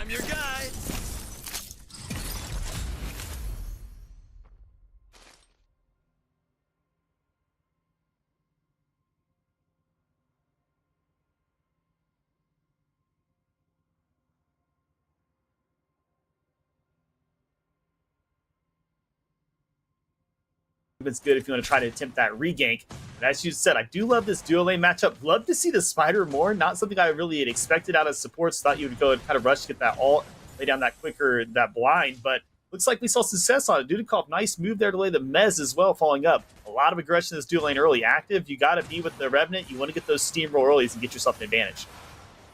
I'm your guy. It's good if you want to try to attempt that regank. But as you said, I do love this dual lane matchup. Love to see the spider more. Not something I really had expected out of supports. Thought you would go and kind of rush to get that ult, lay down that quicker, that blind. But looks like we saw success on it. Dudikoff, nice move there to lay the mez as well, following up. A lot of aggression in this dual lane early. Active, you got to be with the Revenant. You want to get those steamroll earlys and get yourself an advantage.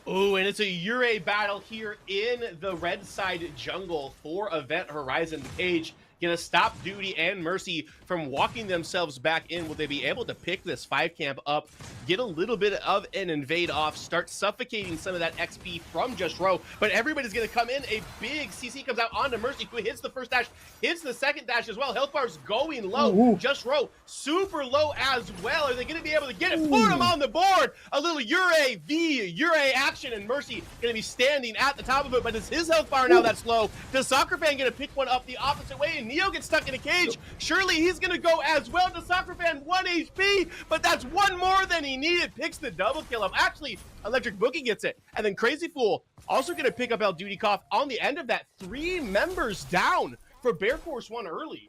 Oh, and it's a Ure battle here in the red side jungle for Event Horizon. The Cage gonna stop Duty and Mercy from walking themselves back in. Will they be able to pick this 5 camp up, get a little bit of an invade off, start suffocating some of that XP from Just Row? But everybody's gonna come in. A big CC comes out onto Mercy, who hits the first dash, hits the second dash as well. Health bar's going low. Ooh. Just Row super low as well. Are they gonna be able to get it? Put him on the board. A little Ure v Ure action, and Mercy gonna be standing at the top of it. But is his health bar now that's low? Does Soccer Fan gonna pick one up the opposite way? And Neo gets stuck in a cage. Surely he's gonna go as well. To Soccer Fan 1 HP, but that's one more than he needed. Picks the double kill up. Actually, Electric Boogie gets it. And then Crazy Fool also gonna pick up El Dudikoff on the end of that. 3 members down for Bear Force 1 early.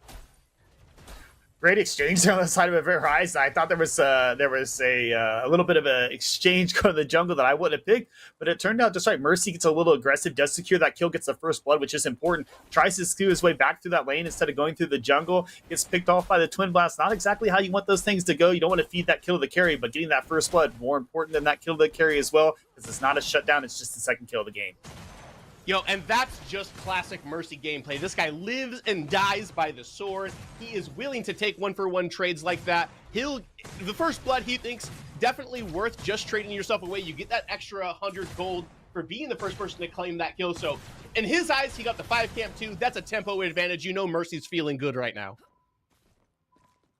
Great exchange on the side of Event Horizon. I thought there was a little bit of an exchange going to the jungle that I wouldn't have picked, but it turned out just right. Mercy gets a little aggressive, does secure that kill, gets the first blood, which is important. Tries to skew his way back through that lane instead of going through the jungle. Gets picked off by the Twin Blast. Not exactly how you want those things to go. You don't want to feed that kill to the carry, but getting that first blood more important than that kill to the carry as well, because it's not a shutdown. It's just the second kill of the game. Yo, and that's just classic Mercy gameplay. This guy lives and dies by the sword. He is willing to take 1-for-1 trades like that. The first blood, he thinks, definitely worth just trading yourself away. You get that extra 100 gold for being the first person to claim that kill. So in his eyes, he got the 5 camp too. That's a tempo advantage. You know Mercy's feeling good right now.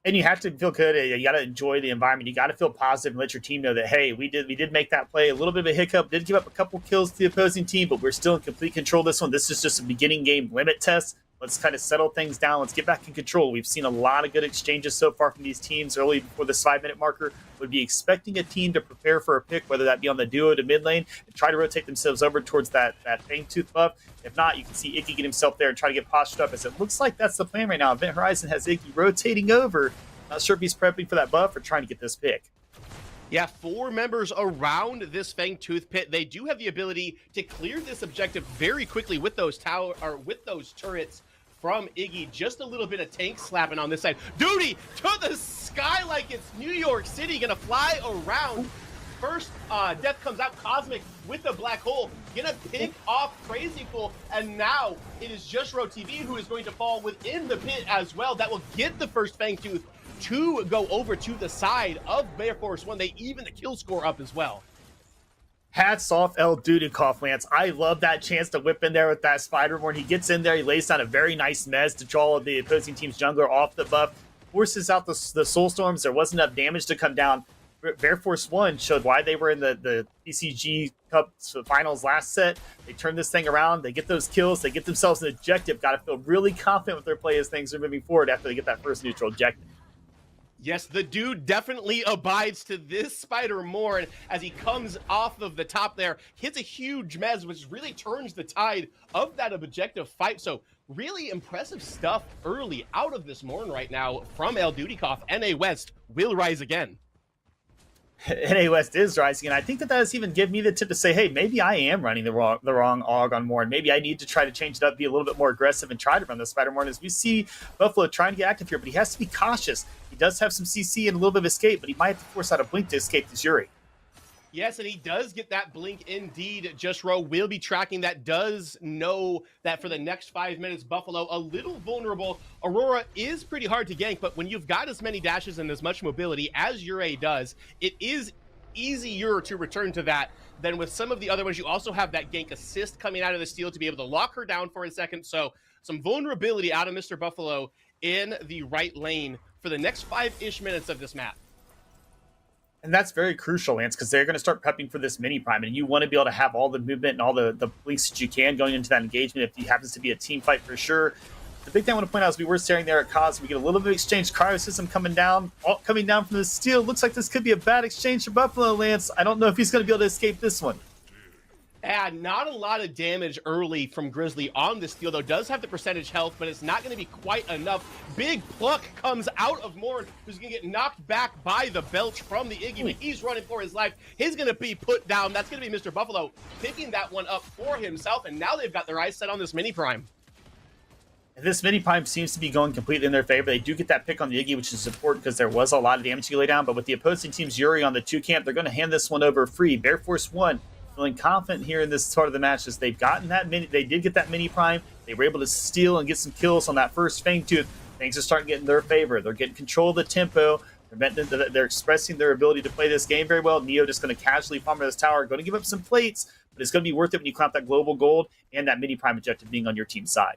And you have to feel good. You got to enjoy the environment. You got to feel positive and let your team know that, hey, we did make that play. A little bit of a hiccup. Did give up a couple kills to the opposing team, but we're still in complete control of this one. This is just a beginning game limit test. Let's kind of settle things down. Let's get back in control. We've seen a lot of good exchanges so far from these teams early before this 5-minute marker. Would be expecting a team to prepare for a pick, whether that be on the duo to mid lane, and try to rotate themselves over towards that Fangtooth buff. If not, you can see Iggy get himself there and try to get postured up, as it looks like that's the plan right now. Event Horizon has Iggy rotating over. Not sure if he's prepping for that buff or trying to get this pick. Yeah, 4 members around this Fangtooth pit. They do have the ability to clear this objective very quickly with those turrets from Iggy. Just a little bit of tank slapping on this side. Duty to the sky like it's New York City, gonna fly around. First death comes out, Cosmic with the black hole, gonna pick off Crazy Fool, and now it is just Ro TV who is going to fall within the pit as well. That will get the first Fangtooth to go over to the side of Bear Force 1. They even the kill score up as well. Hats off El Dudikoff, Lance. I love that chance to whip in there with that Spider-Born. He gets in there, he lays down a very nice mez to draw the opposing team's jungler off the buff, forces out the Soul Storms. There wasn't enough damage to come down. Bear Force 1 showed why they were in the PCG Cup finals last set. They turn this thing around, they get those kills, they get themselves an objective. Got to feel really confident with their play as things are moving forward after they get that first neutral objective. Yes, the dude definitely abides to this spider more, and as he comes off of the top there, hits a huge mez, which really turns the tide of that objective fight. So really impressive stuff early out of this Morn right now from El Dudikoff. NA West will rise again. NA West is rising, and I think that does even give me the tip to say, hey, maybe I am running the wrong AUG on Morn. Maybe I need to try to change it up, be a little bit more aggressive, and try to run the Spider Morn. As we see Buffalo trying to get active here, but he has to be cautious. He does have some CC and a little bit of escape, but he might have to force out a blink to escape this Yuri. Yes, and he does get that blink indeed. Just Row will be tracking that, does know that for the next 5 minutes, Buffalo a little vulnerable. Aurora is pretty hard to gank, but when you've got as many dashes and as much mobility as Ure does, it is easier to return to that than with some of the other ones. You also have that gank assist coming out of the steal to be able to lock her down for a second. So some vulnerability out of Mr. Buffalo in the right lane for the next 5-ish minutes of this map. And that's very crucial, Lance, because they're going to start prepping for this mini prime, and you want to be able to have all the movement and all the links that you can going into that engagement if it happens to be a team fight for sure. The big thing I want to point out is we were staring there at Cos. We get a little bit of exchange. Cryo system coming down from the steel. Looks like this could be a bad exchange for Buffalo, Lance. I don't know if he's going to be able to escape this one. And not a lot of damage early from Grizzly on this steel, though. Does have the percentage health, but it's not going to be quite enough. Big pluck comes out of Morn, who's going to get knocked back by the belch from the Iggy, but he's running for his life. He's going to be put down. That's going to be Mr. Buffalo picking that one up for himself, and now they've got their eyes set on this mini prime. And this mini prime seems to be going completely in their favor. They do get that pick on the Iggy, which is important because there was a lot of damage to lay down, but with the opposing team's Yuri on the 2 camp, they're going to hand this one over free. Bear Force 1 feeling confident here in this part of the match as they've gotten that they did get that mini prime. They were able to steal and get some kills on that first Fang Tooth. Things are starting to get in their favor. They're getting control of the tempo. They're expressing their ability to play this game very well. Neo just going to casually farm this tower, going to give up some plates, but it's going to be worth it when you clamp that global gold and that mini prime objective being on your team's side.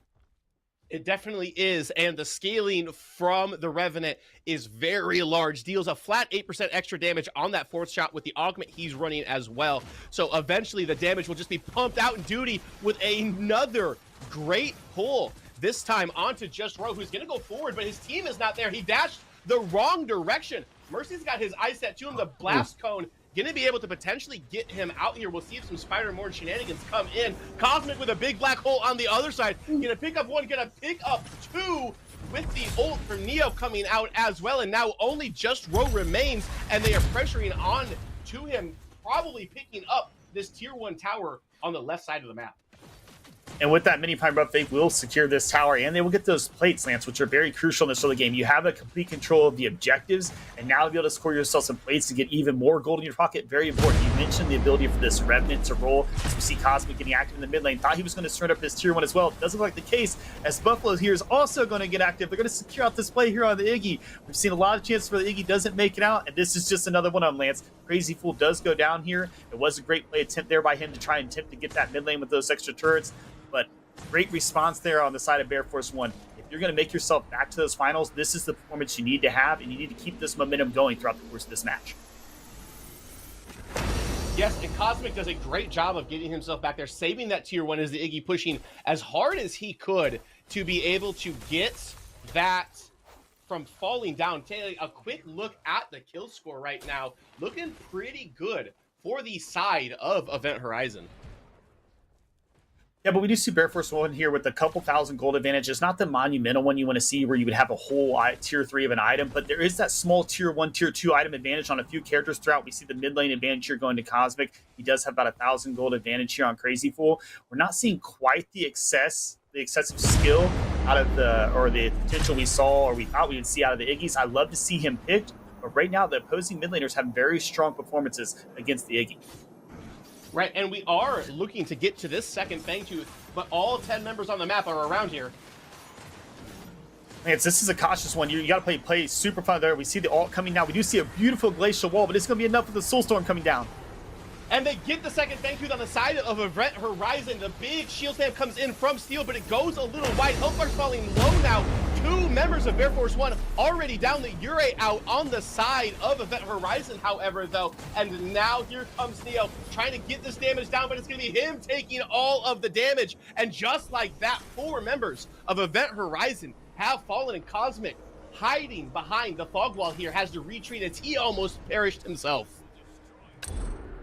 It definitely is, and the scaling from the Revenant is very large. Deals a flat 8% extra damage on that 4th shot with the augment he's running as well. So eventually the damage will just be pumped out in duty with another great pull. This time onto Just Ro, who's going to go forward, but his team is not there. He dashed the wrong direction. Mercy's got his eye set to him, the blast cone. Going to be able to potentially get him out here. We'll see if some Spider-Morn shenanigans come in. Cosmic with a big black hole on the other side. Going to pick up 1, going to pick up 2 with the ult for Neo coming out as well. And now only Just Ro remains, and they are pressuring on to him, probably picking up this tier 1 tower on the left side of the map. And with that mini prime buff, they will secure this tower, and they will get those plates, Lance, which are very crucial in this early game. You have a complete control of the objectives, and now to be able to score yourself some plates to get even more gold in your pocket, very important. You mentioned the ability for this Revenant to roll. As we see Cosmic getting active in the mid lane. Thought he was going to surrender up his tier 1 as well. It doesn't look like the case, as Buffalo here is also going to get active. They're going to secure out this play here on the Iggy. We've seen a lot of chances where the Iggy doesn't make it out, and this is just another one on Lance. Crazy Fool does go down here. It was a great play attempt there by him to try and attempt to get that mid lane with those extra turrets, but great response there on the side of Bear Force 1. If you're going to make yourself back to those finals, this is the performance you need to have, and you need to keep this momentum going throughout the course of this match. Yes, and Cosmic does a great job of getting himself back there, saving that tier 1 as the Iggy pushing as hard as he could to be able to get that from falling down. Taking a quick look at the kill score right now, looking pretty good for the side of Event Horizon. Yeah, but we do see Bear Force 1 here with a couple thousand gold advantage. It's not the monumental one you want to see where you would have a whole tier 3 of an item, but there is that small tier 1, tier 2 item advantage on a few characters throughout. We see the mid lane advantage here going to Cosmic. He does have about 1,000 gold advantage here on Crazy Fool. We're not seeing quite the excessive skill out of the potential we saw or we thought we would see out of the Iggy's. I love to see him picked, but right now the opposing mid laners have very strong performances against the Iggy. Right, and we are looking to get to this second Fang Tooth, but all 10 members on the map are around here. Lance, this is a cautious one. You got to play super fun there. We see the ult coming now. We do see a beautiful glacial wall, but it's going to be enough with the Soulstorm coming down. And they get the second Fang Tooth on the side of Event Horizon. The big shield stamp comes in from Steel, but it goes a little wide. Health bar's falling low now. 2 members of Bear Force 1 already down. The Ure out on the side of Event Horizon, however, though. And now here comes Neo trying to get this damage down, but it's going to be him taking all of the damage. And just like that, 4 members of Event Horizon have fallen, and Cosmic, hiding behind the fog wall here, has to retreat as he almost perished himself.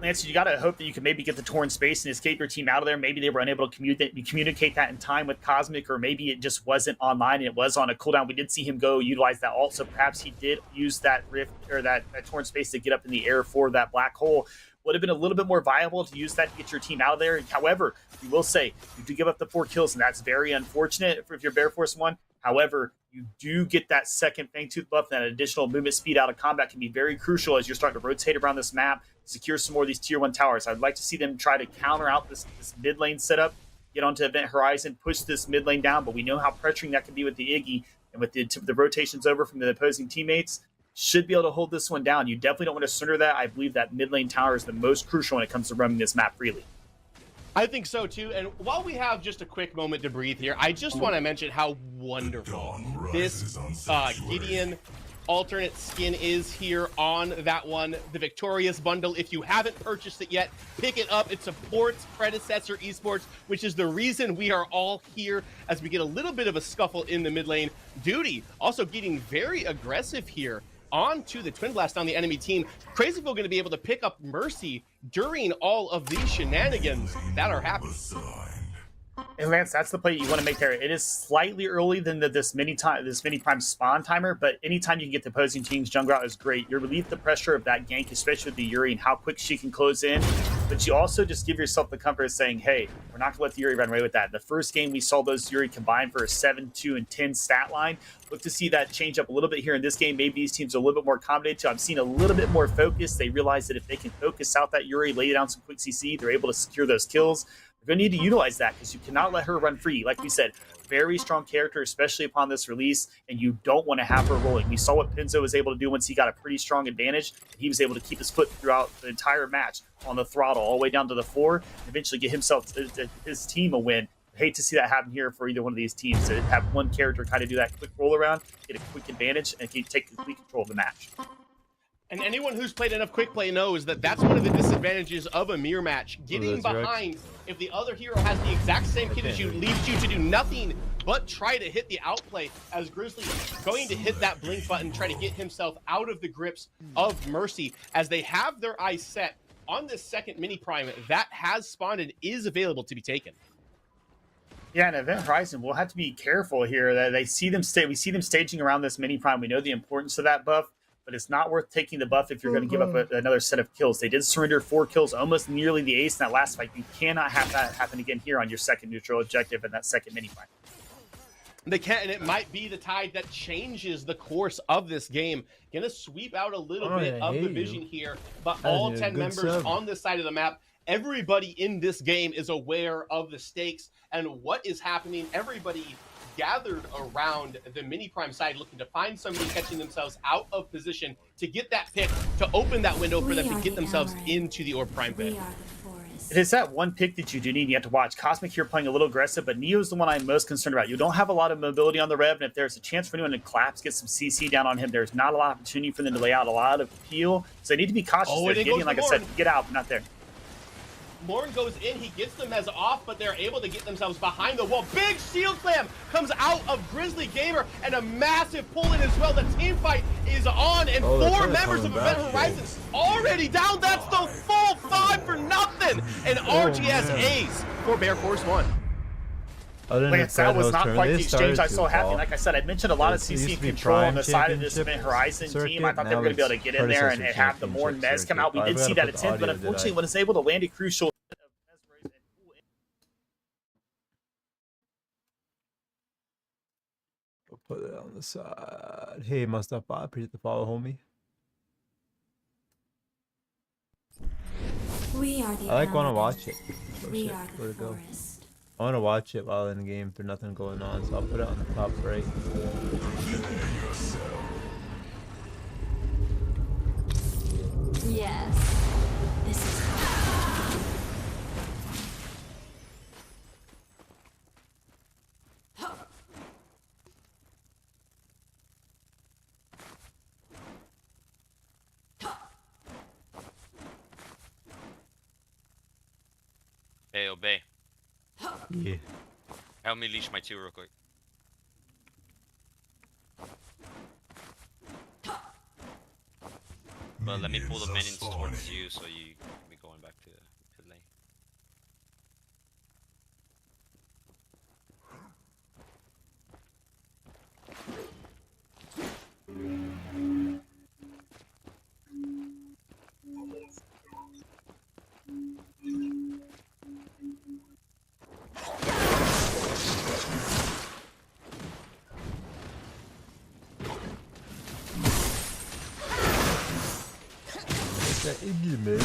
Lance, you got to hope that you can maybe get the torn space and escape your team out of there. Maybe they were unable to communicate that in time with Cosmic, or maybe it just wasn't online and it was on a cooldown. We did see him go utilize that ult, so perhaps he did use that rift or that torn space to get up in the air for that black hole. Would have been a little bit more viable to use that to get your team out of there. However, you will say you do give up the 4 kills, and that's very unfortunate if you're Bear Force 1. However, you do get that second Fang Tooth buff, and that additional movement speed out of combat can be very crucial as you're starting to rotate around this map, secure some more of these tier 1 towers. I'd like to see them try to counter out this mid lane setup, get onto Event Horizon, push this mid lane down, but we know how pressuring that can be with the Iggy, and with the rotations over from the opposing teammates, should be able to hold this one down. You definitely don't want to surrender that. I believe that mid lane tower is the most crucial when it comes to running this map freely. I think so too, and while we have just a quick moment to breathe here, I just want to mention how wonderful this Gideon alternate skin is here on that one. The Victorious bundle, if you haven't purchased it yet, pick it up. It supports Predecessor Esports, which is the reason we are all here as we get a little bit of a scuffle in the mid lane. Duty also getting very aggressive here onto the Twin Blast on the enemy team. Crazyville going to be able to pick up Mercy during all of these shenanigans that are happening. And Lance, that's the play you want to make there. It is slightly early than this mini prime spawn timer, but anytime you can get the opposing team's jungle out is great. You relieve the pressure of that gank, especially with the Yuri and how quick she can close in. But you also just give yourself the comfort of saying, hey, we're not going to let the Yuri run away with that. The first game we saw those Yuri combined for a 7, 2, and 10 stat line. Look to see that change up a little bit here in this game. Maybe these teams are a little bit more accommodated too. I'm seeing a little bit more focus. They realize that if they can focus out that Yuri, lay down some quick CC, they're able to secure those kills. They're going to need to utilize that because you cannot let her run free. Like we said, very strong character, especially upon this release, and you don't want to have her rolling. We saw what Pinzo was able to do once he got a pretty strong advantage. He was able to keep his foot throughout the entire match on the throttle all the way down to the 4 and eventually get his team a win. I hate to see that happen here for either one of these teams, to have one character kind of do that quick roll around, get a quick advantage, and take complete control of the match. And anyone who's played enough quick play knows that that's one of the disadvantages of a mirror match. Getting behind, if the other hero has the exact same kit as you, leaves you to do nothing but try to hit the outplay, as Grizzly going to hit that blink button, try to get himself out of the grips of Mercy, as they have their eyes set on this second mini prime that has spawned and is available to be taken. Yeah, and Event Horizon, we'll have to be careful here. That we see them staging around this mini prime. We know the importance of that buff, but it's not worth taking the buff if you're going to give up another set of kills. They did surrender 4 kills, almost nearly the ace in that last fight. You cannot have that happen again here on your second neutral objective and that second mini prime. They can't, and it might be the tide that changes the course of this game. Gonna sweep out a little bit of the vision here, but all 10 members on this side of the map, everybody in this game is aware of the stakes and what is happening. Everybody gathered around the mini prime side looking to find somebody catching themselves out of position to get that pick, to open that window for them to get themselves into the orb prime pit. It is that one pick that you do need. You have to watch. Cosmic here playing a little aggressive, but Neo's the one I'm most concerned about. You don't have a lot of mobility on the Rev, and if there's a chance for anyone to collapse, get some CC down on him, there's not a lot of opportunity for them to lay out a lot of peel. So they need to be cautious. Oh, They're getting, like I said, get out, but not there. Morn goes in, he gets them as off, but they're able to get themselves behind the wall. Big shield slam comes out of Grizzly Gamer, and a massive pull in as well. The team fight is on, and 4 members of Event Horizon already down. That's the full 5 for nothing. And RGS ace for Bear Force 1. Lance, that was not quite the exchange I saw happen. Like I said, I mentioned a lot of CC control on the side of this Event Horizon team. I thought they were going to be able to get in there and have the Morn Mez come out. We did see that attempt, but unfortunately, when it's able to land a crucial. Put it on the side. Hey, Mustafa, appreciate the follow, homie. I like want to watch it. We are the forest. I want to watch it while in the game if there's nothing going on, so I'll put it on the top right. Yes. This is Hey, Obey. Yeah. Help me leash my 2 real quick. But let me pull the minions towards you so you can be going back to lane. That Iggy mid.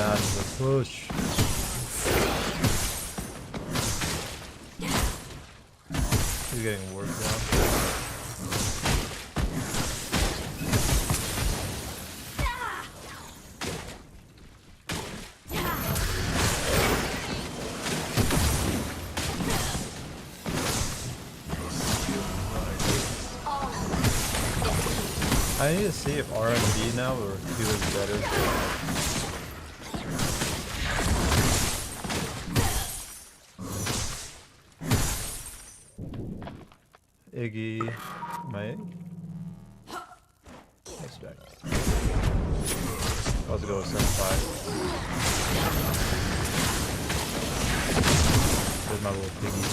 massive push. He's getting worked down. I need to see if R&B now or Q is better. Iggy, my egg? Nice back. I'll go with 7-5. There's my little piggy.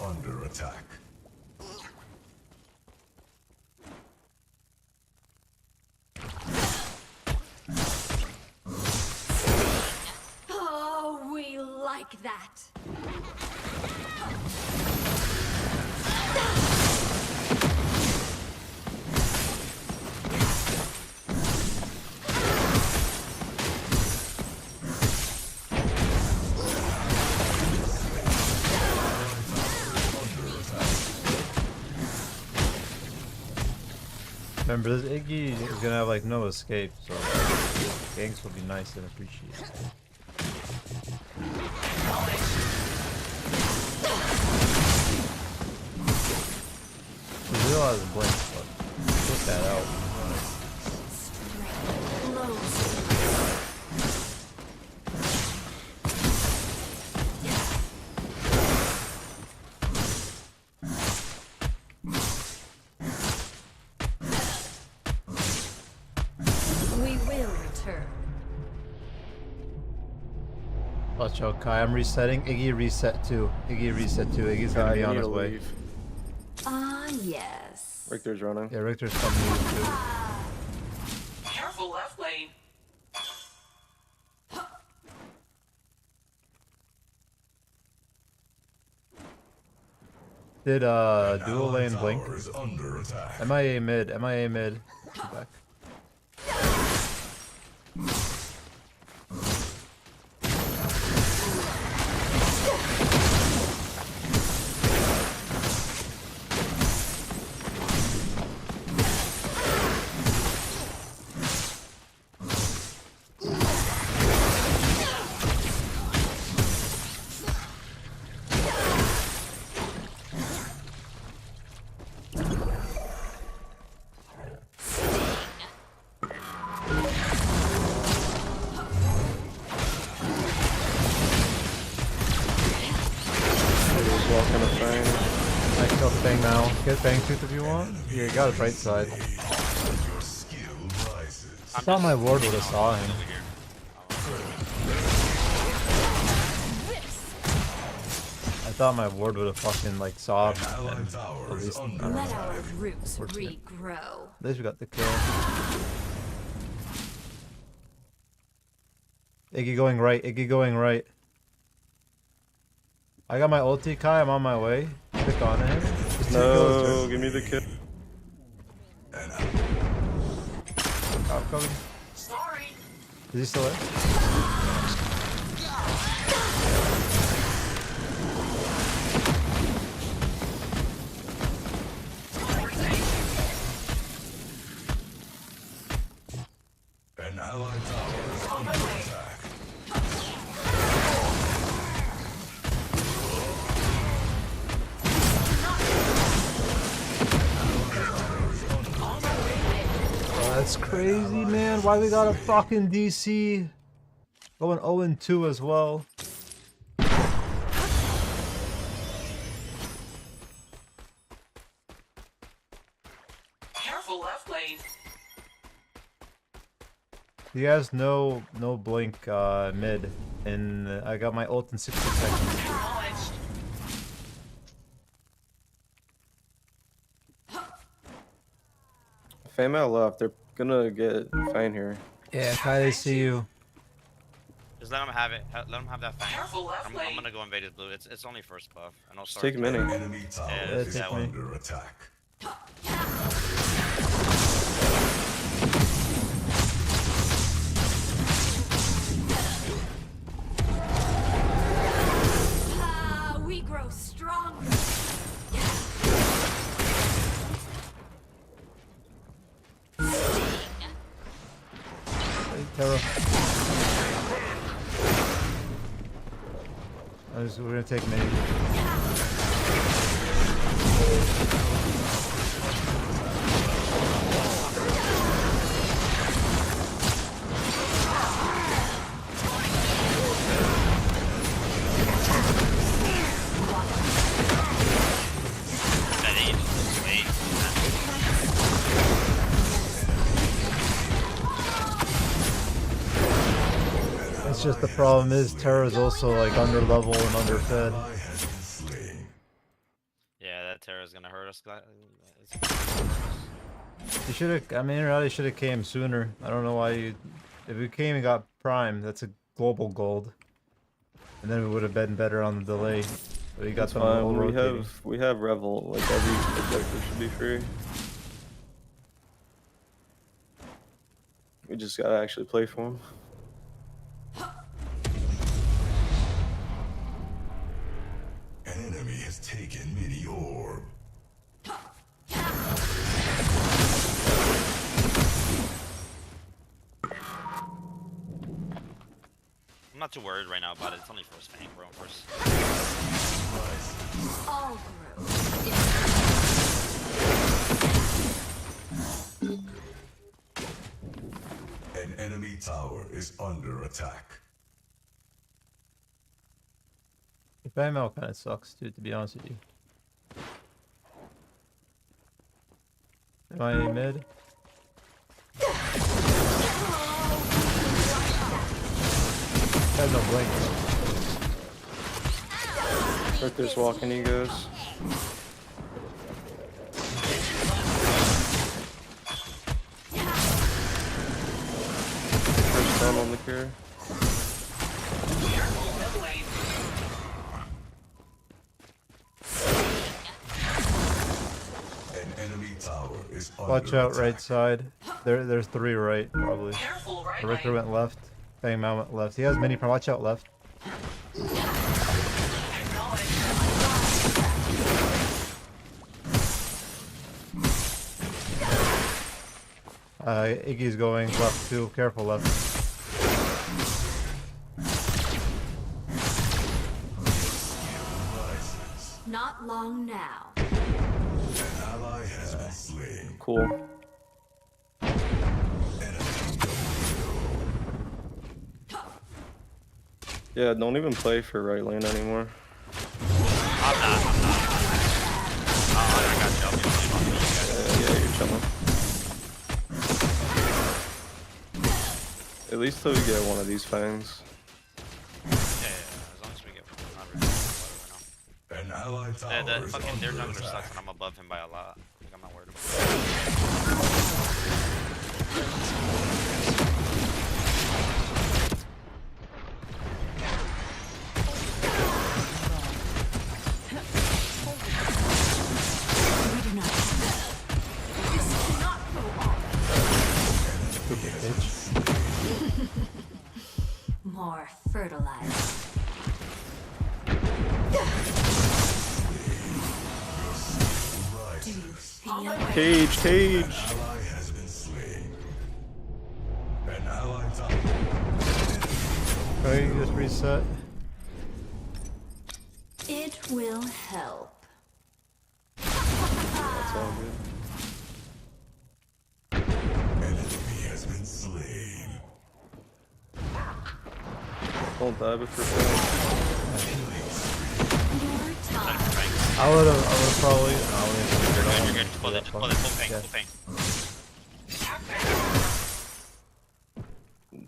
Under attack. Oh, we like that. Remember, this Iggy is gonna have like no escape, so ganks will be nice and appreciated. He realizes blink, but put that out. Watch out, Kai. I'm resetting. Iggy reset too. Iggy reset too. Iggy's gonna be on his way. Ah, yes. Richter's running. Yeah, Richter's coming to you too. Careful left lane. Did dual lane blink? MIA mid. MIA mid. Go back. I kill Fang now. Get Fang Tooth if you want. Yeah, you got his right side. I thought my ward would have saw him. I thought my ward would have fucking like saw him. At least, Let our roots regrow. At least we got the kill. Iggy going right. Iggy going right. I got my ulti, Kai. I'm on my way. Click on him. No, give me the kill. I'm coming. Sorry. Is he still there? An allied tower is under attack. That's crazy, man. Why we got a fucking DC? Going 0-2 as well. Careful left lane. He has no blink mid, and I got my ult in 60 seconds. Acknowledged. Fame out left. They're gonna get fine here. Yeah, Kai, they see you. Just let him have it. Let him have that fang. Careful left I'm lane. gonna go invade his blue. It's only first buff. I know. Just take mini. Enemy tower Yeah, is take me. under attack. Ah, we grow stronger. Hey, Terra. We're gonna take mini. That age. Wait. It's just the problem is Terra's also like under level and underfed. Ally has been slain. Yeah, that Terra's gonna hurt us. You should have. I mean, really should have came sooner. I don't know why you. If we came and got Prime, that's a global gold, and then we would have been better on the delay. But you got That's some fine. old rotating. We have Revel. Like every objective should be free. We just gotta actually play for him. An enemy has taken mini orb. I'm not too worried right now about it. It's only first fang, bro. First. All grow. An enemy tower is under attack. Bangmail kind of sucks, dude. To be honest with you. Am I mid? Has no blink. Arthur's walking egos. First stun on the cure. Careful left lane. An enemy tower is Watch under out, attack. right side. There's 3 right, probably. Careful right Richter lane. went left. Bangmail went left. He has mini prime. Watch out, left. Acknowledge. Iggy's going left too. Careful left. Not long now. An ally has been slain. Cool. Yeah, don't even play for right lane anymore. I'm not. Oh, I got you. I'll be on you guys. Yeah, you're chilling. At least till we get one of these fangs. Yeah, as long as we get not really whatever An ally now. tower The is fucking their under jungler attack. sucks and I'm above him by a lot. Like, I'm not worried about We do not. This cannot go on. Stupid bitch. More fertilizer. Do you feel it? Cage, cage! Ally has been slain. An ally tower. Right, you just reset. It will help. That's all good. An enemy has been slain. Don't die before fang. Your time. I would have probably. You're good. Pull it. Just pull it. Full ping. Yeah. Full ping.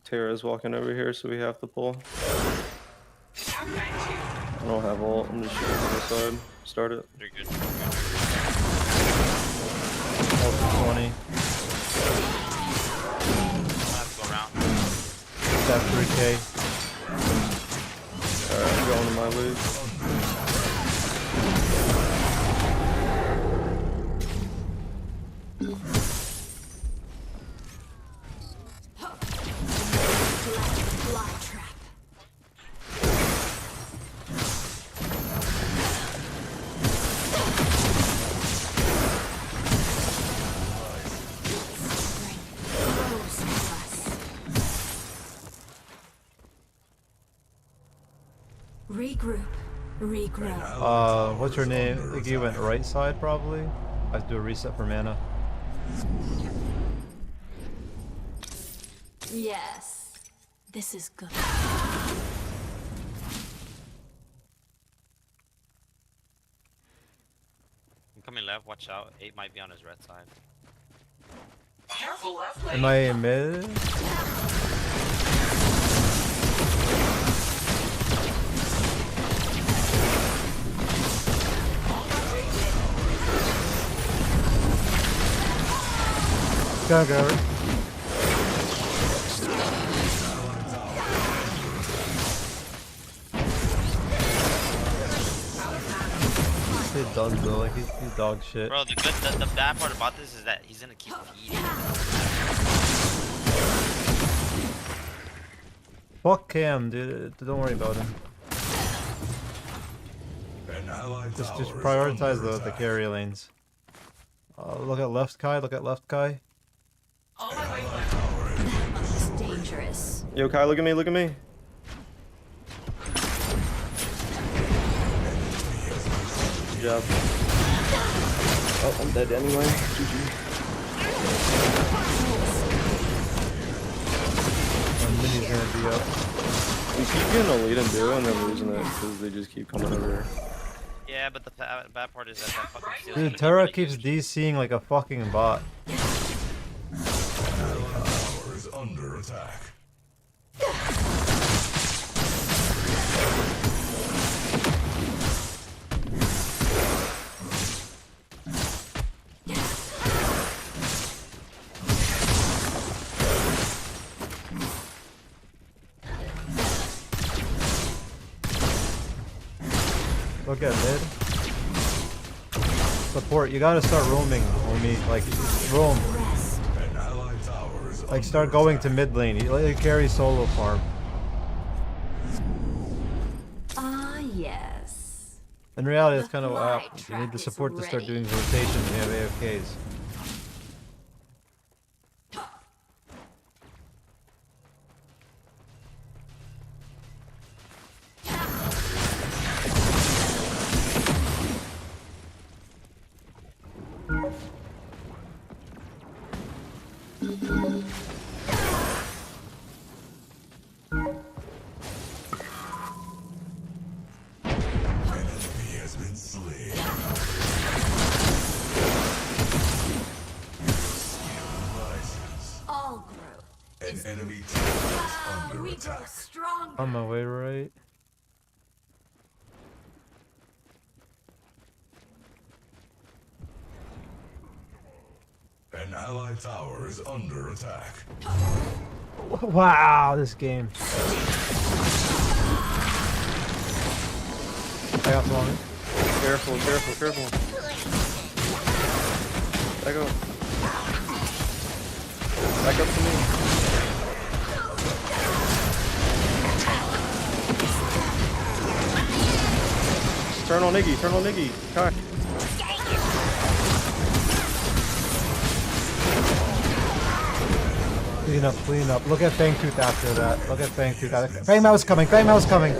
Terra's walking over here, so we have to pull. I don't have ult. I'm just shooting on the side. Start it. You're good. Also 20. I'm gonna have to go around. That 3K. my wave. Fly trap. Rose plus. Regroup. Regrow. What's her name? I think you went right side probably. I have to do a reset for mana. Yes. This is good. I'm coming left, watch out. 8 might be on his red side. Careful left lane. Am I mid? Go. He does though, like he's dog shit. Bro, the bad part about this is that he's gonna keep feeding. Fuck Cam, dude. Don't worry about him. An allied Just tower is prioritize under the attack. carry lanes. Look at left Kai. Look at left Kai. On my way. It's dangerous. Yo, Kai, look at me, look at me. Good job. Oh, I'm dead anyway. GG. Mini's gonna be up. We keep getting a lead and do and then losing it because they just keep coming over. Yeah, but the bad part is that fucking steal Dude, Terra keeps DCing like a fucking bot. Tower is under attack. Look at mid. Support, you gotta start roaming, homie. Like, roam. Rest. An allied tower is Like, under start going to attack. mid lane. You let you carry solo farm. Ah, yes. In reality, that's The kind of what fly happens. You need the trap is support to start ready. doing rotation when you have AFKs. Enemy has been slain. Skill rises. All growth. An enemy tower is under We grow attack. stronger. On my way, right? An allied tower is under attack. Wow, this game. I got one. Careful, careful, careful. Back up. Back up to me. Turn on Iggy, turn on Iggy. Kai. Clean up. Look at Fangtooth after that. Look at Fangtooth. Fangmouth's coming. Fangmouth's coming.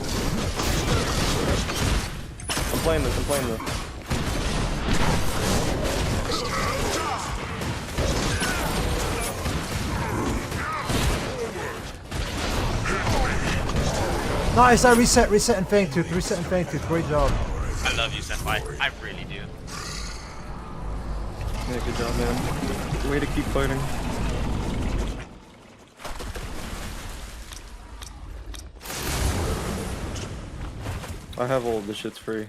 I'm playing this, I'm playing this. Nice. I resetting Fangtooth. Great job. I love you, Senpai. I really do. Yeah, good job, man. Way to keep fighting. I have all the shit's free.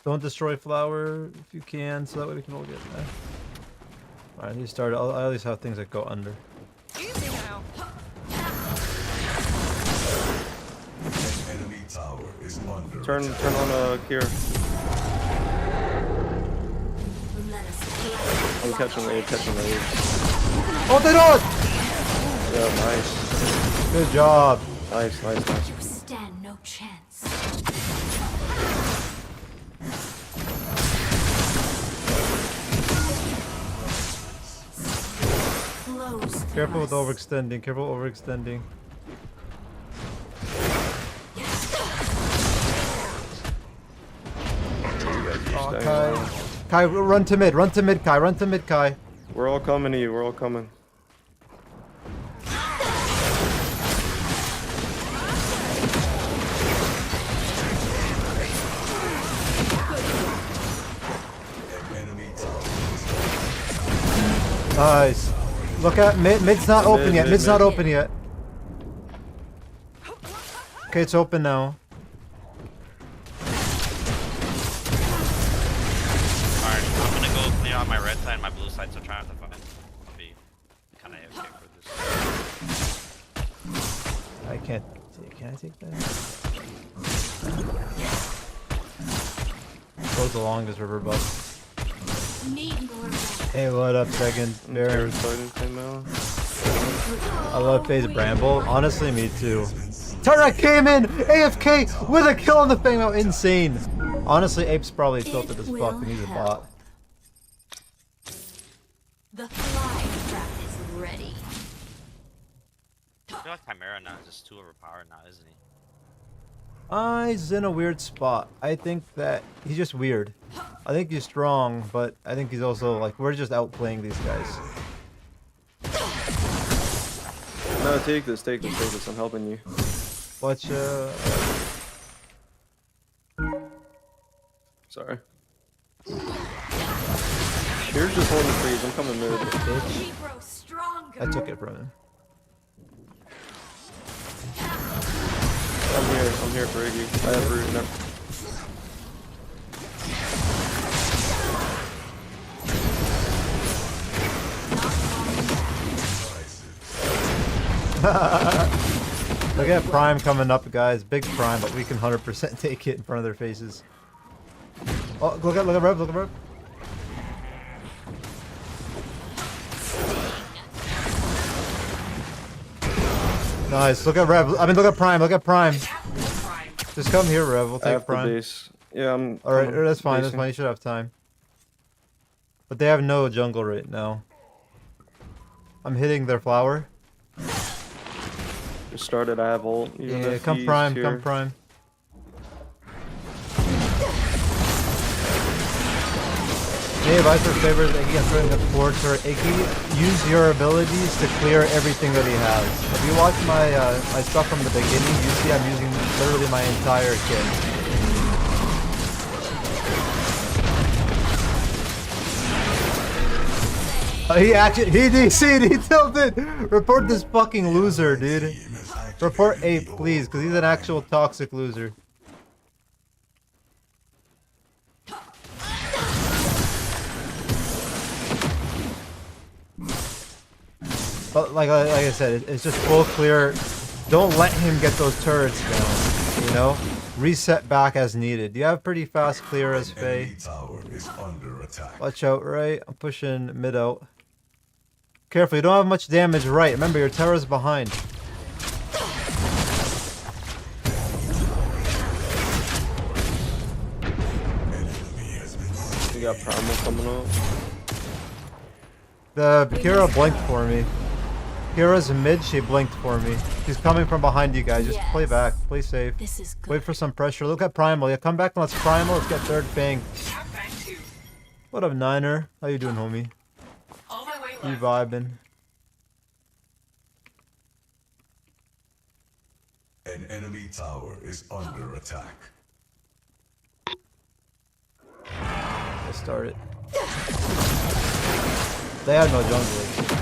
Don't destroy flower if you can, so that way we can all get that. Alright, you start. I at least have things that go under. Easy now. Enemy tower is under Turn attack. on Kira. Let us I'm catching the wave. Oh, they don't! Yeah, nice. Good job. Nice. You stand no chance. Close. Careful with overextending. Careful overextending. Oh, Staying Kai. low. Kai, run to mid. Run to mid, Kai. Run to mid, Kai. We're all coming to you. We're all coming. Enemy tower is Nice. Look at mid. Mid's not open yet. Mid's not open yet. Okay, it's open now. Alright, I'm gonna go clear on my red side and my blue side, so try not to find. Be kind of AFK for this. I can't. Can I take that? Goes the longest river buff. Need more rest. Hey, what up, second? Bear. Fighting came out. I love FaZe Bramble. Honestly, me too. Turret came in! AFK with a kill on the Fang Mount. Insane. Honestly, Ape's probably tilted as fuck and he's a bot. The fly trap is ready. I feel like Chimera now is just too overpowered now, isn't he? He's in a weird spot. I think that he's just weird. I think he's strong, but I think he's also like, we're just outplaying these guys. No, take this. I'm helping you. Watch, Sorry. Here's just holding freeze. I'm coming mid. bitch. We grow stronger. I took it from him. I'm here for Iggy. I have root. No. Look at Prime coming up, guys. Big Prime, but we can 100% take it in front of their faces. Oh, look at Rev, look at Rev. Nice, look at Rev. I mean, look at Prime, look at Prime. Just come here, Rev. We'll I take have the Prime. base. Yeah, I'm. Alright, coming. that's fine, that's Basing. fine. You should have time. But they have no jungle right now. I'm hitting their flower. Just started. I have ult. Even Yeah, if come he's Prime, here. come Prime. Hey, Viper favors Iggy and throwing up forward to Iggy. Use your abilities to clear everything that he has. If you watch my my stuff from the beginning, you see I'm using literally my entire kit. He actually, he DC'd, he tilted! Report this fucking loser, dude. Report Ape, please, because he's an actual toxic loser. But like I said, it's just full clear. Don't let him get those turrets down, you know? Reset back as needed. You have pretty fast clear as Faye. enemy tower is under attack. Watch out, right? I'm pushing mid out. Careful, you don't have much damage right. Remember, your tower's behind. Enemy has been We got Primal coming up. The Kira blinked for me. Kira's mid, she blinked for me. She's coming from behind you guys. Just play back. Play safe. This is good. Wait for some pressure. Look at Primal. Yeah, come back and let's Primal. Let's get third Fang. What up, Niner? How you doing, homie? On my way You left. vibing? An enemy tower is under attack. Let's start it. They have no jungle.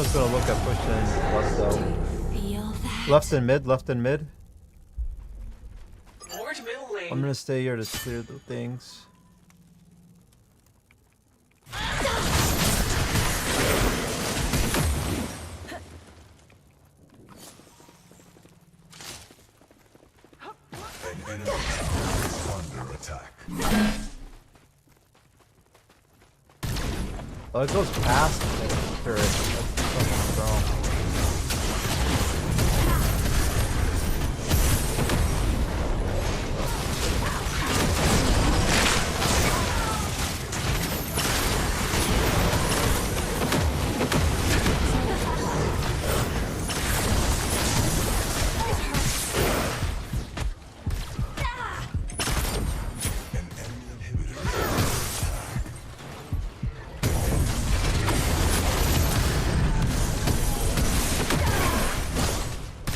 just gonna look at pushing left though. Feel that? Left and mid, left and mid. Port middle lane. I'm gonna stay here to clear the things. An enemy is under attack. Oh, it goes past the turret. That's fucking strong.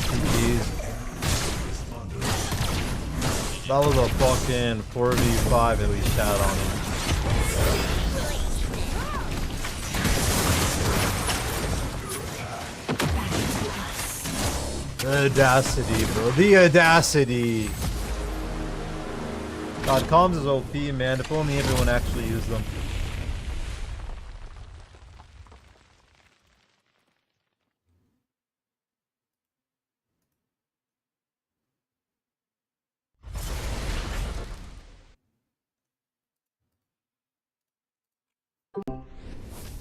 An enemy inhibitor is under attack. GG's. That was a fucking 45 that we shot on him. The audacity, bro. The audacity. God, comms is OP, man. If only everyone actually used them.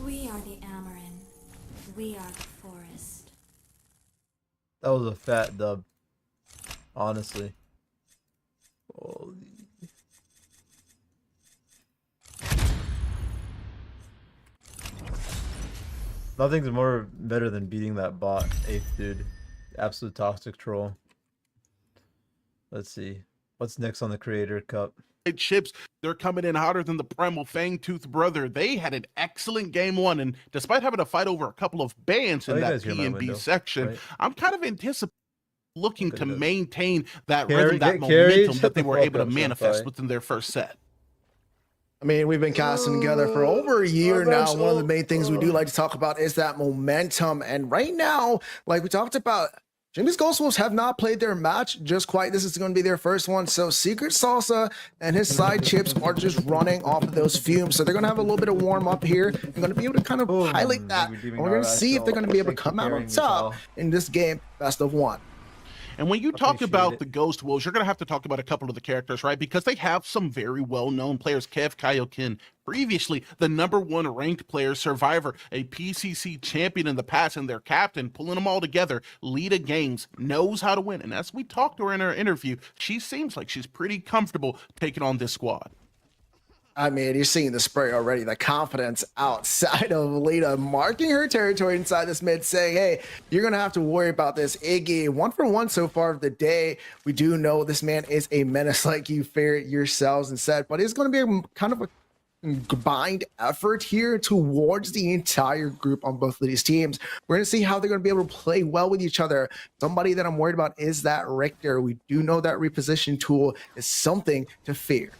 We are the Amaran. We are the forest. That was a fat dub. Honestly. Holy. Nothing's more better than beating that bot 8th dude. Absolute toxic troll. Let's see. What's next on the Creator Cup? Chips, they're coming in hotter than the Primal Fangtooth brother. They had an excellent game one, and despite having to fight over a couple of bans Oh, in you that guys hear my P&B window, section, right? I'm kind of anticipating looking Look to at this. maintain that Carry- rhythm, that get carried, momentum shut that they the were fuck able to up, manifest senpai. within their first set. I mean, we've been casting together for over a year now. One of the main things we do like to talk about is that momentum. And right now, like we talked about, Jimmy's Ghost Wolves have not played their match just quite. This is going to be their first one. So Secret Salsa and his side chips are just running off of those fumes. So they're going to have a little bit of warm up here and going to be able to kind of Boom. highlight that. Like we're And doing we're going to our see if they're going to be able to actual come out on carrying top yourself. in this game, best of one. And when you talk Appreciate about it. the Ghost Wolves, you're going to have to talk about a couple of the characters, right? Because they have some very well-known players. Kev Kaioken, previously the #1 ranked player, Survivor, a PCC champion in the past, and their captain, pulling them all together, Lita Games, knows how to win. And as we talked to her in our interview, she seems like she's pretty comfortable taking on this squad. I mean, you're seeing the spray already, the confidence outside of Lita, marking her territory inside this mid, saying, hey, you're going to have to worry about this. Iggy, 1 for 1 so far of the day. We do know this man is a menace, like you feared yourselves and said, but it's going to be a kind of a combined effort here towards the entire group on both of these teams. We're going to see how they're going to be able to play well with each other. Somebody that I'm worried about is that Richter. We do know that reposition tool is something to fear.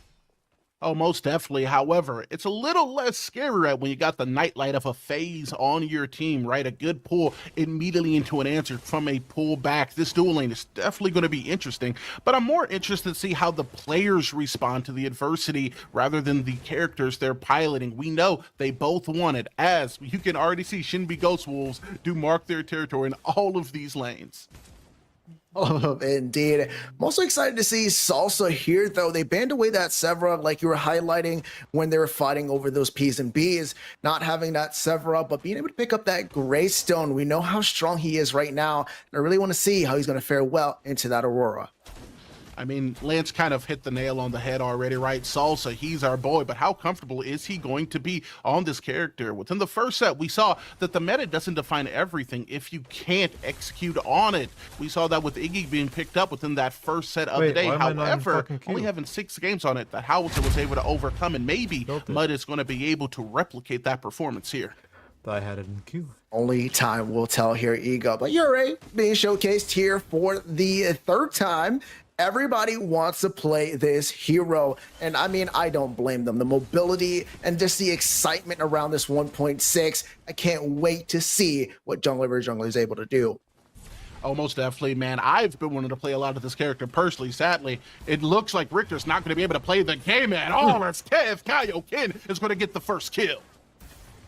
Oh, most definitely. However, it's a little less scary, right, when you got the nightlight of a phase on your team, right? A good pull immediately into an answer from a pull back. This dual lane is definitely going to be interesting, but I'm more interested to see how the players respond to the adversity rather than the characters they're piloting. We know they both want it, as you can already see Shinbi Ghost Wolves do mark their territory in all of these lanes. Oh, indeed. I'm also excited to see Salsa here, though. They banned away that Severa, like you were highlighting when they were fighting over those P's and B's, not having that Severa, but being able to pick up that Greystone. We know how strong he is right now, and I really want to see how he's going to fare well into that Aurora. I mean, Lance kind of hit the nail on the head already, right? Salsa, he's our boy, but how comfortable is he going to be on this character? Within the first set, we saw that the meta doesn't define everything if you can't execute on it. We saw that with Iggy being picked up within that first set of the day. why am I not in However, fucking queue? only having 6 games on it, that Howitzer was able to overcome, and maybe Built it. Mud is going to be able to replicate that performance here. Thought I had it in queue. Only time will tell here, Ego. But you're right, being showcased here for the third time. Everybody wants to play this hero. And I mean, I don't blame them. The mobility and just the excitement around this 1.6. I can't wait to see what Jungler vs. Jungler is able to do. Oh, most definitely, man. I've been wanting to play a lot of this character personally. Sadly, it looks like Richter's not going to be able to play the game at all. As Kev Kaioken is going to get the first kill.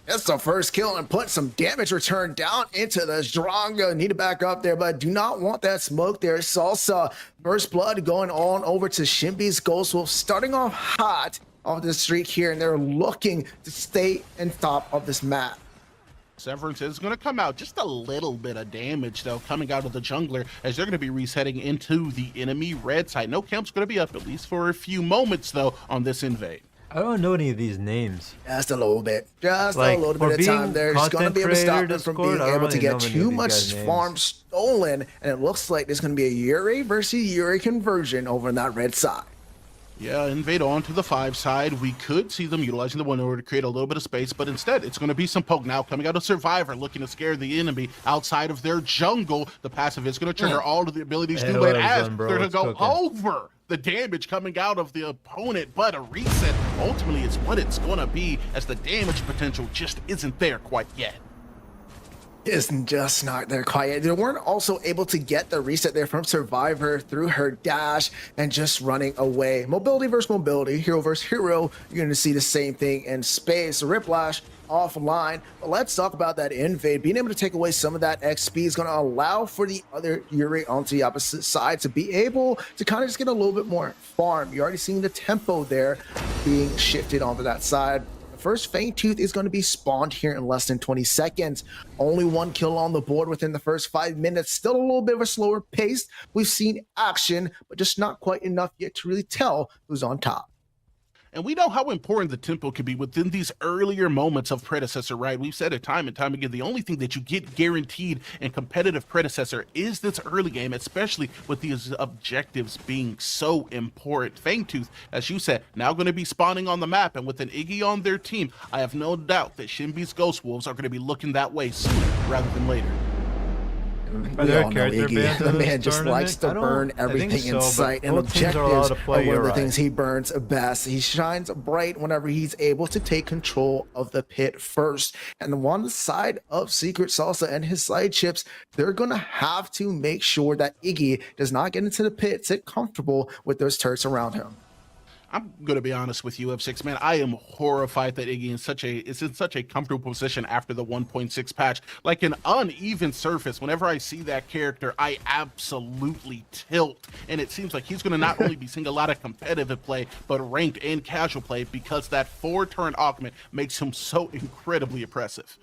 That's the first kill and put some damage return down into the Drongo. Need to back up there, but do not want that smoke there. Salsa, first blood going on over to Shinbi's Ghost Wolf, starting off hot off the streak here, and they're looking to stay on top of this map. Severance is going to come out. Just a little bit of damage, though, coming out of the jungler as they're going to be resetting into the enemy red side. No camp's going to be up, at least for a few moments, though, on this invade. I don't know any of these names. Just a little bit. Just Like, a little for bit of being time. There's going to be able to stop them from being Discord, I don't able to really know get many too of these much guys' names. farm stolen. And it looks like there's going to be a Yuri versus Yuri conversion over on that red side. Yeah, invade on to the 5 side. We could see them utilizing the 1 in order to create a little bit of space, but instead it's going to be some poke now coming out of Survivor, looking to scare the enemy outside of their jungle. The passive is going to trigger all of the abilities to do it as they're going to go over the damage coming out of the opponent, but a reset ultimately is what it's going to be, as the damage potential just isn't there quite yet. Isn't just not there quite. They weren't also able to get the reset there from Survivor through her dash and just running away. Mobility versus mobility, hero versus hero. You're going to see the same thing in space. Riplash offline. But let's talk about that invade. Being able to take away some of that XP is going to allow for the other Yuri onto the opposite side to be able to kind of just get a little bit more farm. You're already seeing the tempo there being shifted onto that side. First Fangtooth is going to be spawned here in less than 20 seconds. Only 1 kill on the board within the first 5 minutes. Still a little bit of a slower pace. We've seen action, but just not quite enough yet to really tell who's on top. And we know how important the tempo can be within these earlier moments of Predecessor, right? We've said it time and time again, the only thing that you get guaranteed in competitive Predecessor is this early game, especially with these objectives being so important. Fangtooth, as you said, now going to be spawning on the map, and with an Iggy on their team, I have no doubt that Shinbi's Ghost Wolves are going to be looking that way sooner rather than later. Are there character bans The man just likes to burn everything in sight, and objectives are one of the things he burns best. He shines bright whenever he's able to take control of the pit first. And on the side of Secret Salsa and his side chips, they're going to have to make sure that Iggy does not get into the pit, sit comfortable with those turrets around him. I'm going to be honest with you, F6, man. I am horrified that Iggy is in such a comfortable position after the 1.6 patch. Like an uneven surface, whenever I see that character, I absolutely tilt. And it seems like he's going to not only be seeing a lot of competitive play, but ranked and casual play, because that 4-turn augment makes him so incredibly oppressive.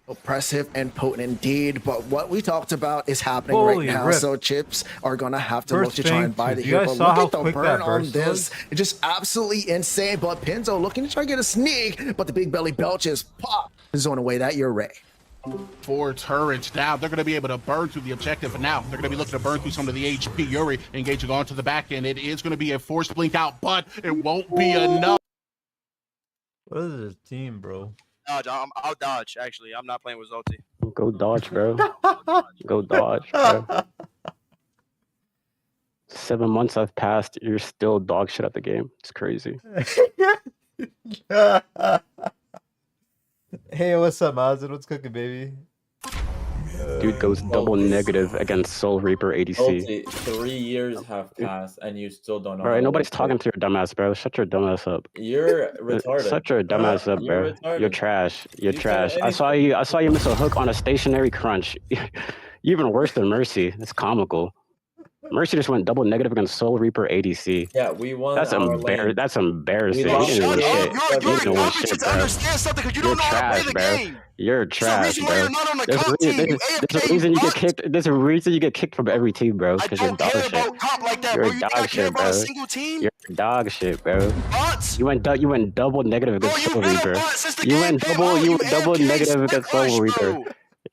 Oppressive and potent indeed, but what we talked about is happening Holy right now. rip. So chips are gonna have to First look to try and buy the Fangtooth. hero. You But guys saw look at how the quick burn that on burst this. was? It's just absolutely insane. But Pinzo looking to try and get a sneak, but the big belly belches pop zone away that Yuri. 4 turrets now. They're going to be able to burn through the objective, and now they're going to be looking to burn through some of the HP. Yuri engaging onto the back end. It is going to be a forced blink out, but it won't be enough. What is this team, bro? Dodge. I'll dodge. Actually, I'm not playing with Zolti. Go dodge, bro. Go dodge, bro. 7 months have passed. You're still dog shit at the game. It's crazy. Hey, what's up, Mazin? What's cooking, baby? Dude goes double negative against Soul Reaper ADC. Zolti, 3 years have passed and you still don't know. All right, nobody's talking to your dumbass, bro. Shut your dumbass up. You're retarded. Shut your dumbass up, You're bro. retarded. You're trash. You're You trash. said I saw you miss a hook on a stationary crunch. You're even worse than Mercy. It's comical. Mercy just went double negative against Soul Reaper ADC. Yeah, we won. That's embarrassing. That's embarrassing. We You lost. didn't win Shut shit. up. You You're didn't win garbage. shit, Just bro. understand something, because you You're don't know how to trash, play the bro. game. You're There's a trash, reason why bro. you're not on the There's comp a team, you reason you get AFK kicked. There's a reason you get kicked from every team, bro. I Because you're don't dog care shit. about comp like that, You're bro. a You think dog I care shit, about a bro. single team? You're dog shit, bro. Bots? You went double negative Bro, against you've Soul been a Reaper. bot since the You game went came double. out. You You went double AFK negative split against Soul rush, Reaper. bro.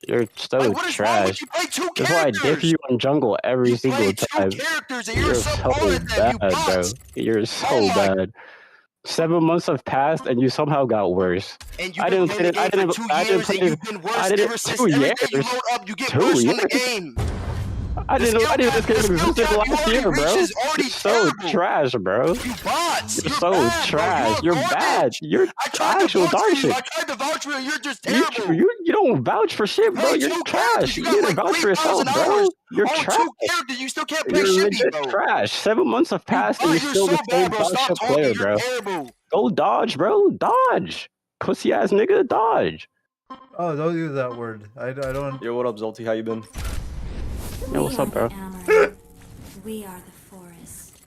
You're so Like, what is wrong with trash. you? Play 2 That's why I diff characters. you on jungle every You single play 2 time. characters and you're You're so so bad at them, you bad, bro. bots. You're so Oh my. bad. 7 months have passed and you somehow got worse. And I you've been didn't playing the game for 2 I didn't years, play and you've been worse I did ever it since. 2 Every years. day you load up, you get 2 worse years. from the game. I didn't know this game existed last year, bro. Is already You're so terrible. trash, bro. You bots. You're You're so bad, trash. Bro. You're Garbage. bad. You're I tried to actual vouch dog for you. shit. I tried to vouch for you. You're just terrible. You don't vouch for shit, bro. Hey, You're two trash. characters. You You got need to like vouch for yourself, 3,000 bro. hours You're on trash. 2 characters. You still can't play You're shimmy, legit bro. trash. 7 months have passed and you're You're still so the same bad, bro. dog Stop shit talking. player, You're bro. terrible. Go dodge, bro. Dodge. Pussy ass nigga, dodge. Oh, don't use that word. I don't. Yo, what up, Zolty? How you been? Yeah, what's up, bro? We are the forest.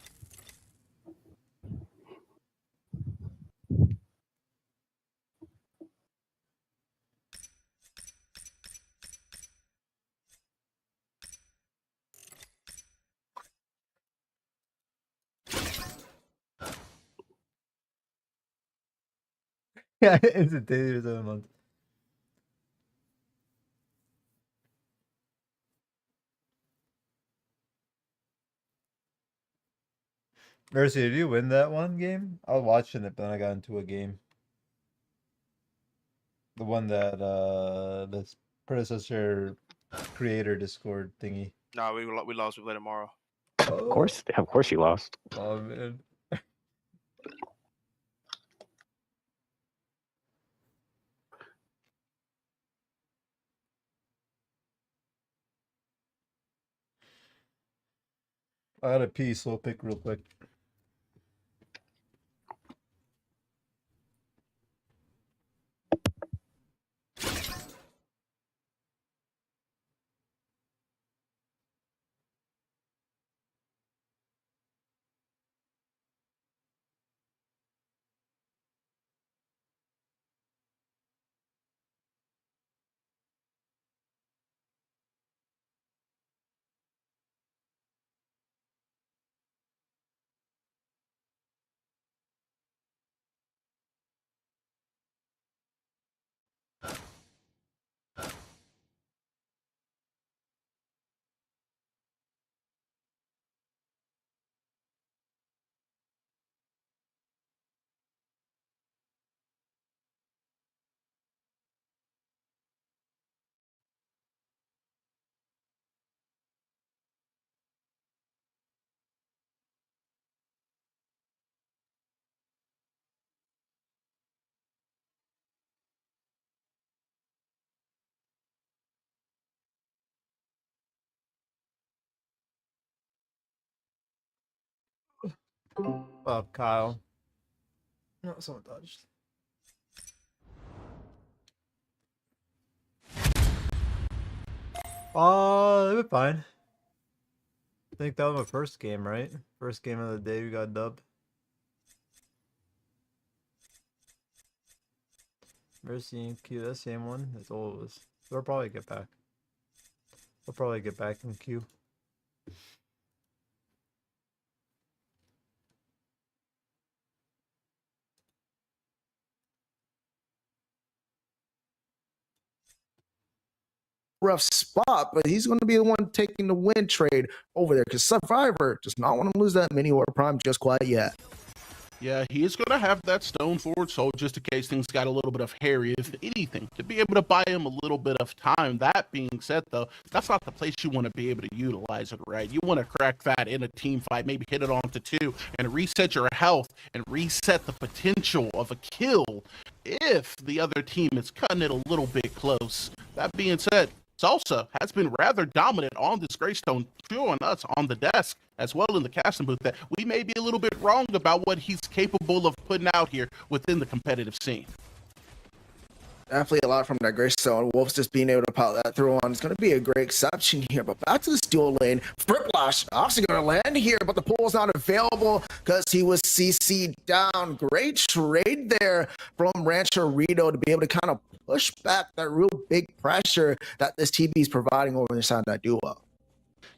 Yeah, instantaneous 7 months. Mercy, did you win that one game? I was watching it, but then I got into a game. The one that this predecessor creator Discord thingy. Nah, we lost. We play tomorrow. Of course you lost. Oh man. I got a pee, so I'll pick real quick. Fuck, Kyle. No, someone touched. They've been fine. I think that was my first game, right? First game of the day, we got dubbed. Mercy and Q, that same one. That's all it was. They'll probably get back. They'll probably get back in Q. Rough spot, but he's going to be the one taking the win trade over there because Survivor does not want to lose that mini war prime just quite yet. Yeah, he is going to have that stone forward soul just in case things got a little bit of hairy, if anything, to be able to buy him a little bit of time. That being said, though, that's not the place you want to be able to utilize it, right? You want to crack that in a team fight, maybe hit it on to 2 and reset your health and reset the potential of a kill if the other team is cutting it a little bit close. That being said, Salsa has been rather dominant on this Greystone, showing us on the desk as well in the casting booth that we may be a little bit wrong about what he's capable of putting out here within the competitive scene. Definitely a lot from that Greystone. Wolves just being able to pile that through on is going to be a great exception here. But back to this dual lane. Friplash obviously going to land here, but the pool's not available because he was CC'd down. Great trade there from Rancher Rito to be able to kind of push back that real big pressure that this TB is providing over inside that duo.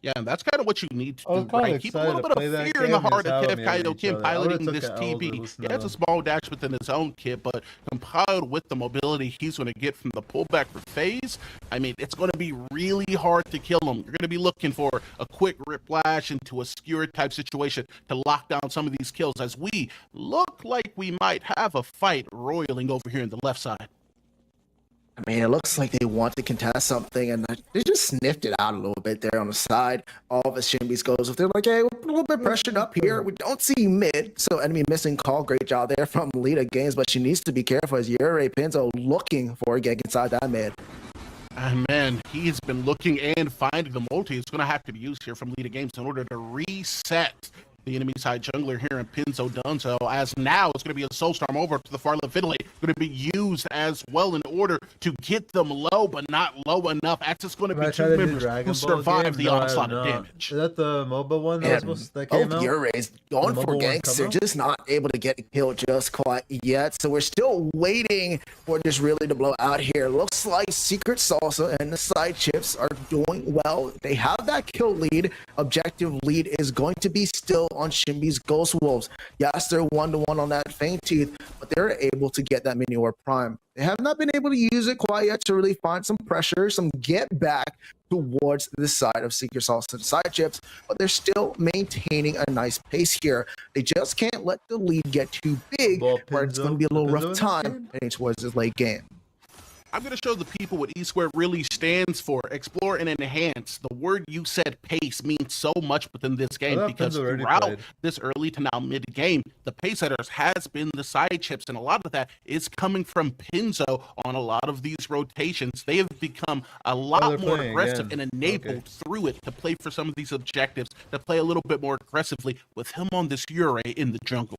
Yeah, and that's kind of what you need to I was do, kinda right? Keep a little excited to bit of play that fear in the game heart and of just Kev have 'em every Kaioken each other. I would've piloting took this the L's and TB. listened Yeah, to it's a them. small dash within his own kit, but compiled with the mobility he's going to get from the pullback for phase, I mean, it's going to be really hard to kill him. You're going to be looking for a quick whiplash into a skewer type situation to lock down some of these kills as we look like we might have a fight roiling over here in the left side. I mean, it looks like they want to contest something, and they just sniffed it out a little bit there on the side. All of his Shimbies goes with they're like, hey, we're a little bit pressured up here. We don't see mid, so enemy missing call. Great job there from Lita Games, but she needs to be careful as Yurei Pinzo looking for a gank inside that mid. And man, he's been looking and finding the multi. It's going to have to be used here from Lita Games in order to reset the enemy side jungler here, and Pinzo done so, as now it's going to be a Soulstorm over to the far left Italy, going to be used as well in order to get them low, but not low enough. That's just going to be two members who survive the onslaught of damage. Is that the MOBA one that came out? Yurei's going for ganks. They're just not able to get a kill just quite yet, so we're still waiting for this really to blow out here. Looks like Secret Salsa and the side chips are doing well. They have that kill lead. Objective lead is going to be still on Shimbi's Ghost Wolves. Yes, they're 1-1 on that Fang Tooth, but they're able to get that Mini War Prime. They have not been able to use it quite yet to really find some pressure, some get back towards the side of Secret Sauce and side chips, but they're still maintaining a nice pace here. They just can't let the lead get too big, where it's going to be a little rough time heading towards this late game. I'm going to show the people what E-Square really stands for. Explore and enhance. The word you said, pace, means so much within this game, because throughout this early to now mid game, the pace setters has been the side chips, and a lot of that is coming from Pinzo on a lot of these rotations. They have become a lot more aggressive and enabled through it to play for some of these objectives, to play a little bit more aggressively with him on this Yurei in the jungle.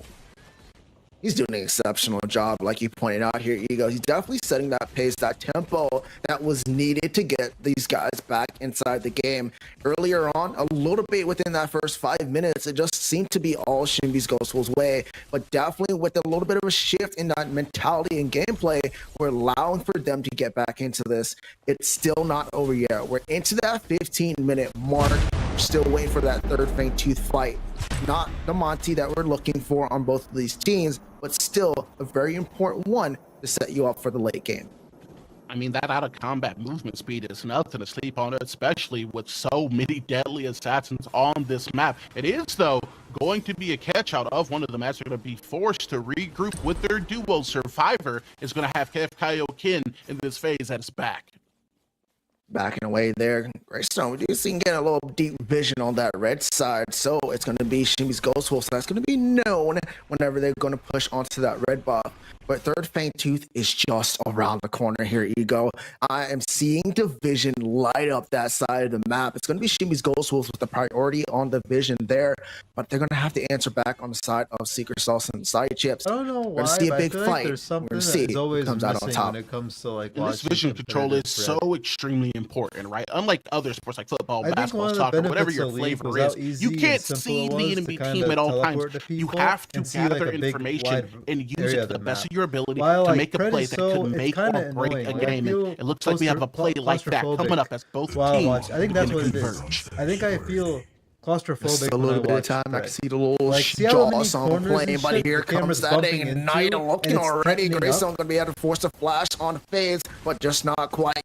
He's doing an exceptional job, like you pointed out here, Ego. He's definitely setting that pace, that tempo that was needed to get these guys back inside the game. Earlier on, a little bit within that first 5 minutes, it just seemed to be all Shimbi's Ghost Wolves' way. But definitely with a little bit of a shift in that mentality and gameplay, we're allowing for them to get back into this. It's still not over yet. We're into that 15-minute mark. We're still waiting for that third Fang Tooth fight. Not the Monty that we're looking for on both of these teams, but still a very important one to set you up for the late game. I mean, that out of combat movement speed is nothing to sleep on, especially with so many deadly assassins on this map. It is, though, going to be a catch out of one of the maps. They're going to be forced to regroup with their duo. Survivor is going to have Kev Kaioken in this phase at his back. Backing away there. Greystone, we do see him get a little deep vision on that red side, so it's going to be Shimi's Ghost Wolf, so that's going to be known whenever they're going to push onto that red buff. But third Fang Tooth is just around the corner here, Ego. I am seeing Division light up that side of the map. It's going to be Shimi's Ghost Wolves with the priority on the vision there, but they're going to have to answer back on the side of Secret Sauce and side chips. I don't know why, we're going to see a big like fight. there's something we're going to see that is always who comes out on top. when it comes to like this vision control is so extremely important, right? Unlike other sports like football, basketball, soccer, whatever your flavor is, you can't see the enemy team at all times. You have to gather information and use it to the best of your ability to make a play that could make or break a game. And it looks like we have a play like that coming up as both teams I think that's what it converge. is. I think I feel claustrophobic. A little bit of time, I can see the little jaws on the plane, but here comes that Ignite looking already. Greystone going to be able to force a flash on phase, but just not quite.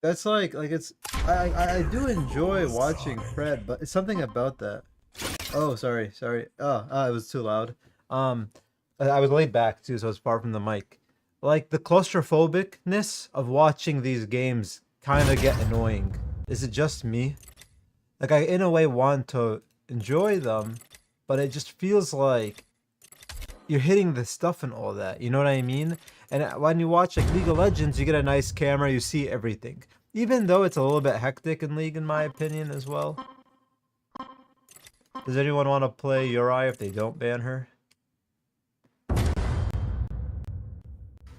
That's like it's I do enjoy watching Pred, but it's something about that. Oh, sorry. Oh, it was too loud. I was laid back too, so I was far from the mic. Like the claustrophobicness of watching these games kind of get annoying. Is it just me? Like I in a way want to enjoy them, but it just feels like you're hitting the stuff and all that. You know what I mean? And when you watch like League of Legends, you get a nice camera, you see everything. Even though it's a little bit hectic in League, in my opinion, as well. Does anyone want to play Yurei if they don't ban her?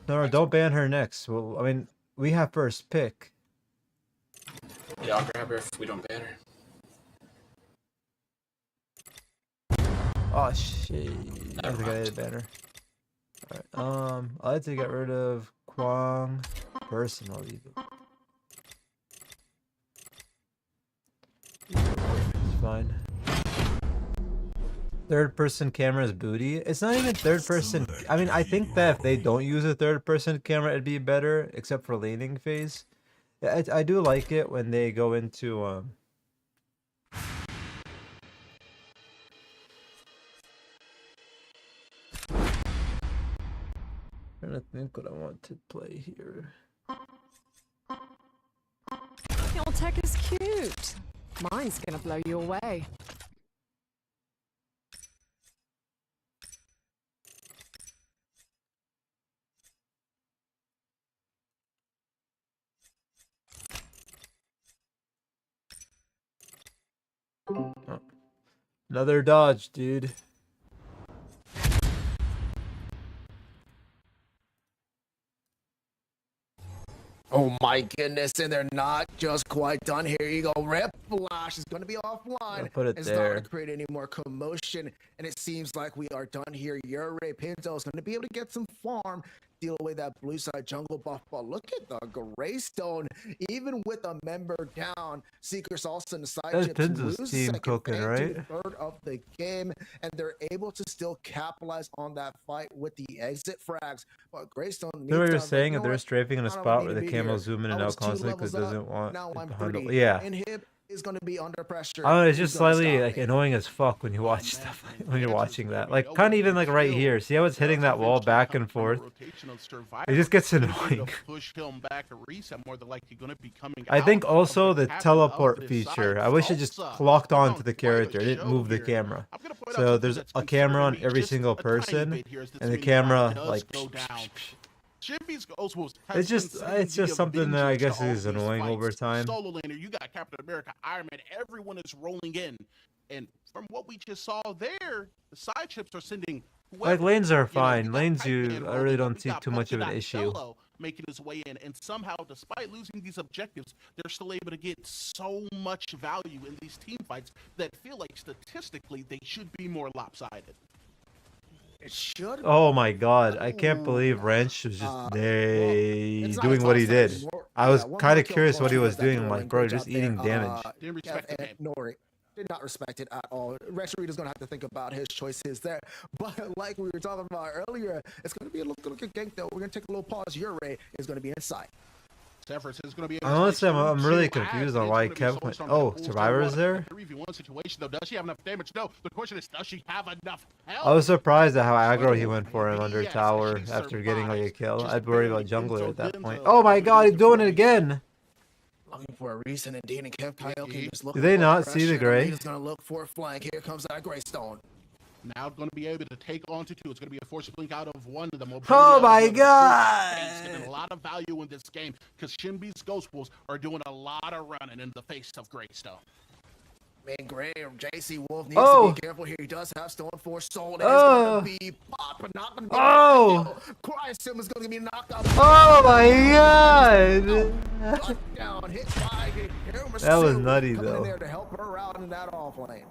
No, don't ban her next. Well, I mean, we have first pick. Yeah, I'll grab her if we don't ban her. Oh shit! I think I need to ban her. Alright, I like to get rid of Kwang personally. It's fine. Third person camera is booty. It's not even third person. I mean, I think that if they don't use a third person camera, it'd be better, except for laning phase. Yeah, I do like it when they go into trying to think what I want to play here. Your tech is cute. Mine's gonna blow you away. Oh. Another dodge, dude. Oh my goodness, and they're not just quite done here. You go, Rip Flash is going to be offline. I'll put it It's there. not going to create any more commotion, and it seems like we are done here. Your Ray Pinto is going to be able to get some farm, deal away that blue side jungle buff. But look at the Greystone, even with a member down, Seeker Salsa and the side That's chips Pinto's lose team second cooking, fang to right? the third of the game, and they're able to still capitalize on that fight with the exit frags. But Greystone, You know what you're meantime, saying? you If know they're what? strafing in a I don't spot need where to the be camo here. zoom in I and out was 2 constantly because levels it up. doesn't want Now it I'm to handle. 30. Yeah. Inhib is going to be under pressure. I don't know, it's Who's just gonna slightly stop like me? annoying as fuck when you watch stuff when you're watching that. Like kind of even like right here. See how it's hitting that wall back and forth? It just gets annoying. Push him back a reset, more than likely going to be coming I think out also of the cabin of teleport this feature. side. I wish it just Salsa clocked put on on to the quite a character. It didn't show move the here. camera. I'm gonna point out So something there's that's a camera on considered every just single a tiny person, bit here as this and the mini map camera does like. go down. Shimpy's Ghost Wolves has It's just been sending the something that I Avengers guess to all is these annoying fights. over time. Solo laner, you got Captain America, Iron Man, everyone is rolling in. And from what we just saw there, the side chips are sending Like lanes are you know, fine. we got Lanes Pipe Man I rolling really up, don't we see got too much of an Polka Dot issue. Cello making his way in, and somehow, despite losing these objectives, they're still able to get so much value in these team fights that feel like statistically they should be more lopsided. It should. Oh my god, I can't believe Wrench was just it's not doing a what he toss did. anymore. I was Yeah, one kind more of kill curious what he close was that doing. duel I'm like, lane. bro, Great you're just job there. eating damage. Didn't respect the and Nori did not respect it at all. Rexreader's gonna have to think about his choices there. But like we were talking about earlier, it's gonna be a little good gank though. We're gonna take a little pause. Your Ray is gonna be inside. Is going to be Honestly, I'm really confused on why Kev went. Oh, Survivor is there? 3v1 situation though. Does she have enough damage? No. The question is, does she have enough health? I was surprised at how aggro he went for him under tower after getting like a kill. I'd worry about jungler at that point. Oh my god, he's doing it again! Looking for a reason, and Dean and Kev Kyoke just looking Do they for not pressure. see the gray? He's gonna look for a flank. Here comes that Greystone. Now going to be able to take on to two. It's going to be a force blink out of one of them. Oh my god! And a lot of value in this game because Shinbi's Ghost Wolves are doing a lot of running in the face of Greystone. Man, Gray or JC Wolf needs Oh. to be careful here. He does have Stone Force Soul. It's Oh. gonna be pop, but not gonna be Oh. Chrysum is gonna be knocked out. Oh my god! Cut down, hit by That was nutty coming in though. there to help her out in that off lane.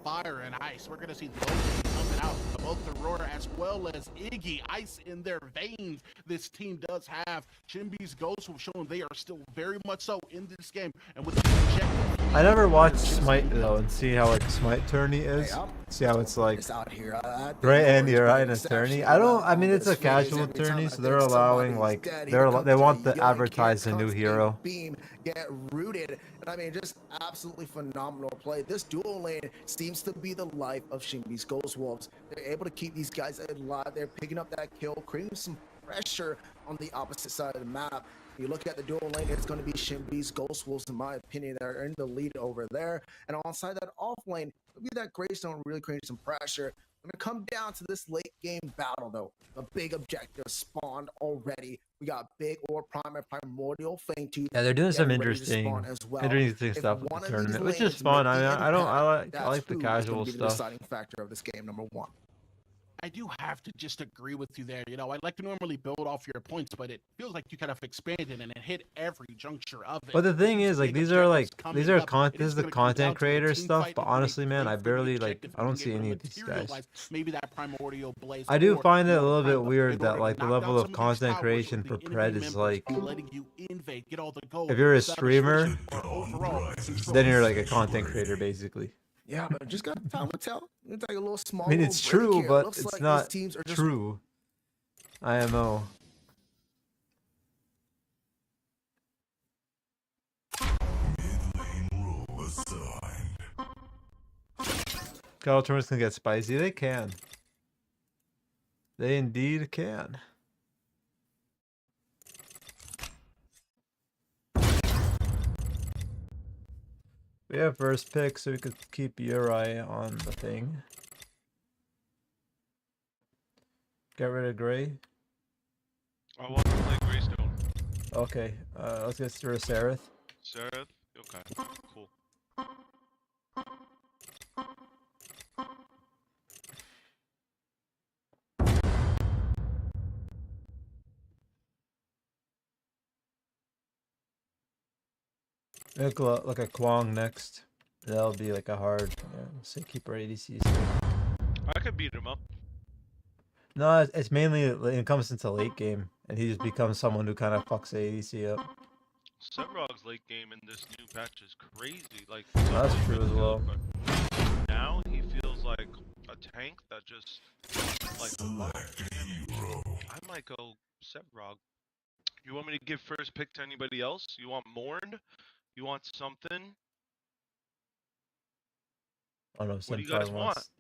Fire and ice. We're going to see both coming out. Both Aurora as well as Iggy. Ice in their veins. This team does have. Shinbi's Ghosts will show they are still very much so in this game. And with the objective, I never watched Smite though and see how like Smite tourney is. Hey, See how it's like It's out here. Gray and Uri in a tourney. I mean it's a casual tourney, so they're allowing like they want to advertise a new hero. Beam get rooted, and I mean just absolutely phenomenal play. This dual lane seems to be the life of Shinbi's Ghost Wolves. They're able to keep these guys alive. They're picking up that kill, creating some pressure on the opposite side of the map. You look at the dual lane, it's going to be Shinbi's Ghost Wolves, in my opinion, that are in the lead over there. And alongside that off lane, it'll be that Greystone really creating some pressure. When it come down to this late game battle, though, the big objective spawned already. We got big or primordial Fang Tooth. Yeah, they're doing some getting ready to interesting, spawn as well. interesting If stuff with one the of these tournament, which is lanes fun. make the I impact, like the that's who is casual gonna be the stuff. deciding factor of this game, number one. I do have to just agree with you there. You know, I like to normally build off your points, but it feels like you kind of expanded and it hit every juncture of it. But the thing is, like, these are like coming this is up. It the gonna come down content to a creator team stuff. fight But and really honestly, man, I wait for the barely like objective I don't to see get any of these guys. materialized. Maybe that primordial blaze. I do or find it a little kind bit of weird in that order like to the knock level down of some these content towers creation with for the Pred enemy is members like letting you invade, get all the gold, if you're a establish streamer, forces, or overall control. then you're like a content creator basically. Yeah, but just got time to tell. It's like a little small. I mean, little it's break true, here. but Looks it's like not these teams are just true. IMO. Mid-lane rule assigned. Cattle tournaments can get spicy. They can. They indeed can. We have first pick, so we could keep Uri on the thing. Get rid of Gray. I want to play Greystone. Okay, let's get through Sereth. Sereth? Okay, cool. Look at Kwong next. That'll be like a hard, say keep our ADCs. I could beat him up. No, it's mainly it comes into late game, and he just becomes someone who kind of fucks the ADC up. Sevrog's late game in this new patch is crazy. Like That's true as well. But now he feels like a tank that just like. I might go Sevrog. You want me to give first pick to anybody else? You want Mourned? You want something? I don't know if What do you guys Senpai want? wants.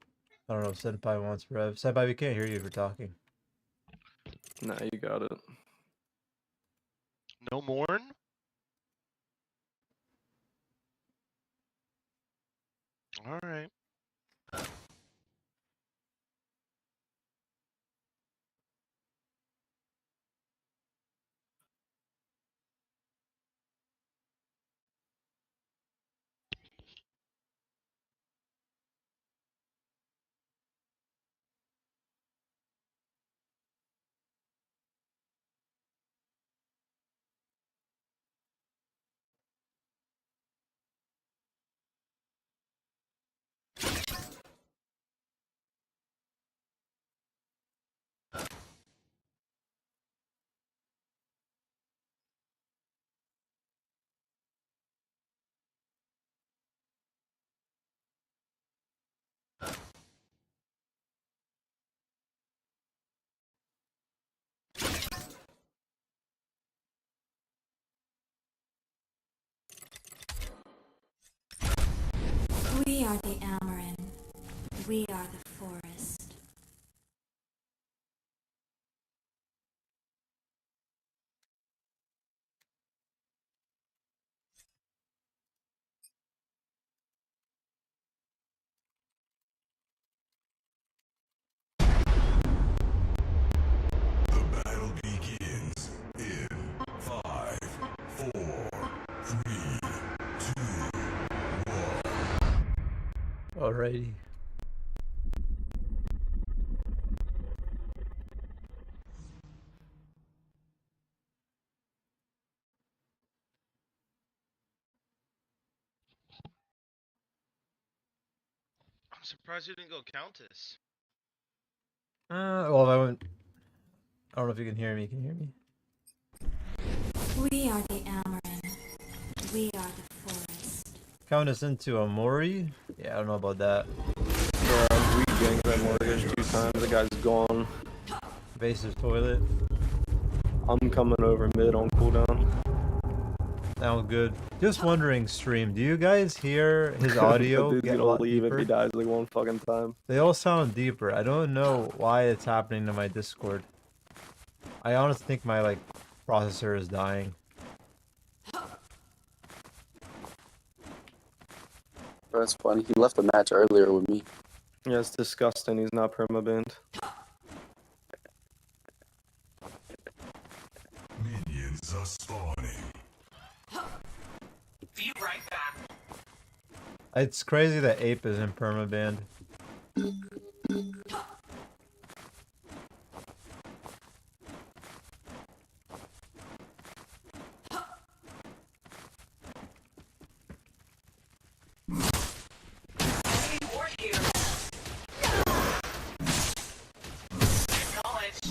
I don't know if Senpai wants Rev. Senpai, we can't hear you if you're talking. Nah, you got it. No Mourn? All right. We are the Amaran. We are the forest. The battle begins in 5, 4, 3, 2, 1. Alrighty. I'm surprised you didn't go Countess. Well, I went. I don't know if you can hear me. Can you hear me? We are the Amaran. We are the forest. Count us into a Mori? Yeah, I don't know about that. Yeah, we ganked that mortgage 2 times. The guy's gone. Base's toilet. I'm coming over mid on cooldown. Sounds good. Just wondering, stream, do you guys hear his audio Dude's get a gonna lot leave deeper? if he dies like 1 fucking time. They all sound deeper. I don't know why it's happening to my Discord. I honestly think my processor is dying. That's funny. He left the match earlier with me. Yeah, it's disgusting. He's not permabanned. Minions are spawning. Be right back. It's crazy that Ape is in permaband. Enemy ward here. Acknowledged.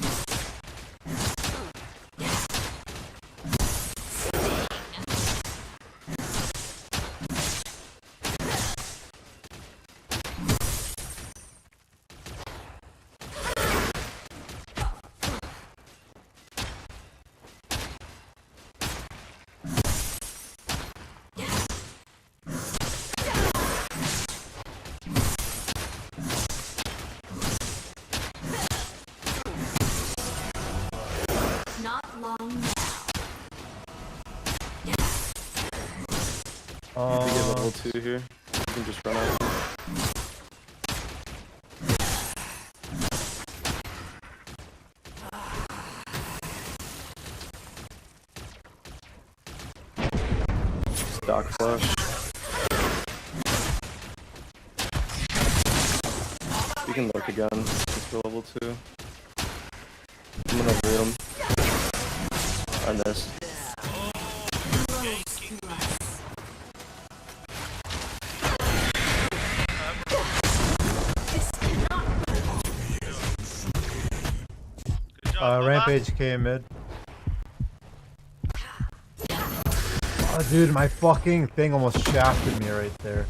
level 2 here. You can just run out. Stock flush. You can look again. Just go level 2. I'm gonna root him. I missed. Rampage came mid. Oh, dude, my fucking thing almost shafted me right there.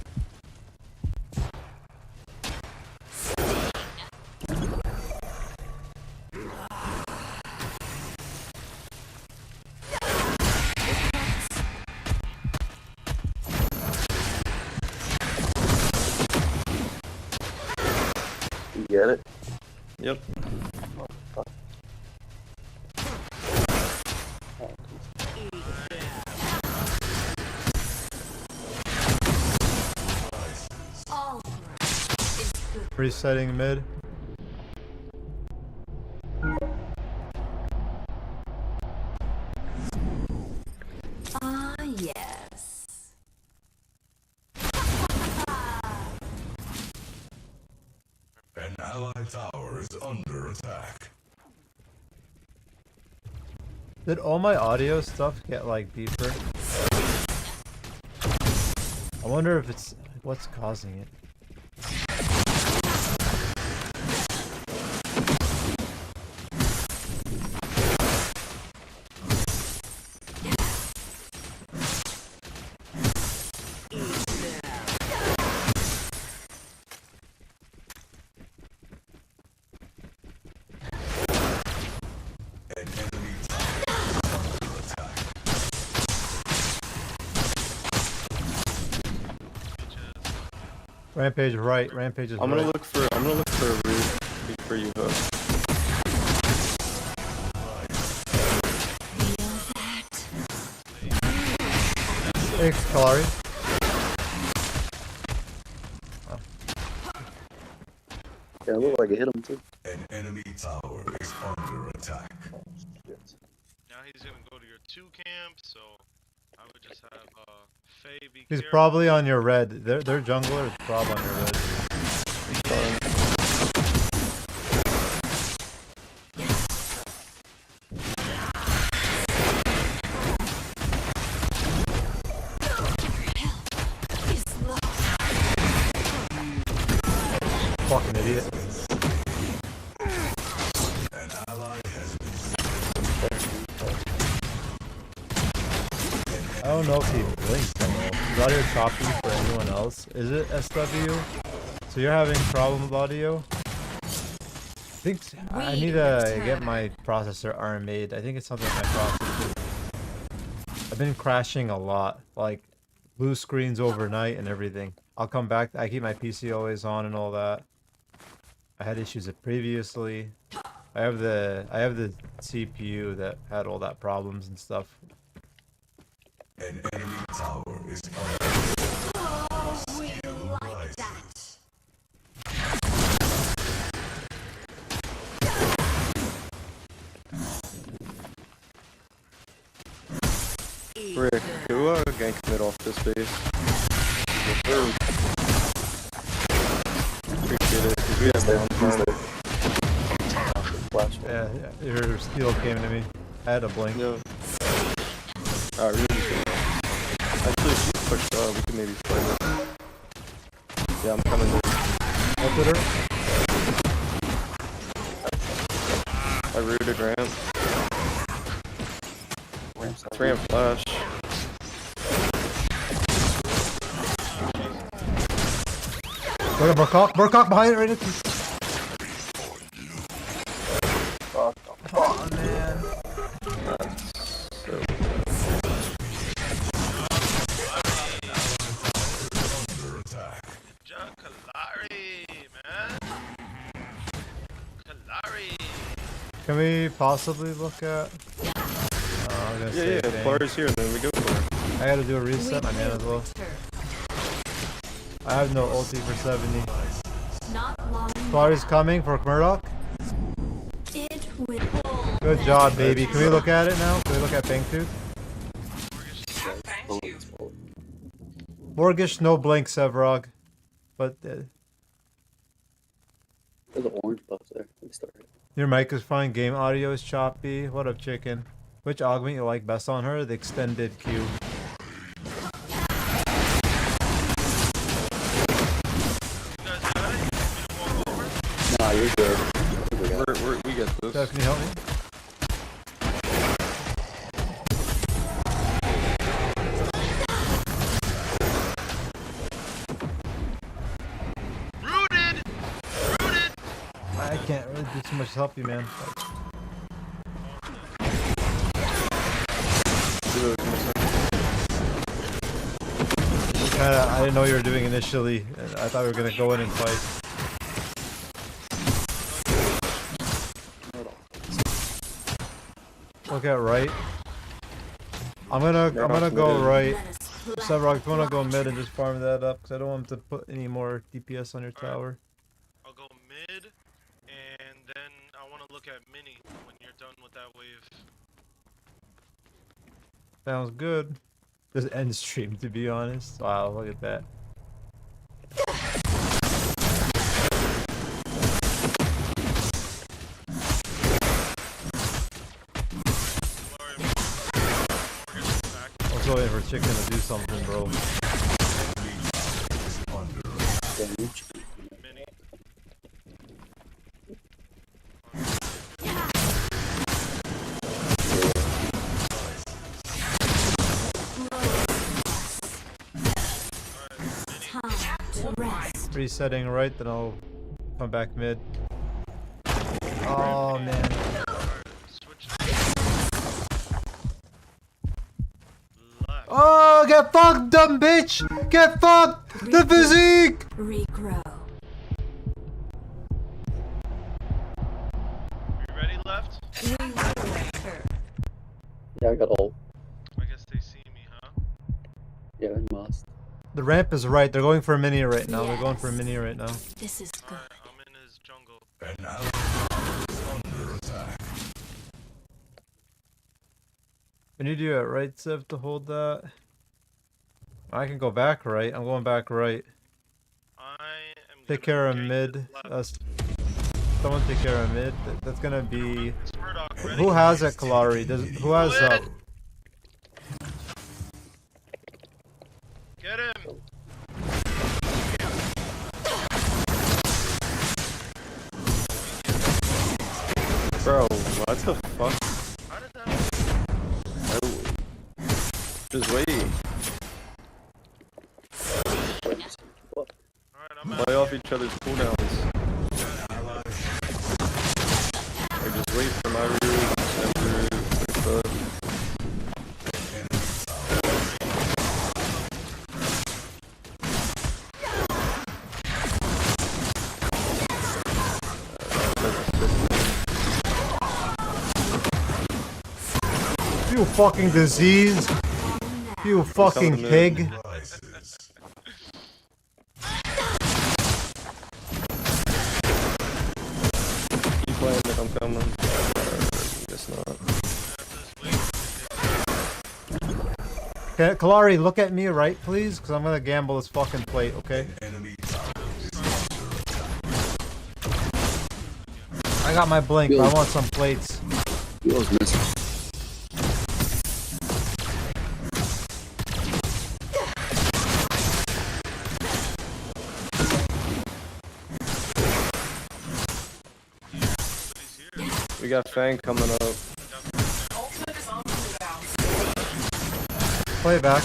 You get it? Yep. Resetting mid. Ah, yes. An allied tower is under attack. Did all my audio stuff get like deeper? I wonder if it's what's causing it. Rampage right, Rampage is I'm gonna right. look for a root before you hook. X Kalari. Oh. Yeah, it looked like it hit him too. An enemy tower is under attack. Now he's gonna go to your 2 camp, so I would just have Faye be He's careful. probably on your red. Their jungler is probably on your red. Fucking idiot. An ally has I don't know if he blinked at all. Is audio choppy for anyone else? Is it SW? So you're having problem with audio? I think I need to get my processor RMA'd. I think it's something with my processor. I've been crashing a lot, like blue screens overnight and everything. I'll come back. I keep my PC always on and all that. I had issues with previously. I have the CPU that had all that problems and stuff. an enemy tower is under skill rises. Rick, go gank mid off this base. Appreciate it, because we have down flash. Yeah, your steal came to me. I had a blink. No. Alright, really good. Actually, if she's pushed up, we can maybe play it. Yeah, I'm coming there. Look at her. I rooted ramp. It's ramp flash. Look at Burcock behind it right at the... Oh man. That's so Kalari, man. Kalari. Can we possibly look at... I was gonna say yeah, thing. Flara's here, then we go for it. I gotta do a reset, my man as well. I have no ulti for 70. Not long. Clary's coming for Murdoch. It will. Good job, baby. Can we look at it now? Can we look at Fangtooth? Morgish, no blink, Sevrog. But There's an orange buff there. Let me start it. your mic is fine. Game audio is choppy. What up, chicken? Which augment you like best on her? The extended Q. Nah, you're good. We get this. Steph, can you help me? I can't really do too much to help you, man. I didn't know what you were doing initially. I thought we were gonna go in and fight. Look at right. I'm gonna go right. Sevrog, if you wanna go mid and just farm that up, because I don't want him to put any more DPS on your tower. I'll go mid, and then I want to look at mini when you're done with that wave. Sounds good. Just end stream, to be honest. Wow, look at that. I was waiting for chicken to do something, bro. Resetting right, then I'll come back mid. Oh man. Oh, get fucked, dumb bitch! Get fucked! The physique! Regrow. You ready, left? Yeah, I got ult. I guess they see me, huh? Yeah, I must. The ramp is right. They're going for a mini right now. They're going for a mini right now. This is good. I'm in his jungle. And now is under attack. We need you at right, Sev, to hold that. I can go back right. I'm going back right. Take care of mid. Someone take care of mid. That's gonna be. Who has that Kalari? Who has Get him! Bro, what the fuck? How did that? Just wait. Play off each other's cooldowns. Or just wait for my route, and route, You fucking disease! You fucking pig! Keep playing it, I'm coming. Guess not. Okay, Kalari, look at me right, please, because I'm gonna gamble this fucking plate, okay? I got my blink, but I want some plates. We got Fang coming up. Play back.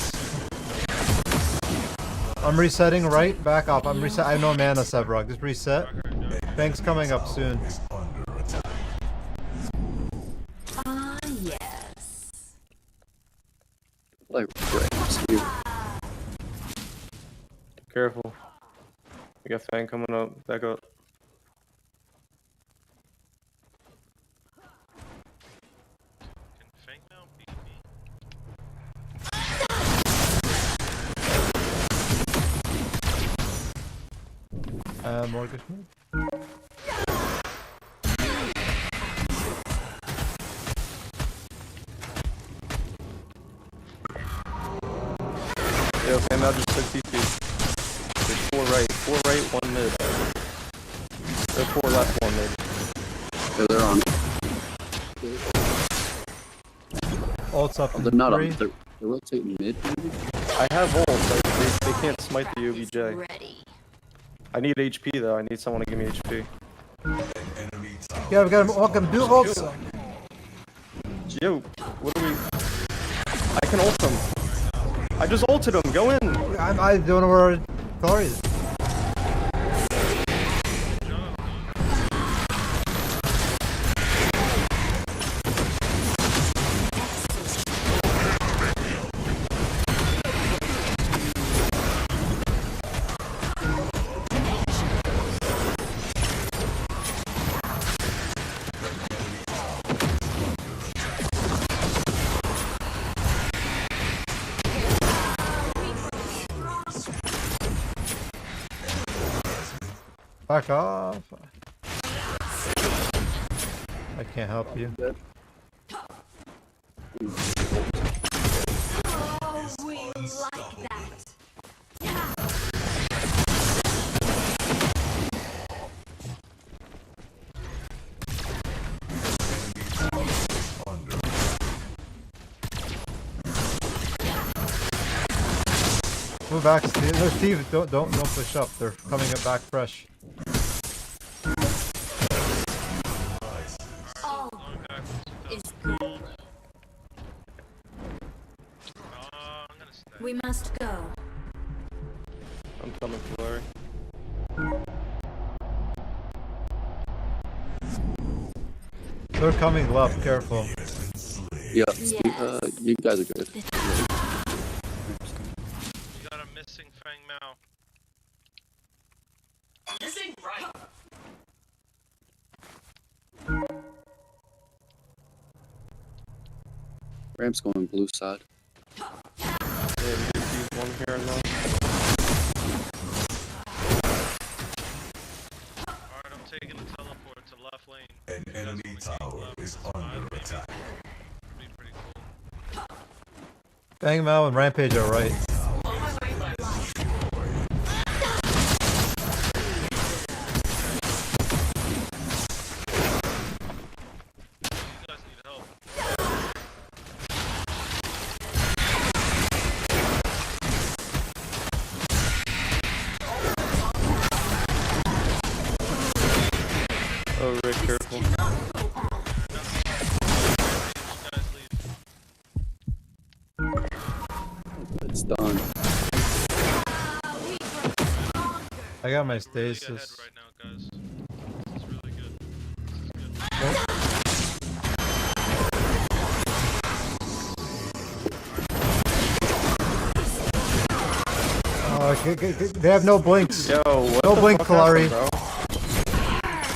I'm resetting right, back up. I'm reset. I have no mana, Sevrog. Just reset. Fang's coming up soon. Ah, yes. Like, right. Careful. We got Fang coming up. Back up. Mortgage move. Yeah, okay, now just took TP. There's 4 right, 1 mid. There's 4 left, 1 mid. Yeah, they're on. Ult's up. Oh, they're not on. They're rotating mid, maybe? I have ult, but they can't smite the OBJ. I need HP though, I need someone to give me HP. Yeah, we got him. Welcome, do ults. Yo, what are we... I can ult him. I just ulted him, go in! I don't know where Thor is. Back off. I can't help you. Oh, we like that. Move back, Steve. No, Steve, don't push up. They're coming up back fresh. All is good. We must go. I'm coming, Larry. They're coming left, careful. Yeah, you guys are good. You got a missing Fang Mao. Missing right. Ramp's going blue side. Yeah, maybe one here and there. Alright, I'm taking the teleport to left lane. An enemy tower is under attack. Pretty cool. Bang Mao and Rampage are right. Oh, Rick, careful. It's done. I got my stasis. They have no blinks. Yo, what no the blink, fuck Kalari. happened, bro?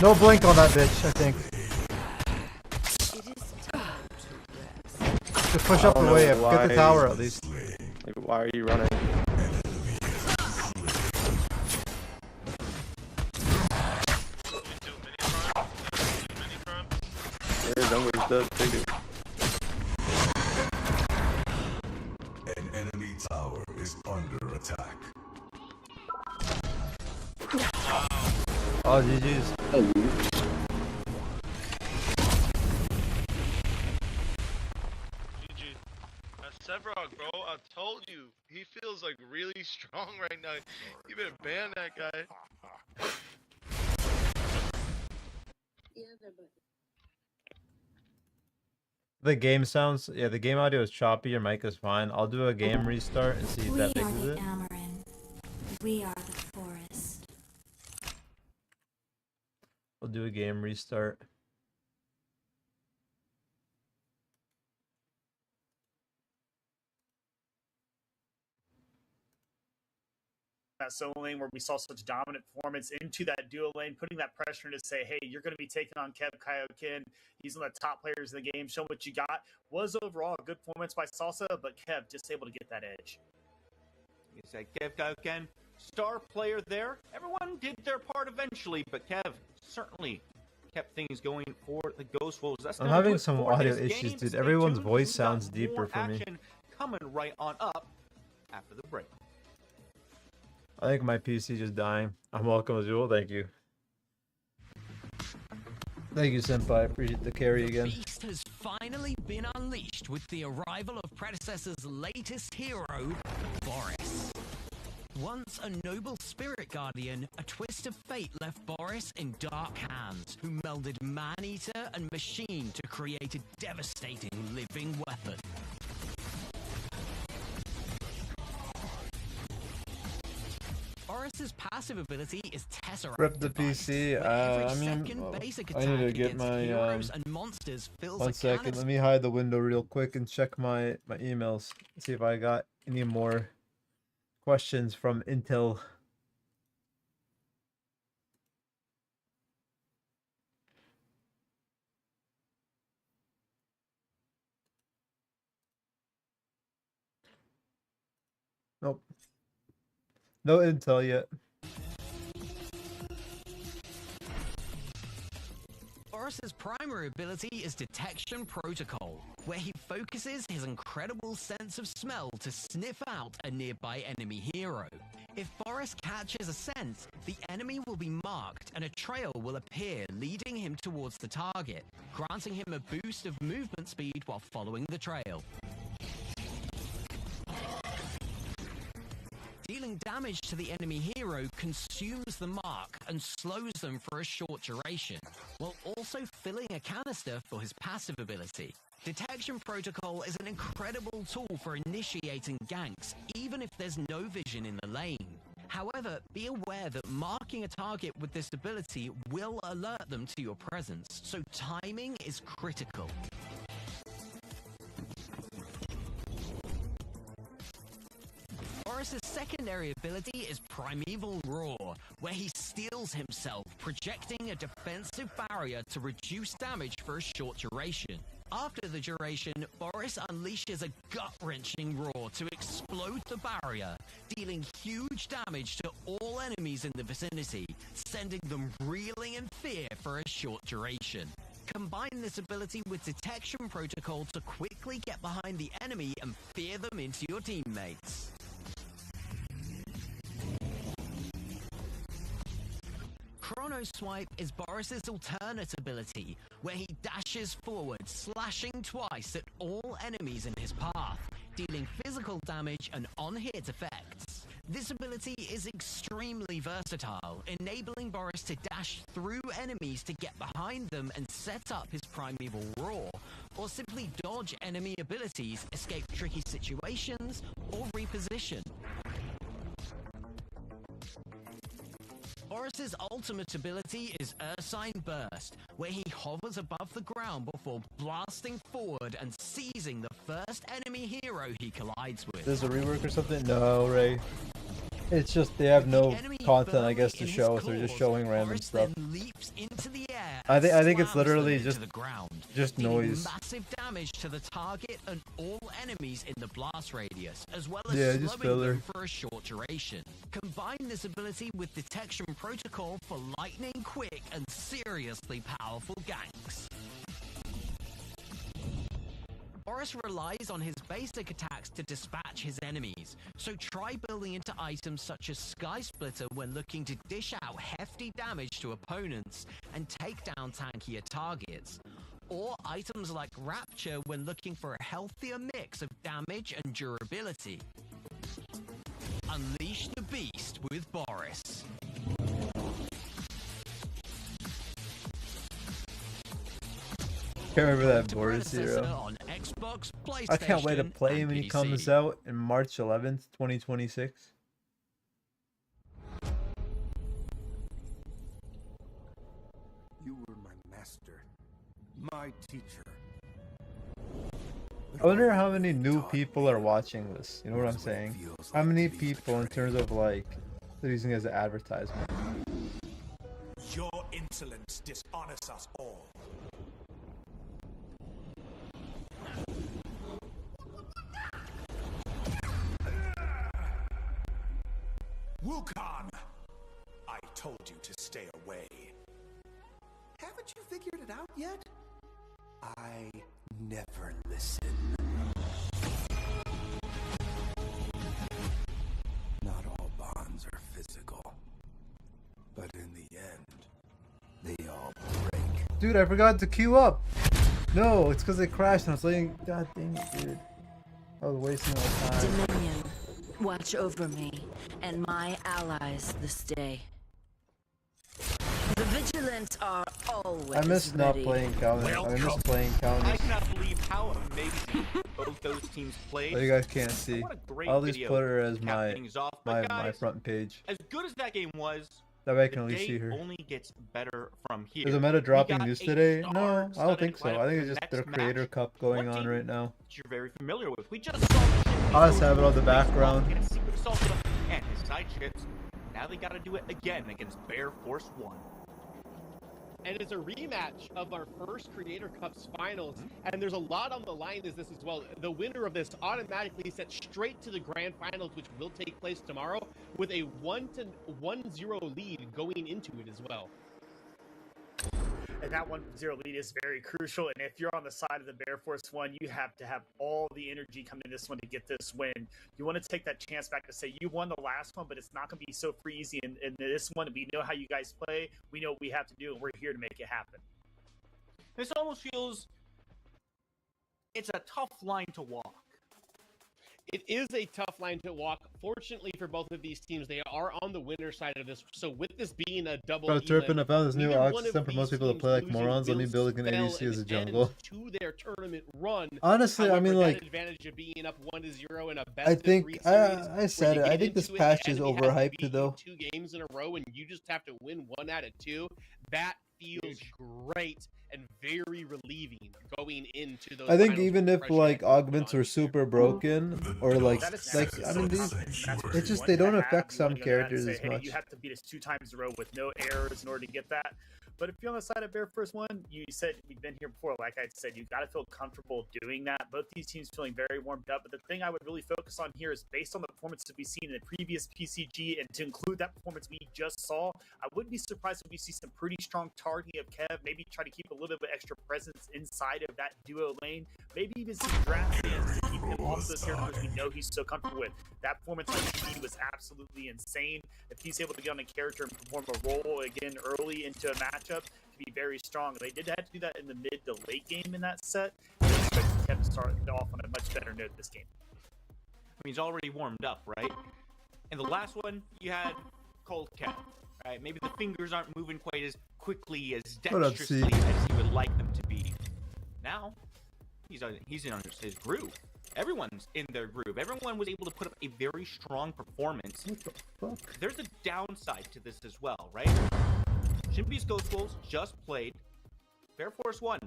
No blink on that bitch, I think. Just push up the way up. Get the tower at least. Like, why are you running? Yeah, jungler's dead. Take it. An enemy tower is under attack. Oh, GG's. GG. Sevrog, bro, I told you. He feels like really strong right now. You better ban that guy. The game sounds, yeah, the game audio is choppy. Your mic is fine. I'll do a game restart and see if that fixes it. We are the forest. I'll do a game restart. That solo lane where we saw such dominant performance into that duo lane, putting that pressure to say, hey, you're going to be taking on Kev Kaioken. He's one of the top players in the game. Show what you got. Was overall a good performance by Salsa, but Kev just able to get that edge. You say Kev Kaioken, star player there. Everyone did their part eventually, but Kev certainly kept things going for the Ghost Wolves. That's I'm gonna do having it some for audio this issues, game. dude. Stay Everyone's tuned. voice We've got sounds deeper more for me. action coming right on up after the break. I think my PC just dying. I'm welcome as well. Thank you. Thank you, Senpai. Appreciate the carry again. The beast has finally been unleashed with the arrival of Predecessor's latest hero, Boris. Once a noble spirit guardian, a twist of fate left Boris in dark hands, who melded man-eater and machine to create a devastating living weapon. Boris's passive ability is Tesseract. Rip the PC. I mean, I need to get my. And monsters fills 1 second. Let me hide the window real quick and check my emails. See if I got any more questions from Intel. Nope. No intel yet. Boris's primary ability is Detection Protocol, where he focuses his incredible sense of smell to sniff out a nearby enemy hero. If Boris catches a scent, the enemy will be marked and a trail will appear leading him towards the target, granting him a boost of movement speed while following the trail. Dealing damage to the enemy hero consumes the mark and slows them for a short duration, while also filling a canister for his passive ability. Detection Protocol is an incredible tool for initiating ganks, even if there's no vision in the lane. However, be aware that marking a target with this ability will alert them to your presence, so timing is critical. Boris's secondary ability is Primeval Roar, where he steals himself, projecting a defensive barrier to reduce damage for a short duration. After the duration, Boris unleashes a gut-wrenching roar to explode the barrier, dealing huge damage to all enemies in the vicinity, sending them reeling in fear for a short duration. Combine this ability with Detection Protocol to quickly get behind the enemy and fear them into your teammates. Chrono Swipe is Boris's alternate ability, where he dashes forward, slashing twice at all enemies in his path, dealing physical damage and on-hit effects. This ability is extremely versatile, enabling Boris to dash through enemies to get behind them and set up his Primeval Roar, or simply dodge enemy abilities, escape tricky situations, or reposition. Boris's ultimate ability is Ursine Burst, where he hovers above the ground before blasting forward and seizing the first enemy hero he collides with. There's a rework or something? No, Ray. It's just they have no content, I guess, to show, so they're just showing random stuff. Leaps into the air I think it's slams literally them just into the ground, just dealing noise. massive damage to the target and all enemies in the blast radius, as well as Yeah, just slowing filler. them for a short duration. Combine this ability with Detection Protocol for lightning quick and seriously powerful ganks. Boris relies on his basic attacks to dispatch his enemies, so try building into items such as Sky Splitter when looking to dish out hefty damage to opponents and take down tankier targets, or items like Rapture when looking for a healthier mix of damage and durability. Unleash the beast with Boris. Can't remember that To Boris Predecessor hero. on Xbox, I can't wait to PlayStation, play and when he PC. comes out in March 11th, 2026. You were my master, my teacher. I wonder how many new people are watching this. You know what I'm saying? How many people in terms of like they're using it as an advertisement? Your insolence dishonors us all. Wuka! told you to stay away. Haven't you figured it out yet? I never listen. Not all bonds are physical, but in the end, they all break. Dude, I forgot to queue up. No, it's because it crashed and I was laying. God dang it, dude. I was wasting my time. Dominion, watch over me and my allies this day. The vigilant are always I miss not ready. playing counter. I miss playing I counters. cannot believe how amazing both those teams played. Oh, you guys can't see. What a great I'll just video put her as to my cap things off. But my guys, front page. as good as that game was, That way I can the at least day see her. only gets better from here. Is the meta We dropping got news a today? No, I don't star-studded think so. I lineup think for it's the just their next creator match. cup going One on team right now. that you're very familiar with. We just saw I'll just have it on the background. against Secret Assault and his side chips. Now they got to do it again against Bear Force 1. And it's a rematch of our first Creator Cups finals, and there's a lot on the line as this as well. The winner of this automatically sets straight to the grand finals, which will take place tomorrow, with a 1-0 lead going into it as well. And that 1-0 lead is very crucial. And if you're on the side of the Bear Force 1, you have to have all the energy coming in this one to get this win. You want to take that chance back to say you won the last one, but it's not going to be so free easy. In this one, we know how you guys play. We know what we have to do, and we're here to make it happen. This almost feels it's a tough line to walk. It is a tough line to walk. Fortunately for both of these teams, they are on the winner side of this. So with this being a double Bro, Turpin, I found this new neither aux one of system for most these people to play like teams morons. Let me losing build an will ADC as a spell an jungle. end to their tournament run. Honestly, I However, mean, that like, advantage of being up 1-0 in a best I of think 3 series, I said where it. you I get think this into it, patch the is enemy has to overhyped beat you though. 2 games in a row, and you just have to win 1 out of 2. That feels great and very relieving going into those. I think finals even with if pressure like that comes augments on were you. super broken or like I mean these, it's just they don't affect some characters as Hey, much. you have to beat us 2 times in a row with no errors in order to get that. But if you're on the side of Bear Force 1, you said we've been here before. Like I said, you got to feel comfortable doing that. Both these teams feeling very warmed up. But the thing I would really focus on here is based on the performance that we've seen in the previous PCG, and to include that performance we just saw, I wouldn't be surprised if we see some pretty strong targeting of Kev. Maybe try to keep a little bit extra presence inside of that duo lane. Maybe even some draft ins to keep him off those characters we know he's so comfortable with. That performance on TV was absolutely insane. If he's able to get on a character and perform a role again early into a matchup, to be very strong. They did have to do that in the mid to late game in that set. I expect Kev to start off on a much better note this game. I mean, he's already warmed up, right? In the last one, you had Cold Kev, right? Maybe the fingers aren't moving quite as quickly, as dexterously as you would like them to be. Now, he's in his groove. Everyone's in their groove. Everyone was able to put up a very strong performance. What the fuck? There's a downside to this as well, right? Shinbi's Ghost Wolves just played. Bear Force 1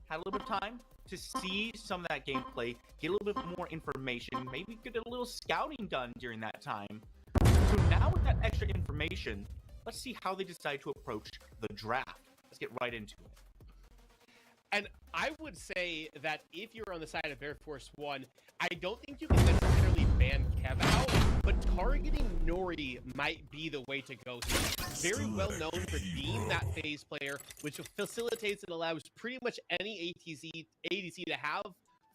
had a little bit of time to see some of that gameplay, get a little bit more information, maybe get a little scouting done during that time. So now with that extra information, let's see how they decide to approach the draft. Let's get right into it. And I would say that if you're on the side of Bear Force 1, I don't think you can necessarily ban Kev out, but targeting Nori might be the way to go here. Very well known for being that phase player, which facilitates and allows pretty much any ADC to have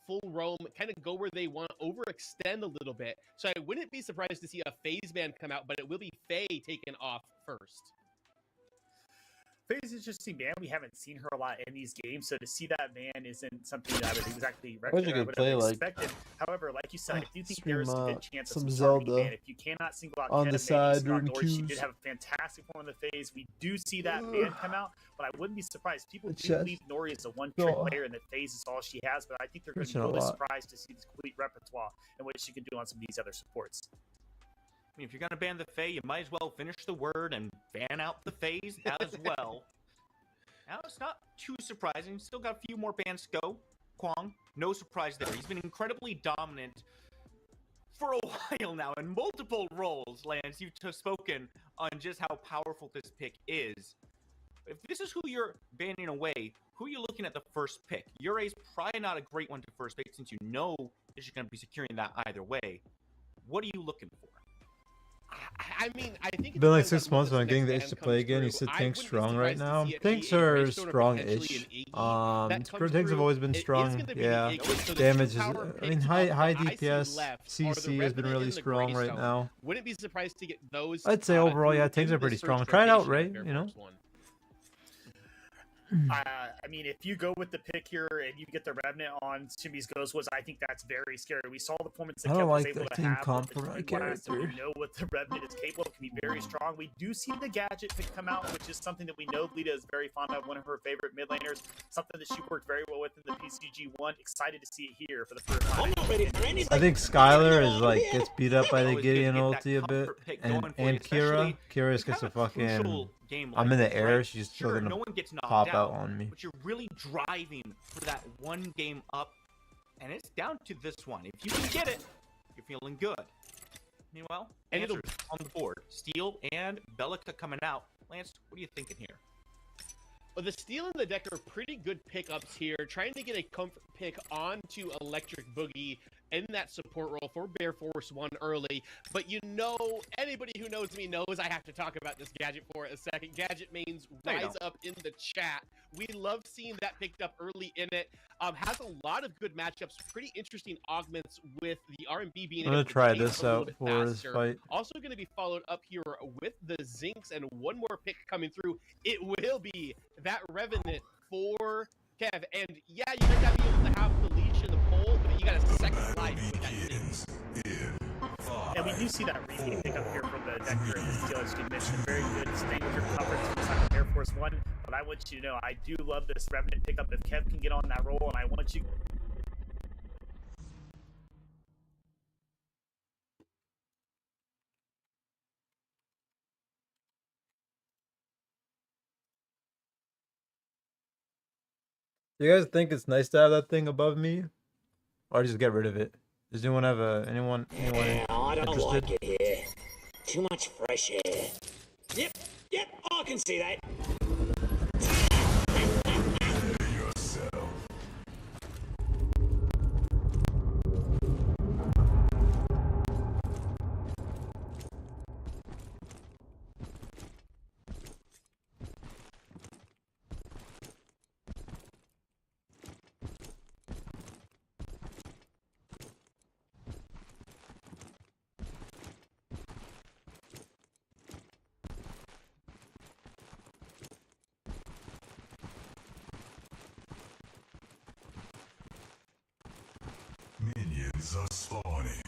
full roam, kind of go where they want, overextend a little bit. So I wouldn't be surprised to see a phase ban come out, but it will be Faye taken off first. Faye's interesting ban. We haven't seen her a lot in these games, so to see that ban isn't something that I would exactly I wish I could play, have like, expected. However, like you said, I do think stream, there is a good chance of some some Zelda targeting ban. If you cannot single out on Kev, the side maybe during Nori, she queues. did have a fantastic form in the phase. We do see that ban come out, but I wouldn't be surprised. People do chest. believe Nori is a one-trick Oh. player and that phase is all she has, but I think they're going to Mention be a really lot. surprised to see this complete repertoire and what she can do on some of these other supports. I mean, if you're going to ban the Fae, you might as well finish the word and ban out the phase as well. Now, it's not too surprising. Still got a few more bans to go. Kwang, no surprise there. He's been incredibly dominant for a while now in multiple roles. Lance, you've spoken on just how powerful this pick is. If this is who you're banning away, who are you looking at the first pick? Yurai's probably not a great one to first pick since you know that you're going to be securing that either way. What are you looking for? I mean, I think It's been like 6 months when I'm getting the itch to play again. You said tanks strong right now. Tanks are strong-ish. Tanks have always been strong. Yeah. Damage is, I mean, high DPS. CC has been really strong right now. Wouldn't be surprised to get those. I'd say overall, yeah, tanks are pretty strong. Try it out, Ray. You know. I mean, if you go with the pick here and you get the Revenant on Sumi's Ghost Woods, I think that's very scary. We saw the performance that I don't Kev was like able that to team have comp with for the my Twin Blast, and character. we know what the Revenant is capable of. Can be very strong. We do see the gadget to come out, which is something that we know Lita is very fond of, one of her favorite mid laners, something that she worked very well with in the PCG1. Excited to see it here for the first time. I think Skylar is like gets beat up by the Gideon ulti a bit, and Kira just gets a fucking. I'm in the air. She's still gonna no one gets knocked pop out on me. But you're really driving for that one game up, and it's down to this one. If you can get it, you're feeling good. Meanwhile, answers on the board: Steel and Bellica coming out. Lance, what are you thinking here? Well, the Steel and the deck are pretty good pickups here. Trying to get a comfort pick onto Electric Boogie in that support role for Bear Force 1 early. But you know, anybody who knows me knows I have to talk about this gadget for a second. Gadget mains rise up in the chat. We love seeing that picked up early in it. Has a lot of good matchups, pretty interesting augments with the R&B being I'm able gonna to try chase this a little out bit for this faster. fight. Also going to be followed up here with the Zinx and one more pick coming through. It will be that Revenant for Kev. And yeah, you might not be able to have the leash in the pole, but you got a second life with that Zinx. And we do see that repeat pick up here from the Nectar and the Steel, as you mentioned. Very good staying with your coverage inside of Air Force One. But I want you to know, I do love this Revenant pickup. If Kev can get on that roll, and I want you. Do you guys think it's nice to have that thing above me, or just get rid of it? Does anyone have anyone I don't interested? like it here. Too much fresh air. Yep, I can see that. Minions are spawning.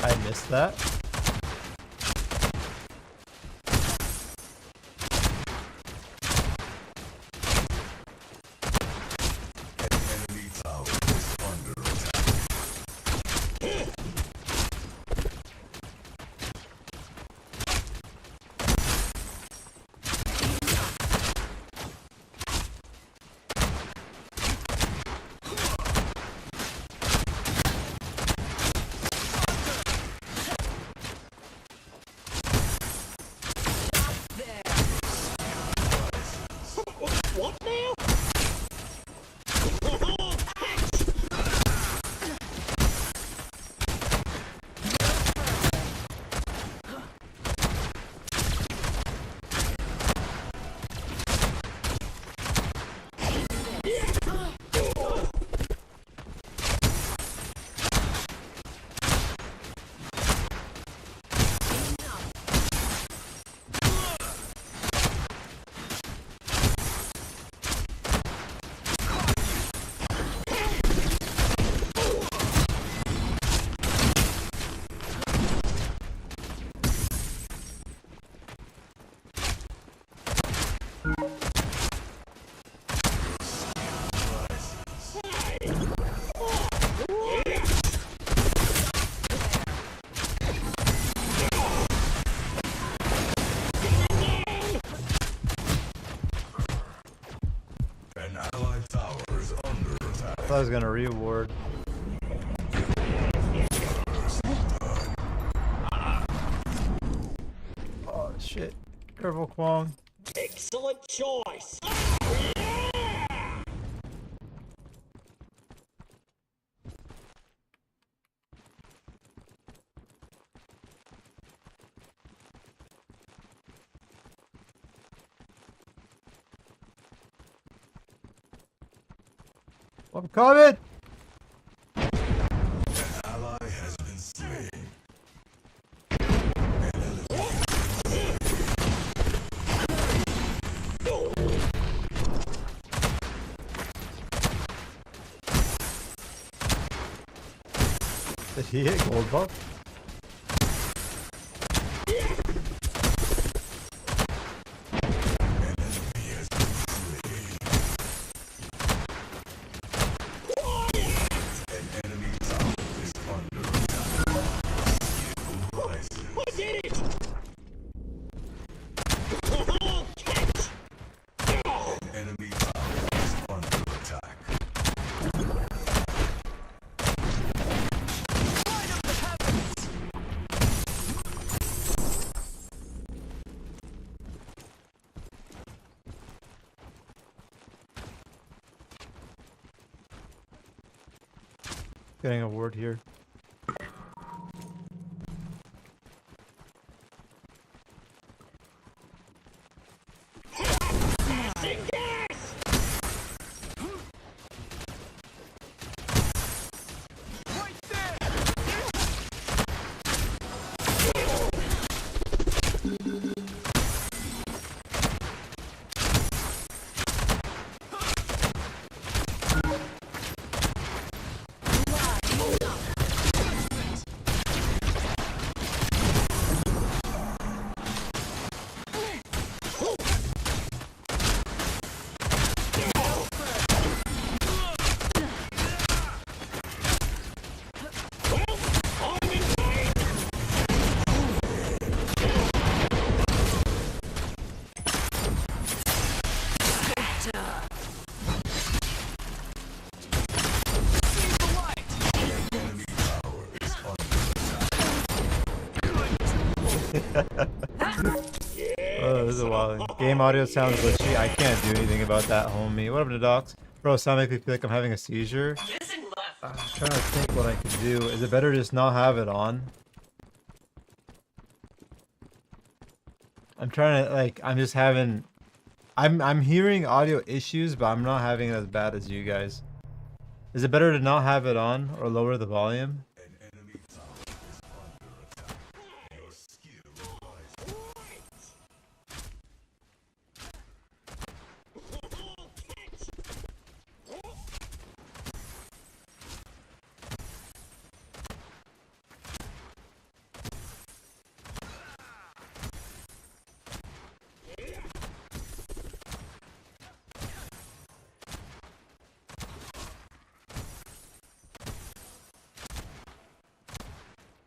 I missed that. Enemy tower is under attack. What now? thought I was gonna reward. Oh shit. Careful, Kwong. Excellent choice. I'm coming! Ally has been slain. Did he hit gold buff? Getting a ward here. Oh, this is wild. Game audio sounds glitchy. I can't do anything about that, homie. What up, the docs? Bro, sound make me feel like I'm having a seizure. I'm trying to think what I could do. Is it better to just not have it on? I'm trying to, like, I'm just having... I'm hearing audio issues, but I'm not having it as bad as you guys. Is it better to not have it on or lower the volume?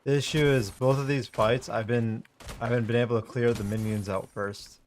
The issue is both of these fights I haven't been able to clear the minions out first.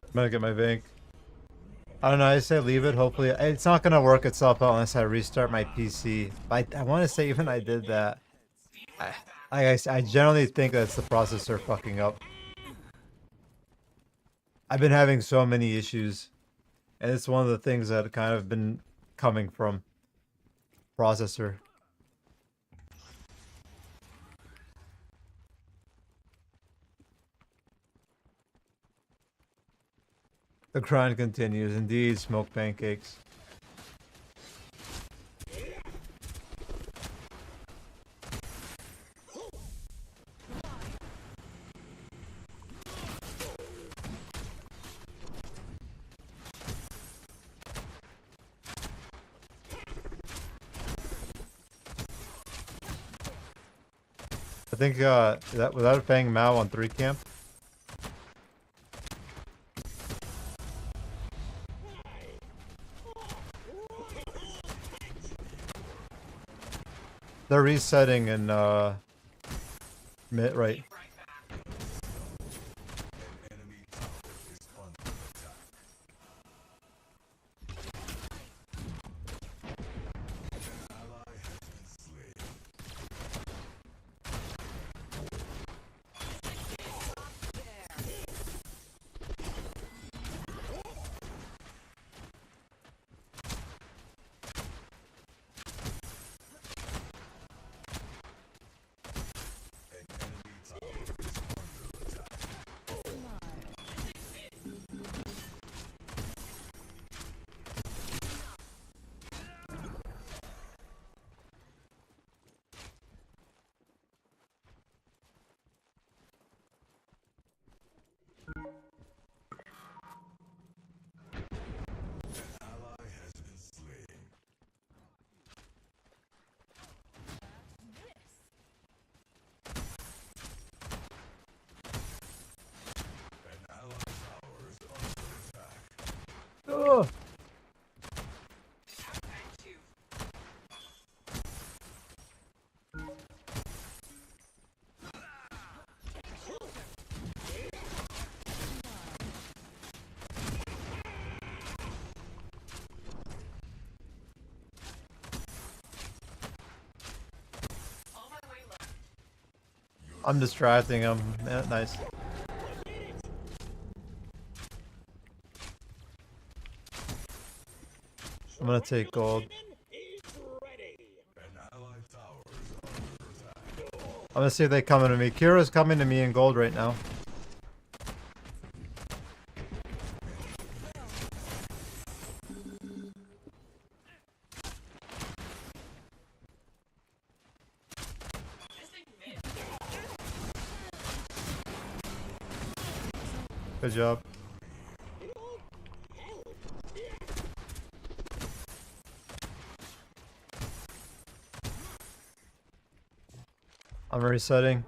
I'm gonna get my Vink. I don't know, I say leave it, hopefully. It's not gonna work itself out unless I restart my PC. I want to say even I did that. I generally think that's the processor fucking up. I've been having so many issues. And it's one of the things that kind of been coming from Processor. The grind continues. Indeed, smoke pancakes. I think that without Fang Mao on 3 camp. They're resetting in mid right. Oh. I'm distracting him. Yeah, nice. I'm gonna take gold. I'm gonna see if they come into me. Kira's coming to me in gold right now. Good job. I'm resetting.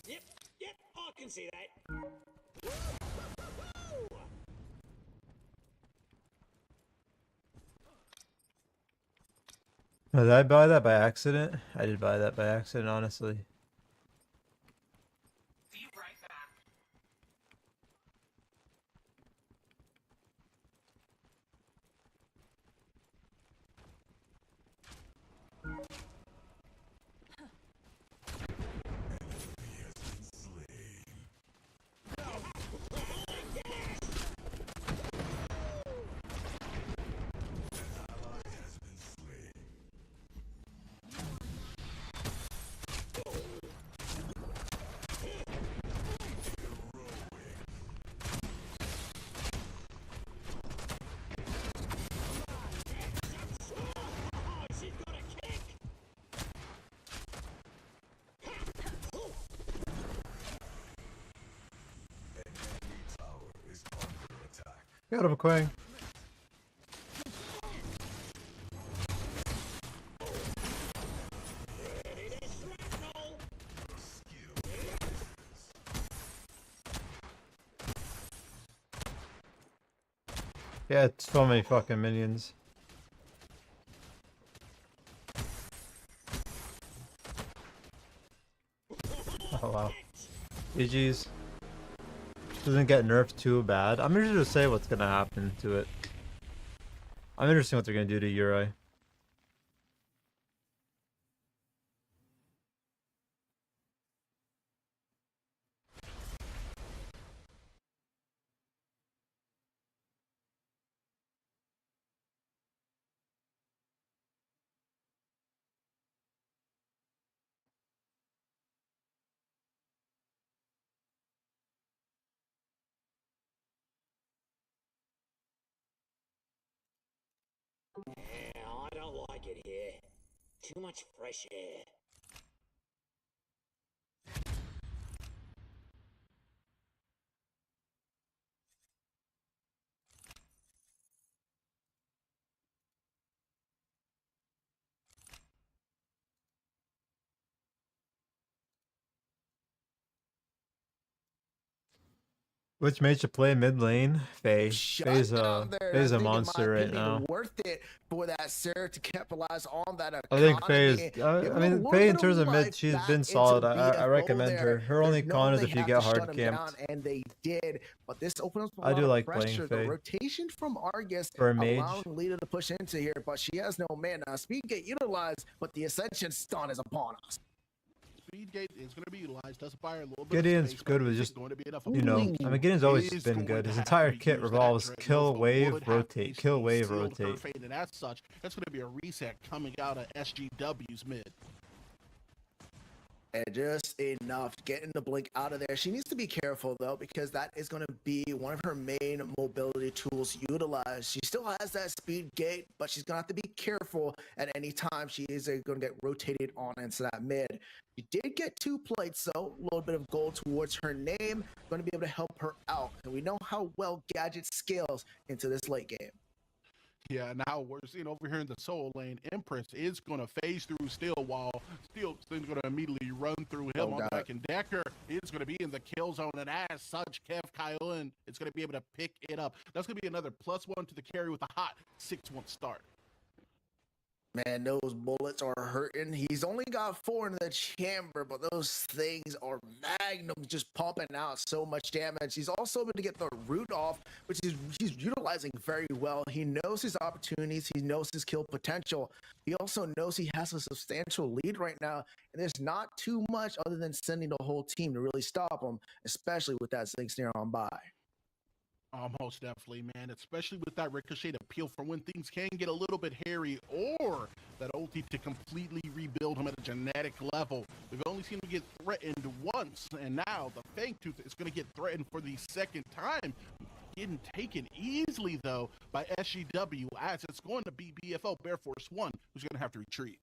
Yep, I can see that. Did I buy that by accident? I did buy that by accident, honestly. Got him, Quang. Yeah, it's so many fucking minions. Oh wow. GG's. Doesn't get nerfed too bad. I'm interested to say what's gonna happen to it. I'm interested in what they're gonna do to Uri. it here. Too much fresh air. Which mage to play mid lane? Faye. Faye's down there. Faye's I a think, in my monster right opinion, now. worth it for that Sarah to capitalize on that economy. I think Faye is. Give I her a mean, little Faye in bit terms of mid, life she's back been into solid. I BFO recommend her. there. Her only They con know is they if you have get to shut hard him camped. down, and they did. But this opens up a I lot do of like playing pressure. The Faye. rotation from Argus For a mage. allowing Lita to push into here, but she has no mana. Speed get utilized, but the Ascension stun is upon us. Speed gate is going to be utilized. Does buy a little bit Gideon's of space, good but with is just, going to be enough you know, Blink I mean, Gideon's always is been going good. to His have entire to kit use that revolves dreadnought, kill, but wave, would have rotate. to Kill, wave, sealed her rotate. fate, and as such, that's going to be a reset coming out of SGW's mid. And just enough getting the blink out of there. She needs to be careful though, because that is going to be one of her main mobility tools utilized. She still has that speed gate, but she's going to have to be careful at any time. She is going to get rotated on into that mid. She did get 2 plates though, a little bit of gold towards her name, going to be able to help her out. And we know how well Gadget scales into this late game. Yeah, now we're seeing over here in the solo lane, Empress is going to phase through Steel, while Steel's going to immediately run through him on the back, and Decker is going to be in the kill zone, and as such, Kev Kylan is going to be able to pick it up. That's going to be another +1 to the carry with a hot 6-1 start. Man, those bullets are hurting. He's only got 4 in the chamber, but those things are magnums, just pumping out so much damage. He's also able to get the root off, which he's utilizing very well. He knows his opportunities. He knows his kill potential. He also knows he has a substantial lead right now, and there's not too much other than sending the whole team to really stop him, especially with that Zinc Snare on by. Most definitely, man, especially with that ricochet appeal for when things can get a little bit hairy, or that ulti to completely rebuild him at a genetic level. We've only seen him get threatened once, and now the Fangtooth is going to get threatened for the second time. Getting taken easily, though, by SGW, as it's going to be BFO Bear Force 1 who's going to have to retreat.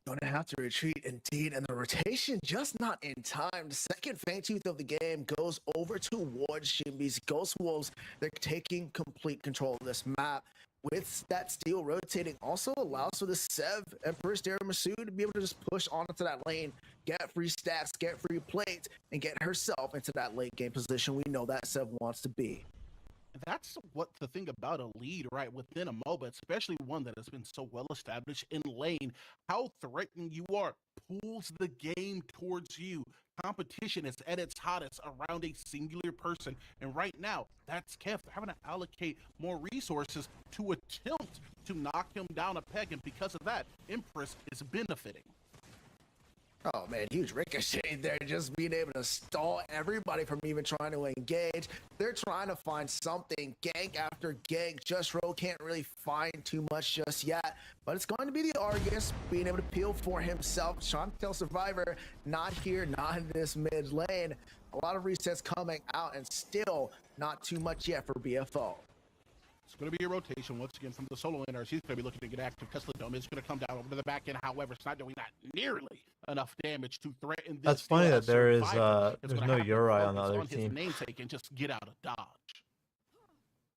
Going to have to retreat indeed, and the rotation just not in time. The second Fangtooth of the game goes over towards Shimby's Ghost Wolves. They're taking complete control of this map. With that steel rotating, also allows for the Sev Empress Daramasu to be able to just push on into that lane, get free stats, get free plates, and get herself into that late game position we know that Sev wants to be. That's what the thing about a lead, right, within a MOBA, especially one that has been so well established in lane. How threatening you are pulls the game towards you. Competition is at its hottest around a singular person, and right now, that's Kev. They're having to allocate more resources to attempt to knock him down a peg, and because of that, Empress is benefiting. Oh man, huge ricochet there, just being able to stall everybody from even trying to engage. They're trying to find something, gank after gank. Just Ro can't really find too much just yet, but it's going to be the Argus being able to peel for himself, trying to tell Survivor, not here, not in this mid lane. A lot of resets coming out, and still not too much yet for BFO. It's going to be a rotation once again from the solo laners. He's going to be looking to get active. Tesla Dome is going to come down over to the back end. However, it's not doing that nearly enough damage to threaten this. That's funny that there is there's no Uri on the other on his team. namesake and just get out of dodge.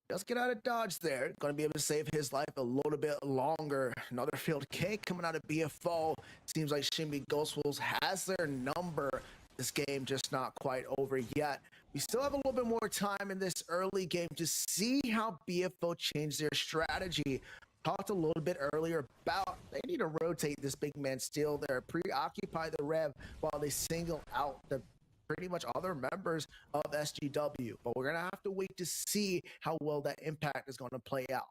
Just get out of dodge there. Going to be able to save his life a little bit longer. Another field cake coming out of BFO. Seems like Shimby Ghost Wolves has their number. This game just not quite over yet. We still have a little bit more time in this early game to see how BFO change their strategy. Talked a little bit earlier about they need to rotate this big man still there, preoccupy the Rev while they single out the pretty much other members of SGW. But we're going to have to wait to see how well that impact is going to play out.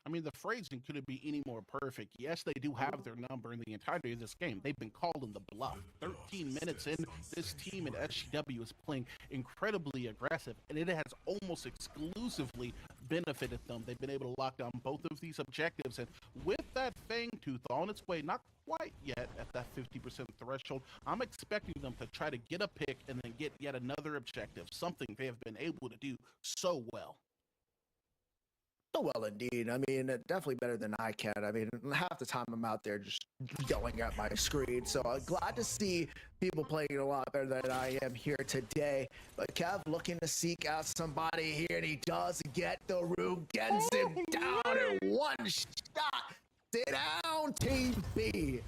I mean, the phrasing couldn't be any more perfect. Yes, they do have their number in the entirety of this game. They've been calling the bluff. 13 minutes in, this team in SGW is playing incredibly aggressive, and it has almost exclusively benefited them. They've been able to lock down both of these objectives, and with that Fangtooth on its way, not quite yet at that 50% threshold, I'm expecting them to try to get a pick and then get yet another objective, something they have been able to do so well. Oh, well, indeed. I mean, definitely better than I can. I mean, half the time I'm out there just yelling at my screen. So glad to see people playing a lot better than I am here today. But Kev looking to seek out somebody here, and he does get the room, gets him down in one shot. Sit down, Team B.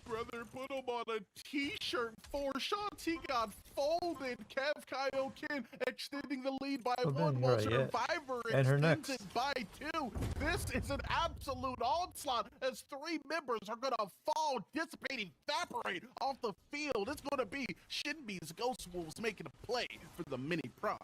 Brother put him on a t-shirt. 4 shots. He got folded. Kev Kaioken extending the lead by Oh, 1, Ben, while you're right, yeah. Survivor And her extends next. it by 2. This is an absolute onslaught as 3 members are going to fall, dissipate, evaporate off the field. It's going to be Shinbi's Ghost Wolves making a play for the mini prime.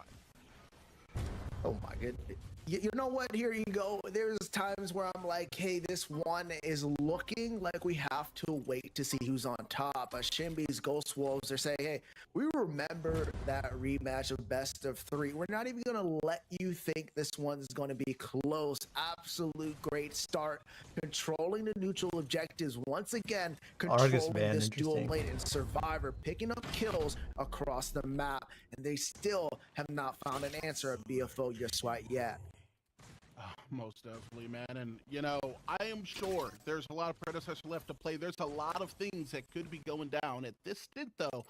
Oh my goodness. You know what? Here you go. There's times where I'm like, hey, this one is looking like we have to wait to see who's on top. But Shinbi's Ghost Wolves are saying, hey, we remember that rematch of best of 3. We're not even going to let you think this one's going to be close. Absolute great start. Controlling the neutral objectives once again. Controlling man, this dual interesting. lane and Survivor picking up kills across the map. And they still have not found an answer at BFO just right yet. Most definitely, man. And, you know, I am sure there's a lot of Predecessor left to play. There's a lot of things that could be going down. At this stint, though,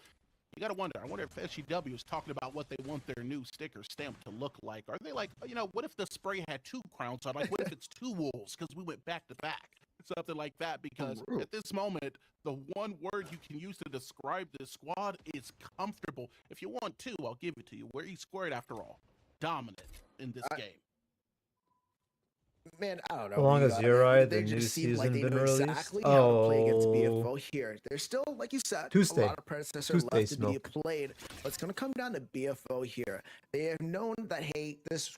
you got to wonder. I wonder if SGW is talking about what they want their new sticker stamp to look like. Are they like, you know, what if the spray had 2 crowns on? Like, what if it's 2 wolves because we went back to back? Something like that, because at this moment, the one word you can use to describe this squad is comfortable. If you want 2, I'll give it to you. We're E-squared after all. Dominant in this game. Man, I don't know. How long has Uri, they the new just seem like season, they been know released? exactly how to play against Oh. BFO here. There's still, like you said, Tuesday. a lot of Predecessor Tuesday left to be smoke. played. But it's going to come down to BFO here. They have known that, hey, this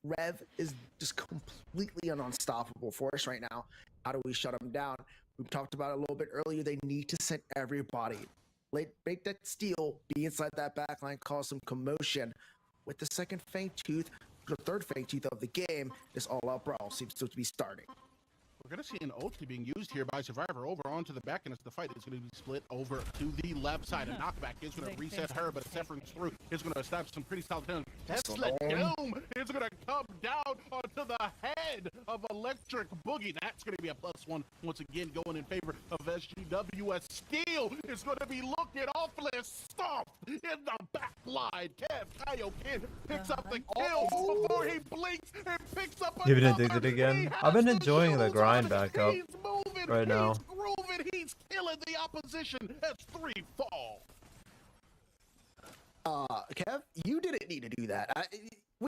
Rev is just completely an unstoppable force right now. How do we shut him down? We talked about it a little bit earlier. They need to send everybody. Make that steal, be inside that backline, cause some commotion. With the second Fang Tooth, the third Fang Tooth of the game, this all-out brawl seems to be starting. We're going to see an ulti being used here by Survivor over onto the back, and as the fight is going to be split over to the left side. A knockback is going to reset her, but Sephron's through is going to establish some pretty solid damage. Tesla Doom is going to come down onto the head of Electric Boogie. That's going to be a +1 once again going in favor of SGW, as Steel is going to be looking awfully soft in the back line. Kev Kaioken picks up the kill before he blinks and picks up Giving it another. addicted again. I've been enjoying the grind back up He's moving, right now. He's grooving, he's killing the opposition as 3 fall. Kev, you didn't need to do that.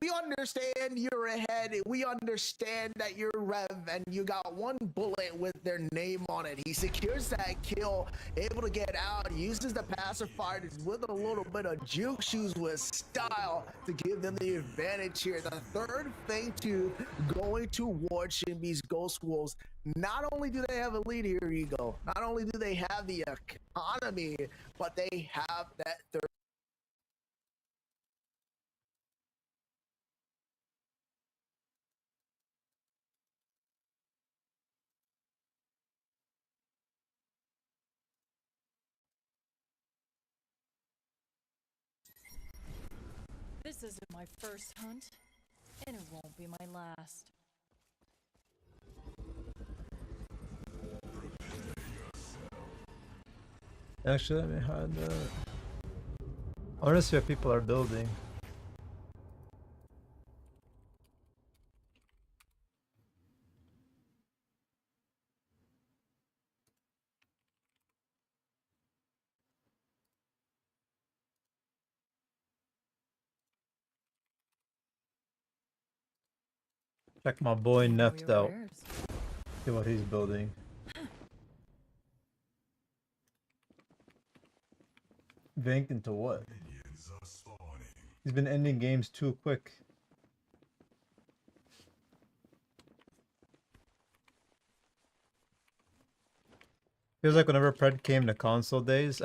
We understand you're ahead. We understand that you're Rev and you got 1 bullet with their name on it. He secures that kill, able to get out, uses the pacifier with a little bit of juke shoes with style to give them the advantage here. The third Fang Tooth going towards Shinbi's Ghost Wolves. Not only do they have a lead here, Ego, not only do they have the economy, but they have that third. This isn't my first hunt, and it won't be my last. Actually, let me hide that. I want to see what people are building. Check my boy Neft out. See what he's building. Vanked into what? He's been ending games too quick. Feels like whenever Pred came to console days,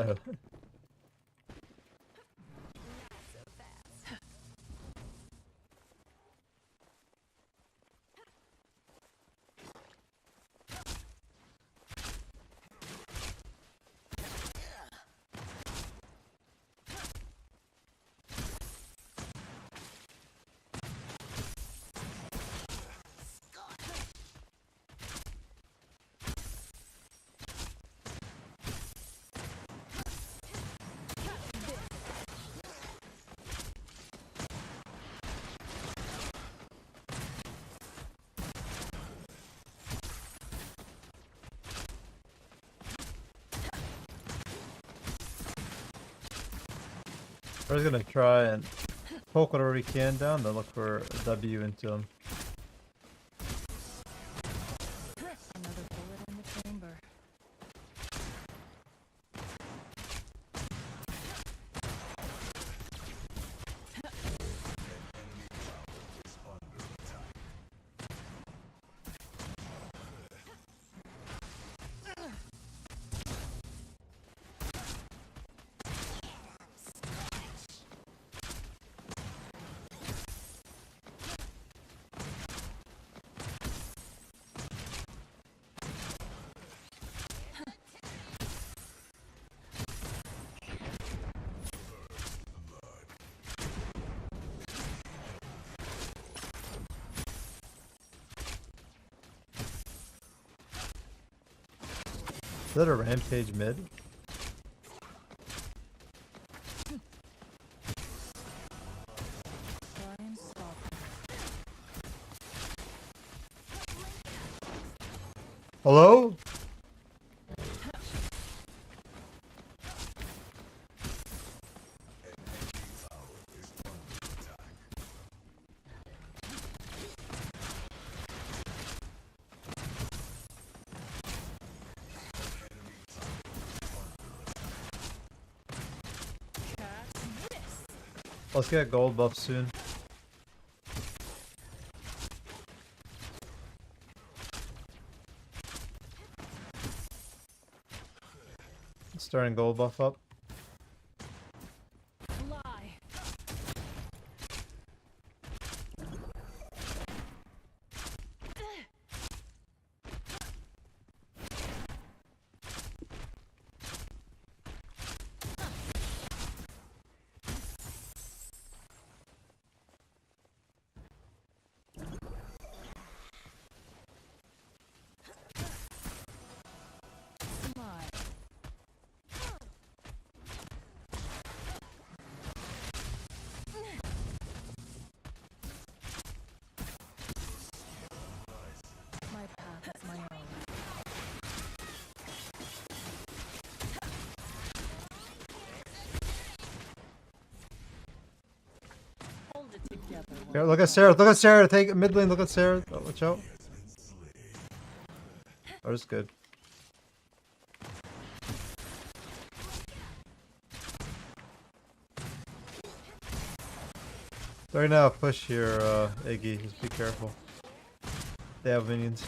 We're just gonna try and poke whatever we can down, then look for a W into him. Another bullet in the chamber. Is that a rampage mid? Hello? Let's get gold buff soon. Starting gold buff up. Here, look at Sarah. Look at Sarah. Take mid lane. Look at Sarah. Oh, watch out. Oh, that's good. They're now push here, Iggy. Just be careful. They have minions.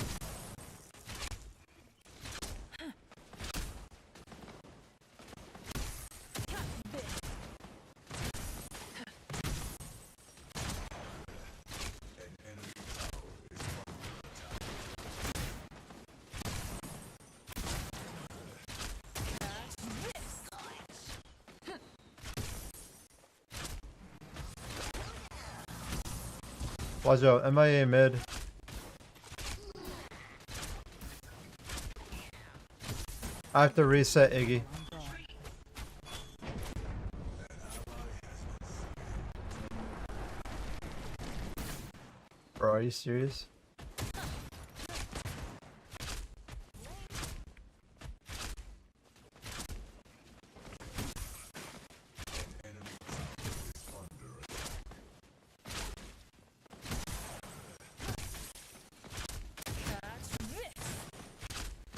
Watch out, MIA mid. I have to reset Iggy. Bro, are you serious?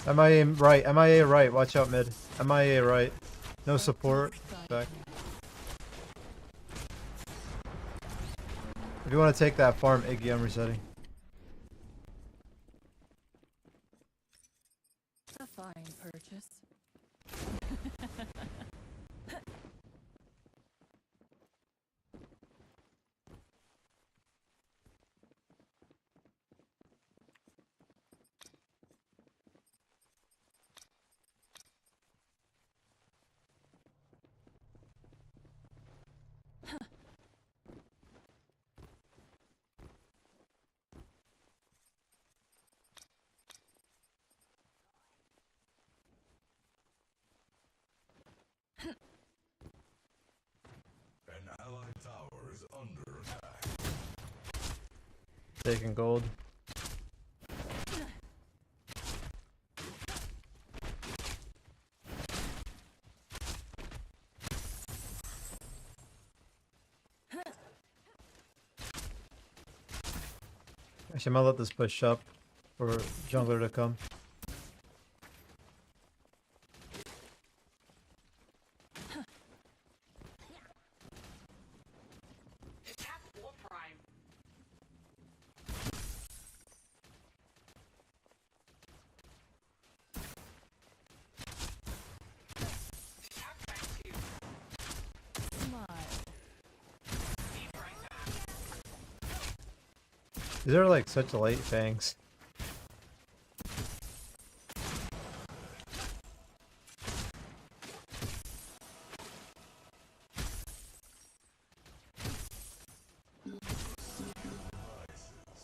MIA right, MIA right, watch out mid. MIA right. No support. Back. If you want to take that farm, Iggy, I'm resetting. A fine purchase. An allied tower is under attack. Taking gold. Actually, I'm gonna let this push up for jungler to come. These are like such late fangs.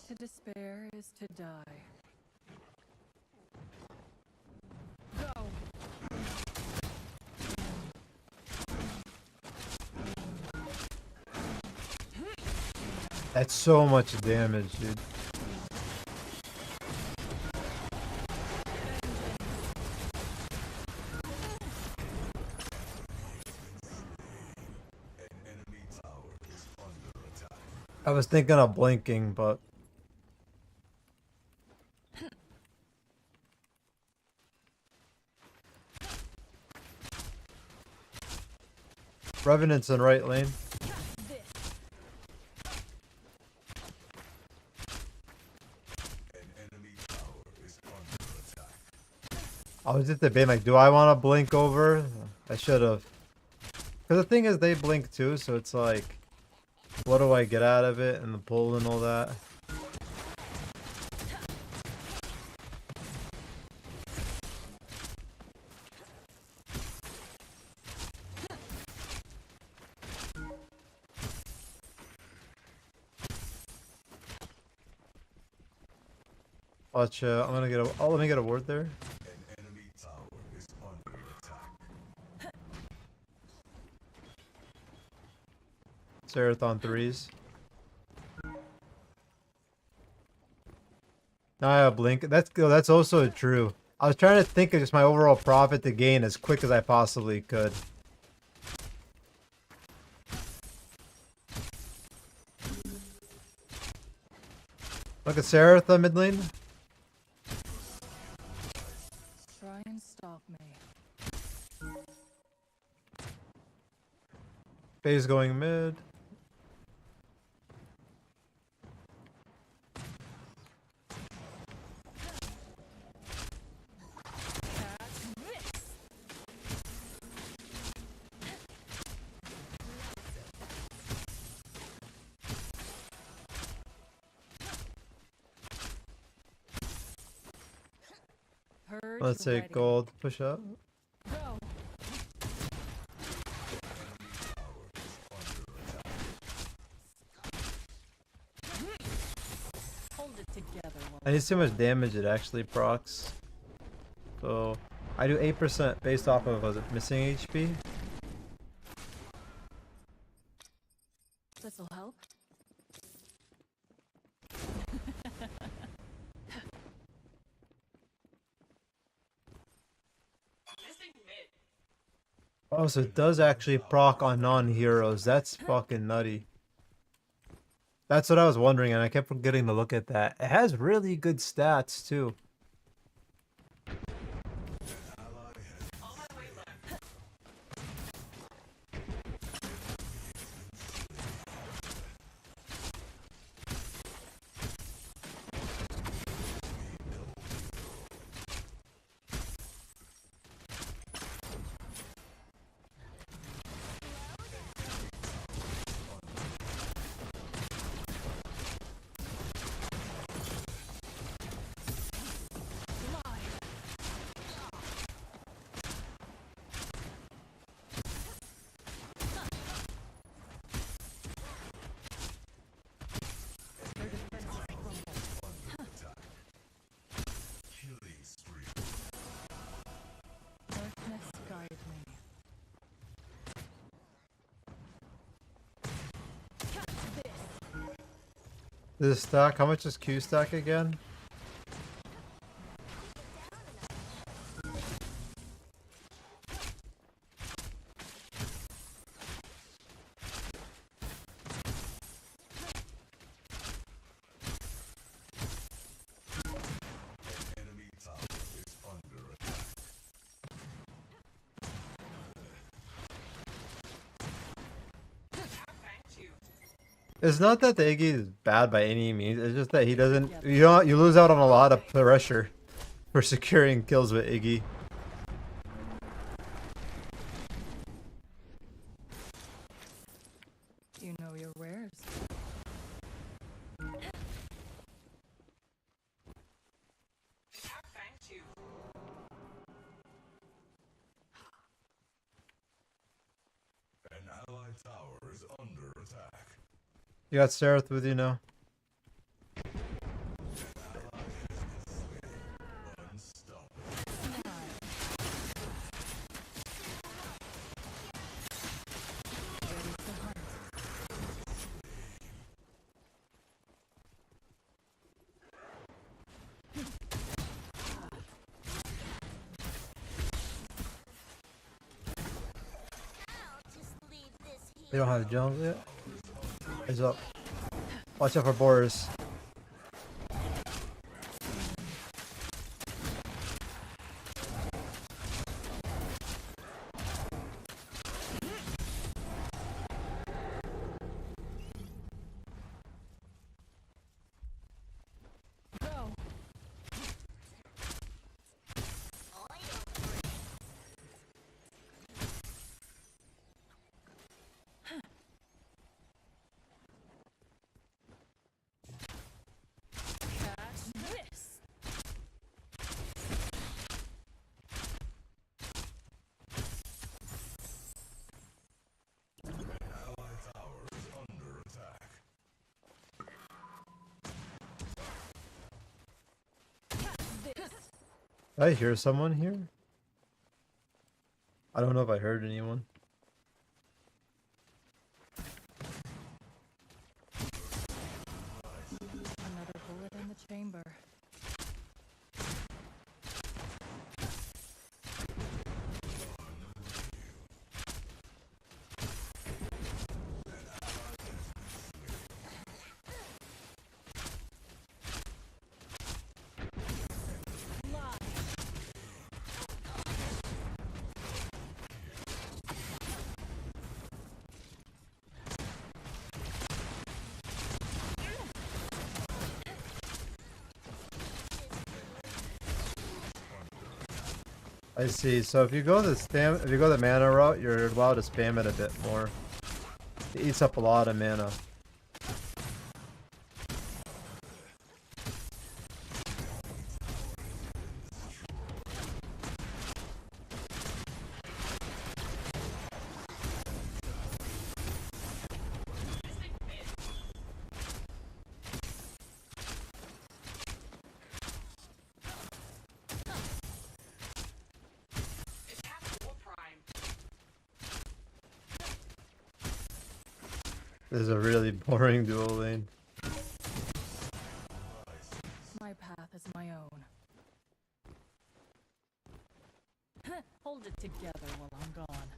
To despair is to die. Go. That's so much damage, dude. I was thinking of blinking, but Revenant's in right lane. I was just debating, like, do I want to blink over? I should have. Because the thing is, they blink too, so it's like, what do I get out of it and the pull and all that? Watch, I'm gonna get a. Oh, let me get a ward there. Serathon threes. Now I have blink. That's also true. I was trying to think of just my overall profit to gain as quick as I possibly could. Look at Serathon mid lane. Try and stop me. Phase going mid. Let's say gold. Push up. Go. Hold it together. I need to see how much damage it actually procs. So I do 8% based off of, was it missing HP? This'll help. Oh, so it does actually proc on non-heroes. That's fucking nutty. That's what I was wondering, and I kept forgetting to look at that. It has really good stats, too. Darkness guide me. This stack, how much is Q stack again? It's not that the Iggy is bad by any means. It's just that he doesn't. You lose out on a lot of pressure for securing kills with Iggy. You know your wares. An allied tower is under attack. You got Seraph with you now. They don't have jump yet. Heads up. Watch out for Boris. Did I hear someone here? I don't know if I heard anyone. Another bullet in the chamber. I see. So if you go the mana route, you're allowed to spam it a bit more. It eats up a lot of mana. This is a really boring dual lane. My path is my own. Hold it together while I'm gone.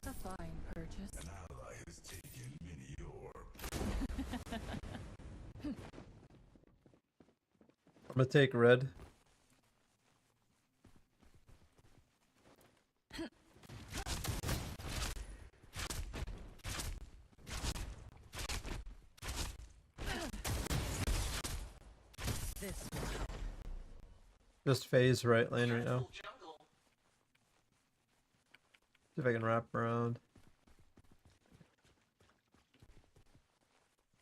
A fine purchase. An ally has taken mini orb. I'm gonna take red. Just phase right lane right now. See if I can wrap around.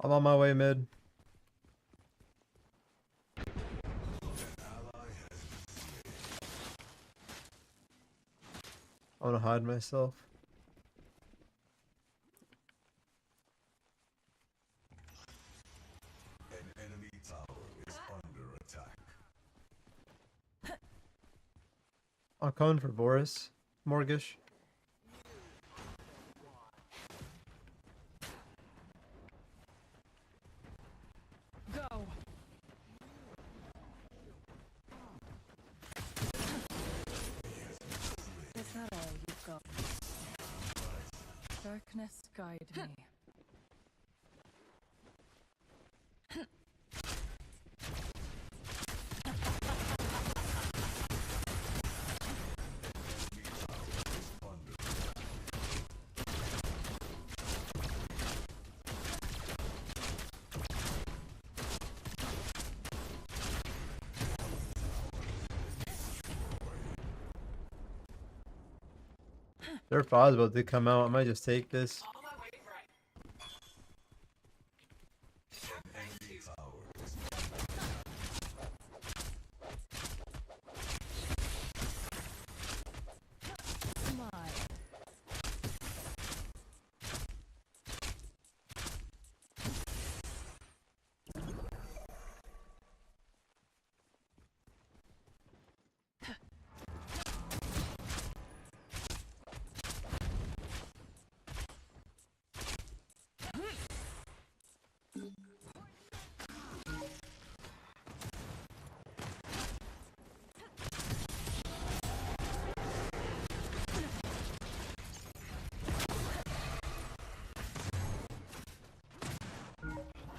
I'm on my way mid. I want to hide myself. An enemy tower is under attack. I'm coming for Boris. Morgish. Go. Is that all you've got? Darkness guide me. They're possible to come out. I might just take this.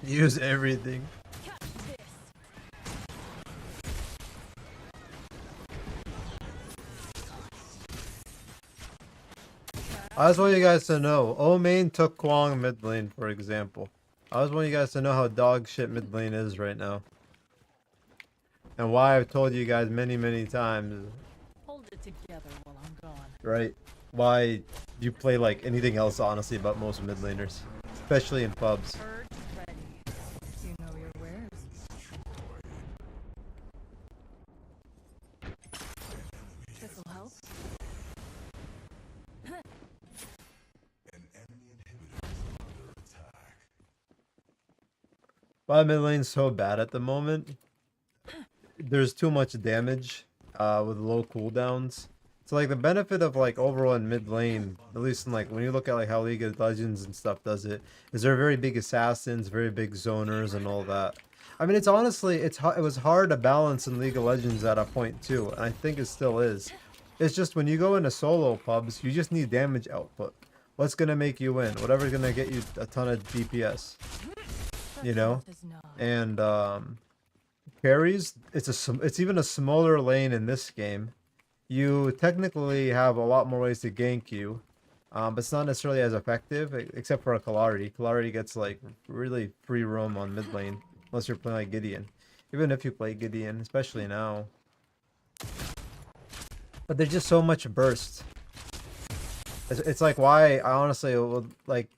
Use everything. I just want you guys to know, O main took Kwang mid lane, for example. I just want you guys to know how dog shit mid lane is right now. And why I've told you guys many times. Hold it together while I'm gone. Right? Why you play like anything else, honestly, about most mid laners. Especially in pubs. Purge ready. You know your wares. This'll help. Why mid lane's so bad at the moment? There's too much damage with low cooldowns. So like the benefit of like overall in mid lane, at least in like when you look at like how League of Legends and stuff does it, is there very big assassins, very big zoners and all that. I mean, it's honestly it was hard to balance in League of Legends at a point too, and I think it still is. It's just when you go into solo pubs, you just need damage output. What's gonna make you win? Whatever's gonna get you a ton of DPS. You know, and carries. It's even a smaller lane in this game. You technically have a lot more ways to gank you, but it's not necessarily as effective, except for a Kalarity. Kalarity gets like really free roam on mid lane, unless you're playing like Gideon. Even if you play Gideon, especially now. But there's just so much burst. It's like why I honestly like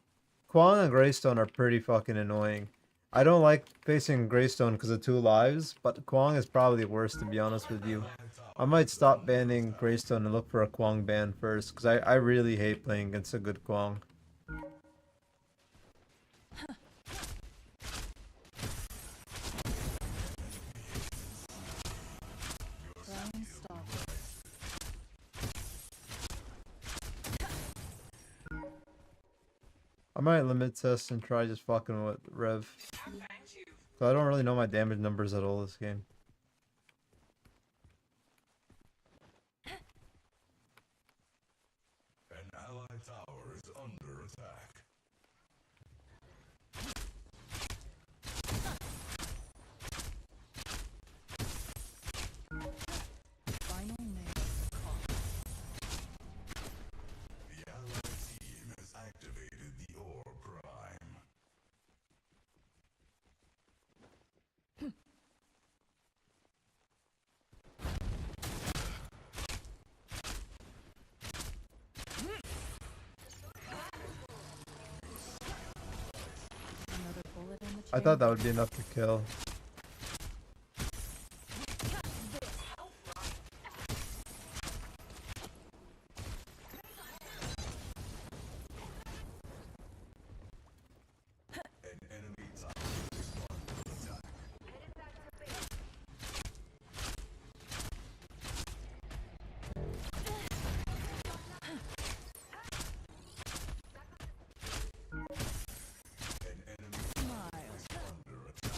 Kwang and Greystone are pretty fucking annoying. I don't like facing Greystone because of 2 lives, but Kwang is probably worse, to be honest with you. I might stop banning Greystone and look for a Kwang ban first, because I really hate playing against a good Kwang. I might limit test and try just fucking with Rev. So I don't really know my damage numbers at all this game. An allied tower is under attack. Final name. The allied team has activated the Ore Prime. Another bullet in the I thought that would be enough to kill. An enemy tower is under attack. An enemy tower is under attack.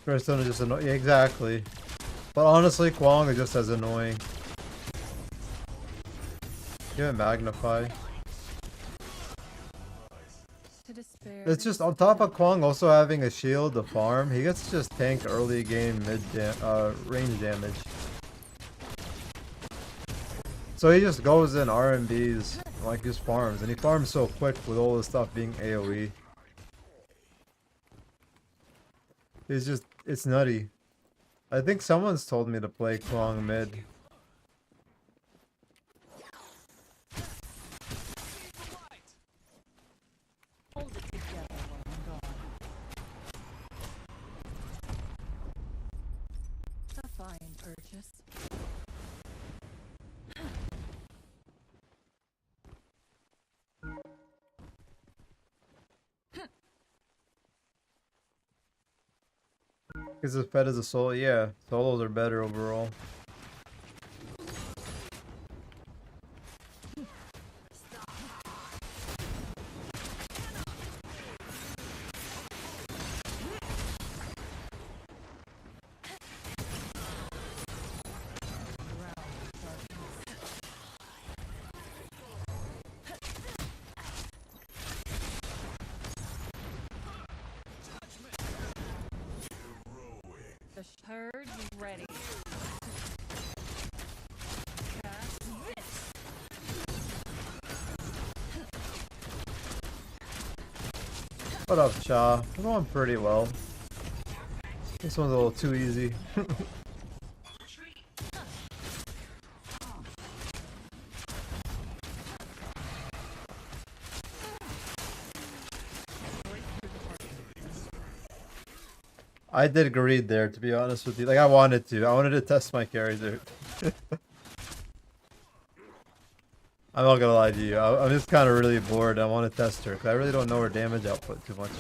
Redstone is just annoying. Yeah, exactly. But honestly, Kwong is just as annoying. Give it magnify. It's just on top of Kwong also having a shield to farm. He gets to just tank early game range damage. So he just goes in R&Bs, like just farms, and he farms so quick with all this stuff being AoE. It's nutty. I think someone's told me to play Kwong mid. Hold it together while I'm gone. A fine purchase. Because it's fed as a solo. Yeah, solos are better overall. The herd ready. Cast this. What up, Cha? I'm going pretty well. This one's a little too easy. I did greed there, to be honest with you. Like, I wanted to test my carry there. I'm not gonna lie to you. I'm just kind of really bored. I want to test her, because I really don't know her damage output too much.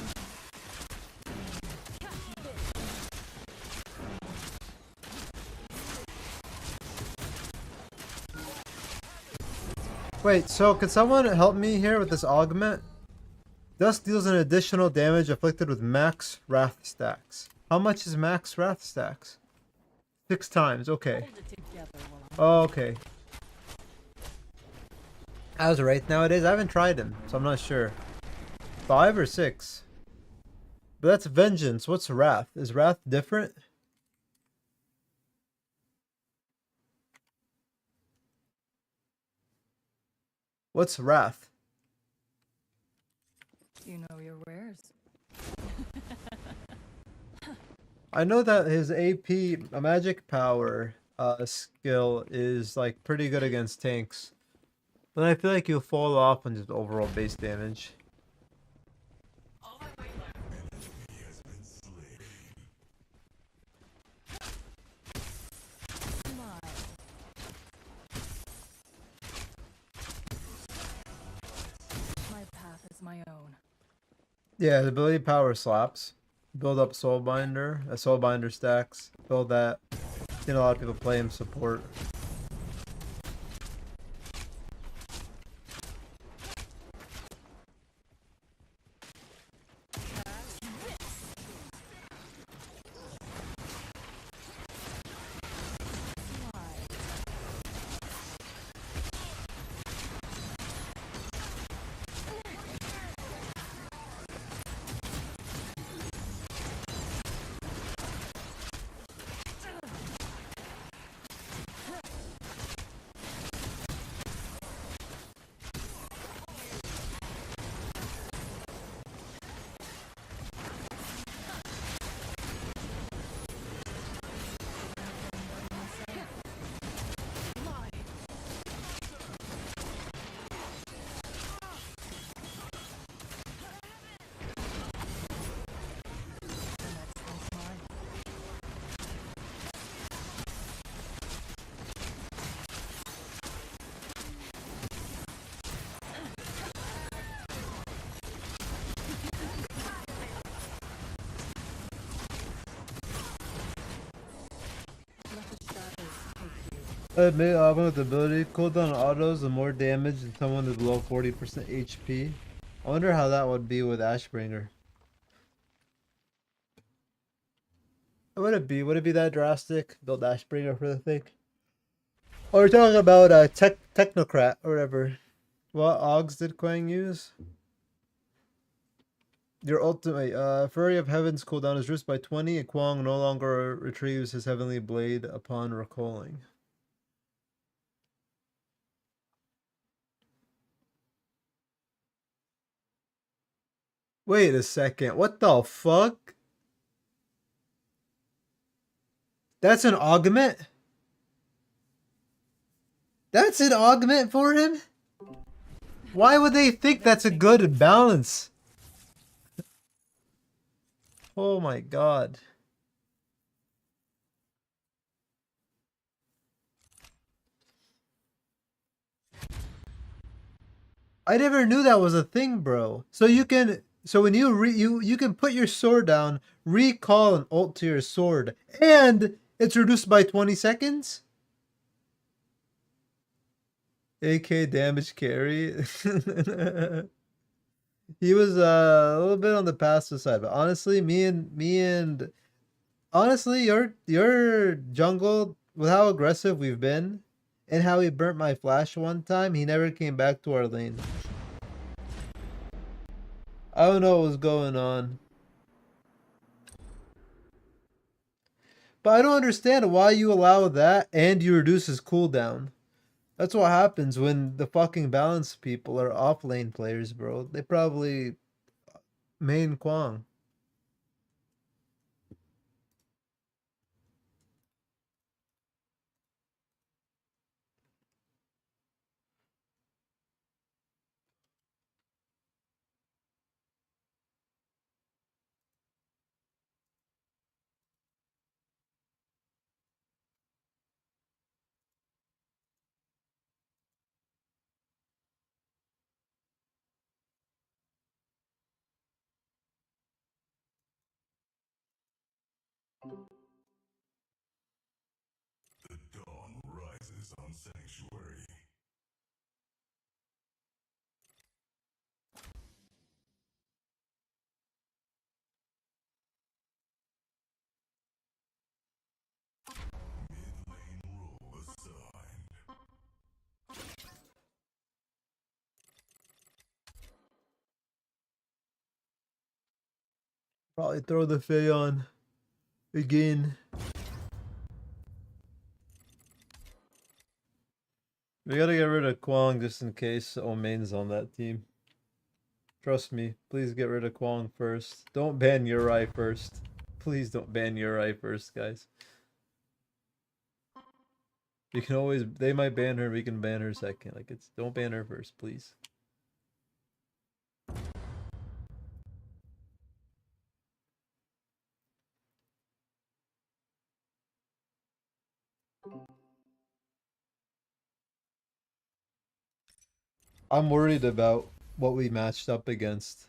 Wait, so could someone help me here with this augment? Dust deals an additional damage afflicted with max wrath stacks. How much is max wrath stacks? 6 times, okay. Oh, okay. As right nowadays, I haven't tried him, so I'm not sure. 5 or 6? But that's vengeance. What's wrath? Is wrath different? What's wrath? You know your wares. I know that his AP magic power skill is like pretty good against tanks. But I feel like he'll fall off on just overall base damage. My path is my own. Yeah, the ability power slaps. Build up Soulbinder. A Soulbinder stacks. Build that. You know, a lot of people play him support. Admit augment with ability. Cooldown autos and more damage than someone with below 40% HP. I wonder how that would be with Ashbringer. Would it be? Would it be that drastic? Build Ashbringer for the thing? Or we're talking about technocrat or whatever. What Augs did Quang use? Your ultimate Fury of Heaven's cooldown is reduced by 20, and Quang no longer retrieves his heavenly blade upon recalling. Wait a second. What the fuck? That's an augment? That's an augment for him? Why would they think that's a good balance? Oh my god. I never knew that was a thing, bro. So you can, so when you can put your sword down, recall and ult to your sword, and it's reduced by 20 seconds? AK damage carry. He was a little bit on the passive side, but honestly, honestly, your jungle, with how aggressive we've been and how he burnt my flash one time, he never came back to our lane. I don't know what was going on. But I don't understand why you allow that and you reduce his cooldown. That's what happens when the fucking balance people are off lane players, bro. They probably main Quang. The dawn rises on Sanctuary. Mid-lane rule assigned. Probably throw the Fae on again. We gotta get rid of Quang just in case Omain's on that team. Trust me, please get rid of Quang first. Don't ban Uri first. Please don't ban Uri first, guys. You can always, they might ban her, we can ban her second. Like, it's, don't ban her first, please. I'm worried about what we matched up against.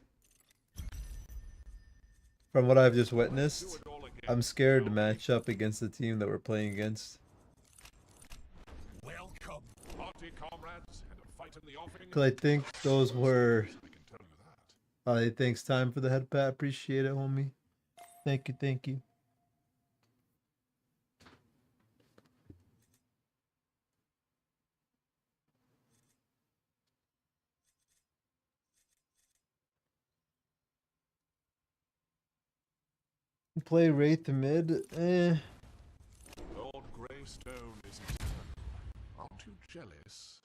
From what I've just witnessed, I'm scared to match up against the team that we're playing against. Welcome, party comrades, and a fight in the offing. Cause I think those were. Thanks, time for the head pat. Appreciate it, homie. Thank you, thank you. Play Wraith mid. Lord Greystone is eternal. Aren't you jealous?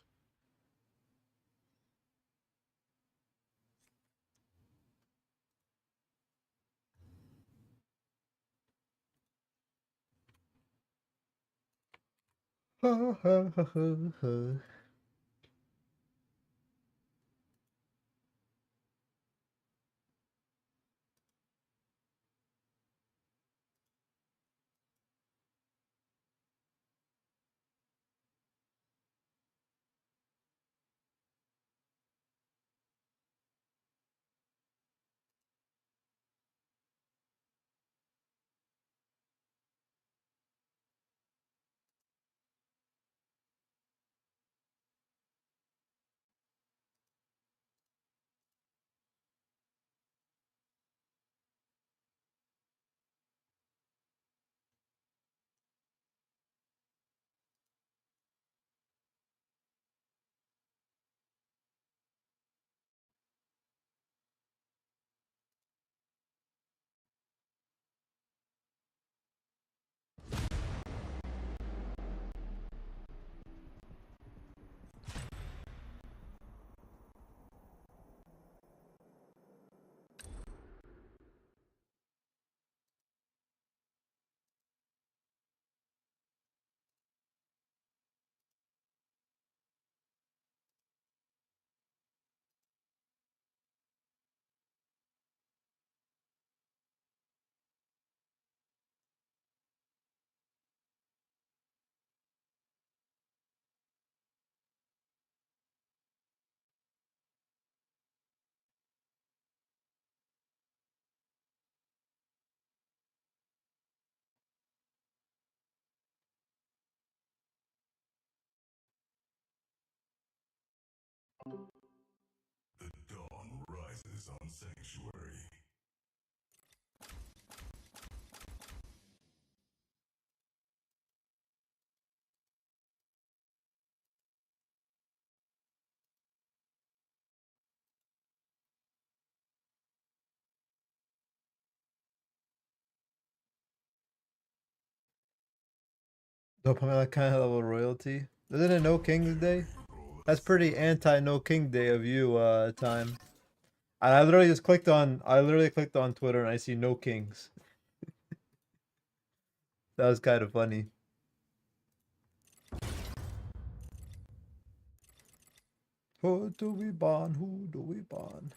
Ha ha ha ha ha. The dawn rises on Sanctuary. Dopamine kind of level royalty. Isn't it No King's Day? That's pretty anti No King Day of you, Time. And I literally clicked on Twitter and I see no kings. That was kind of funny. Who do we ban? Who do we ban?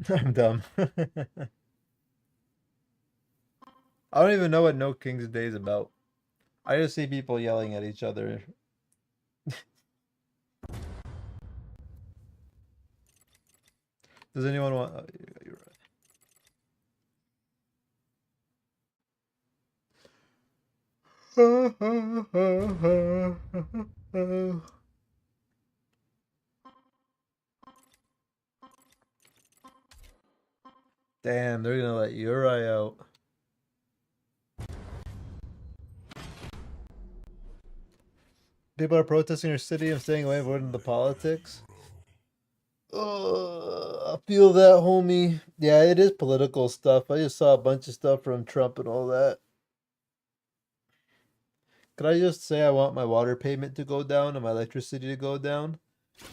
I'm dumb. I don't even know what No King's Day is about. I just see people yelling at each other. Does anyone want... Oh, you're right. Damn, they're gonna let Uri out. People are protesting your city and staying away, avoiding the politics. I feel that, homie. Yeah, it is political stuff. I just saw a bunch of stuff from Trump and all that. Could I just say I want my water payment to go down and my electricity to go down?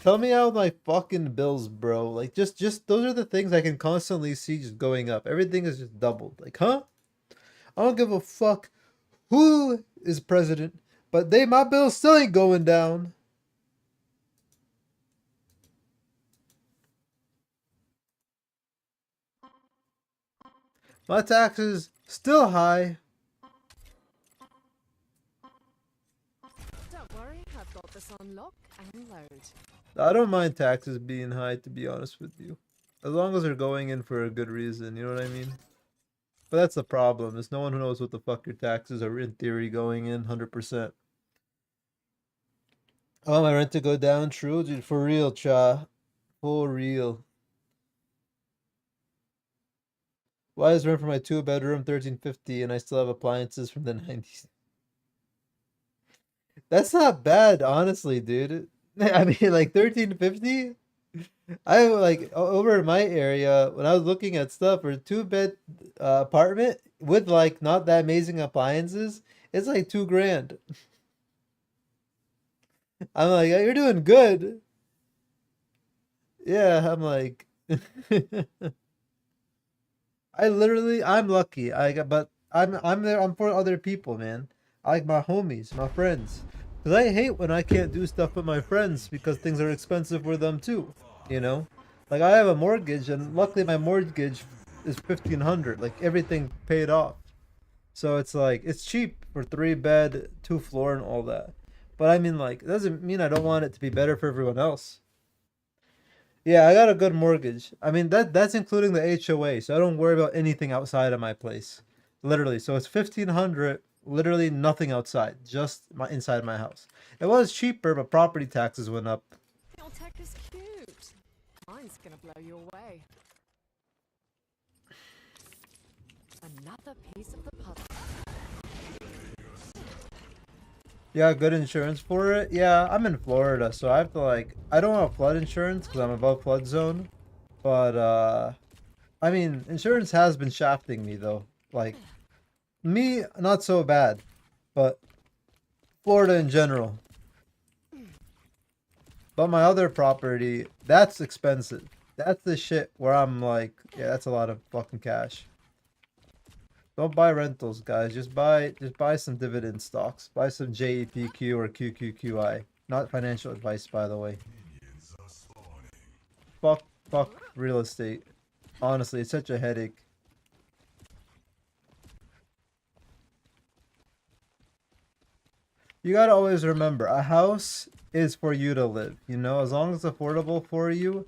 Tell me how my fucking bills, bro. Like, just those are the things I can constantly see just going up. Everything is just doubled. Like, huh? I don't give a fuck who is president, but my bill still ain't going down. My taxes still high. Don't worry, I've got this on lock and load. I don't mind taxes being high, to be honest with you. As long as they're going in for a good reason, you know what I mean? But that's the problem. There's no one who knows what the fuck your taxes are in theory going in 100%. Oh, my rent to go down? True, dude. For real, cha. For real. Why is rent for my 2-bedroom $13.50 and I still have appliances from the 90s? That's not bad, honestly, dude. I mean, like $13.50? I like over in my area when I was looking at stuff for a 2-bed apartment with like not that amazing appliances, it's like $2,000. I'm like, you're doing good. Yeah, I'm like, I'm lucky. But I'm there. I'm for other people, man. I like my homies, my friends. Cause I hate when I can't do stuff with my friends because things are expensive for them too. You know, like I have a mortgage, and luckily my mortgage is $1,500. Like everything paid off, so it's like it's cheap for 3-bed, 2-floor, and all that. But I mean, like, it doesn't mean I don't want it to be better for everyone else. Yeah, I got a good mortgage. I mean that's including the HOA, so I don't worry about anything outside of my place. Literally, so it's 1,500. Literally nothing outside, just inside my house. It was cheaper, but property taxes went up. Your tech is cute. Mine's gonna blow you away. Another piece of the puzzle. Yeah, good insurance for it. Yeah, I'm in Florida, so I have to I don't have flood insurance because I'm above flood zone. But I mean, insurance has been shafting me though. Like me, not so bad, but Florida in general. But my other property, that's expensive. That's the shit where I'm like, yeah, that's a lot of fucking cash. Don't buy rentals, guys. Just buy some dividend stocks. Buy some JEPQ or QQQI. Not financial advice, by the way. Fuck real estate. Honestly, it's such a headache. You gotta always remember, a house is for you to live. You know, as long as it's affordable for you,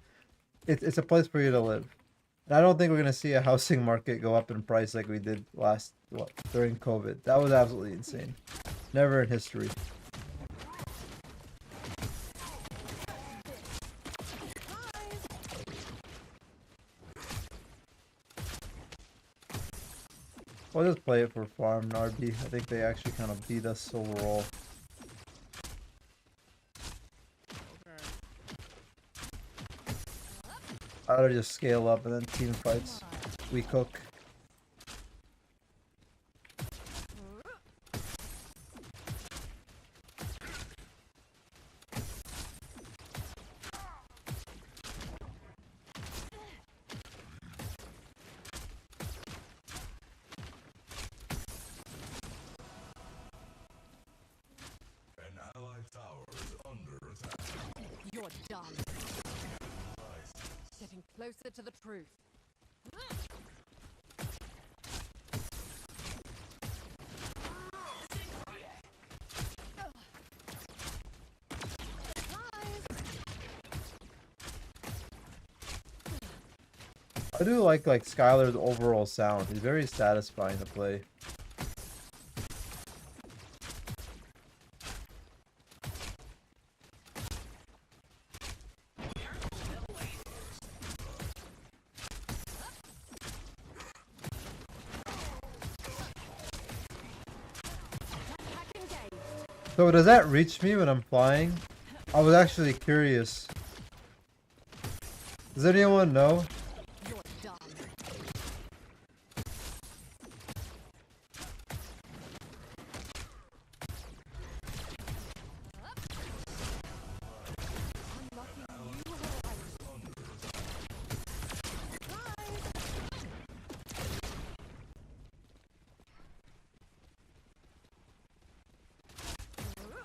it's a place for you to live. And I don't think we're gonna see a housing market go up in price like we did during COVID. That was absolutely insane. Never in history. We'll just play it for farm and RB. I think they actually kind of beat us overall. I would just scale up and then team fights. We cook. An allied tower is under attack. You're done. Getting closer to the truth. I do like Skylar's overall sound. He's very satisfying to play. So does that reach me when I'm flying? I was actually curious. Does anyone know?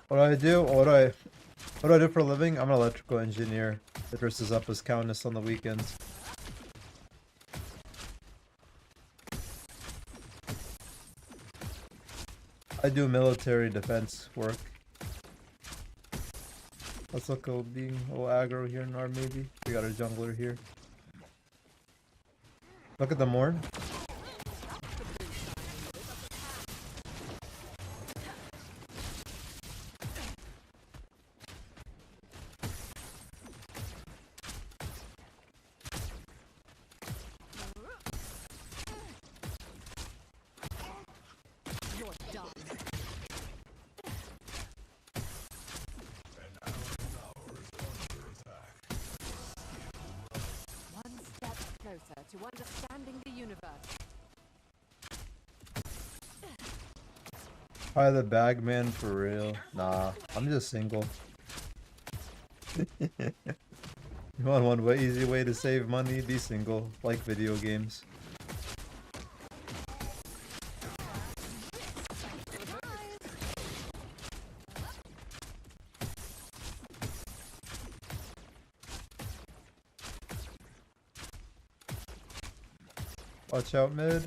What do I do? What do I do for a living? I'm an electrical engineer that dresses up as countess on the weekends. I do military defense work. Let's look at being a little aggro here in our maybe. We got a jungler here. Look at the Morn. To understanding the universe. Hi, the bag man for real. Nah, I'm just single. You want one easy way to save money? Be single. Like video games. Watch out mid.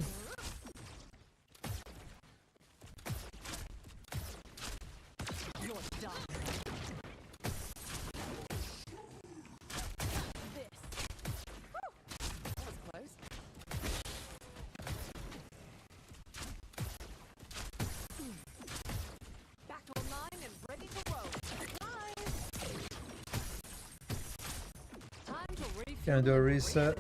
Gonna do a reset.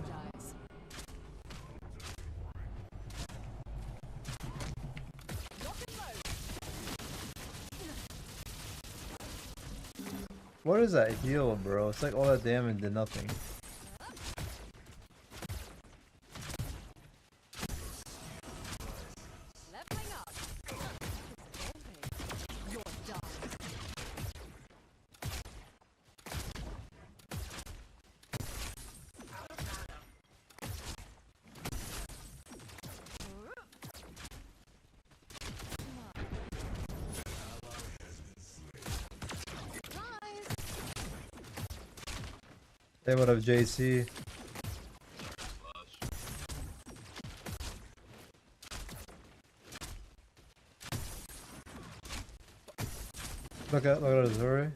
What is that heal, bro? It's like all that damage did nothing. Hey, what up, JC? Look at Zuri.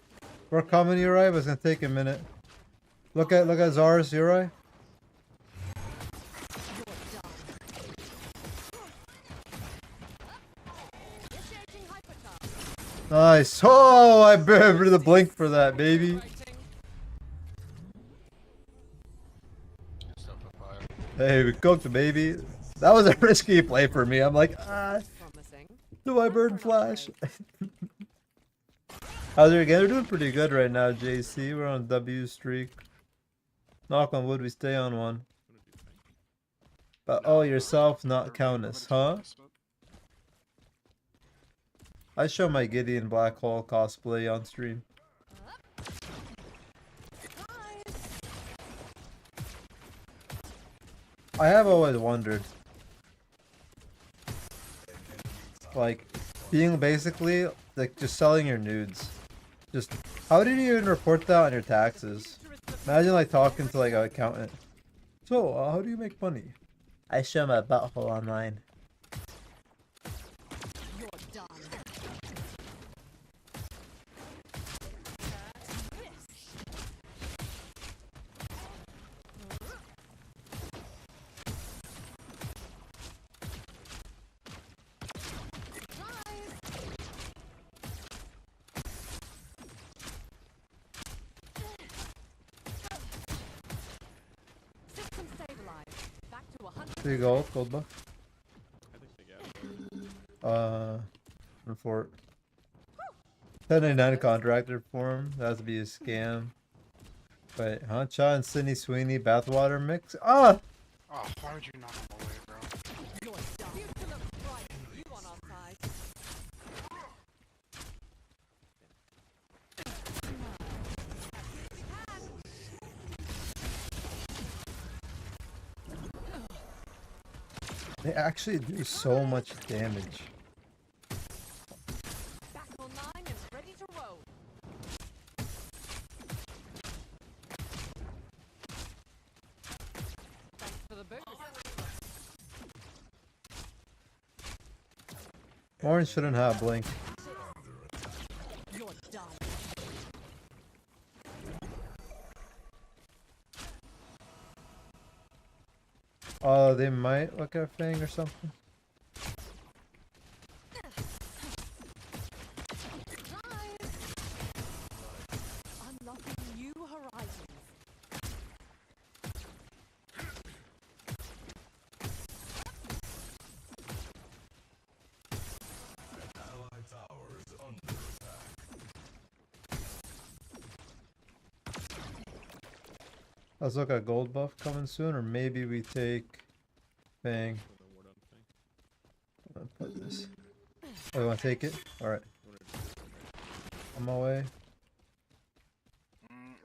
We're coming, Uri, but it's gonna take a minute. Look at Zara's Uri. Nice. Oh, I remember the blink for that, baby. Hey, we cooked, baby. That was a risky play for me. I'm like, do I burn flash? How's it again? They're doing pretty good right now, JC. We're on a W streak. Knock on wood, we stay on one. But oh, yourself, not countess, huh? I show my Gideon Black Hole cosplay on stream. I have always wondered, like, being basically like just selling your nudes. Just how did you even report that on your taxes? Imagine like talking to like an accountant. So, how do you make money? I show my butthole online. There you go, gold buff. Report. 1099 contractor form. That has to be a scam. Wait, Huncha and Sydney Sweeney bathwater mix? Ah! Oh, why would you knock him away, bro? They actually do so much damage. Back online and ready to roll. Thanks for the boost. Orange shouldn't have blink. You're done. Oh, they might look at Fang or something. Unlocking new horizons. Allied tower is under attack. Let's look at gold buff coming soon, or maybe we take Fang. I'm gonna put this. Oh, you wanna take it? Alright. On my way.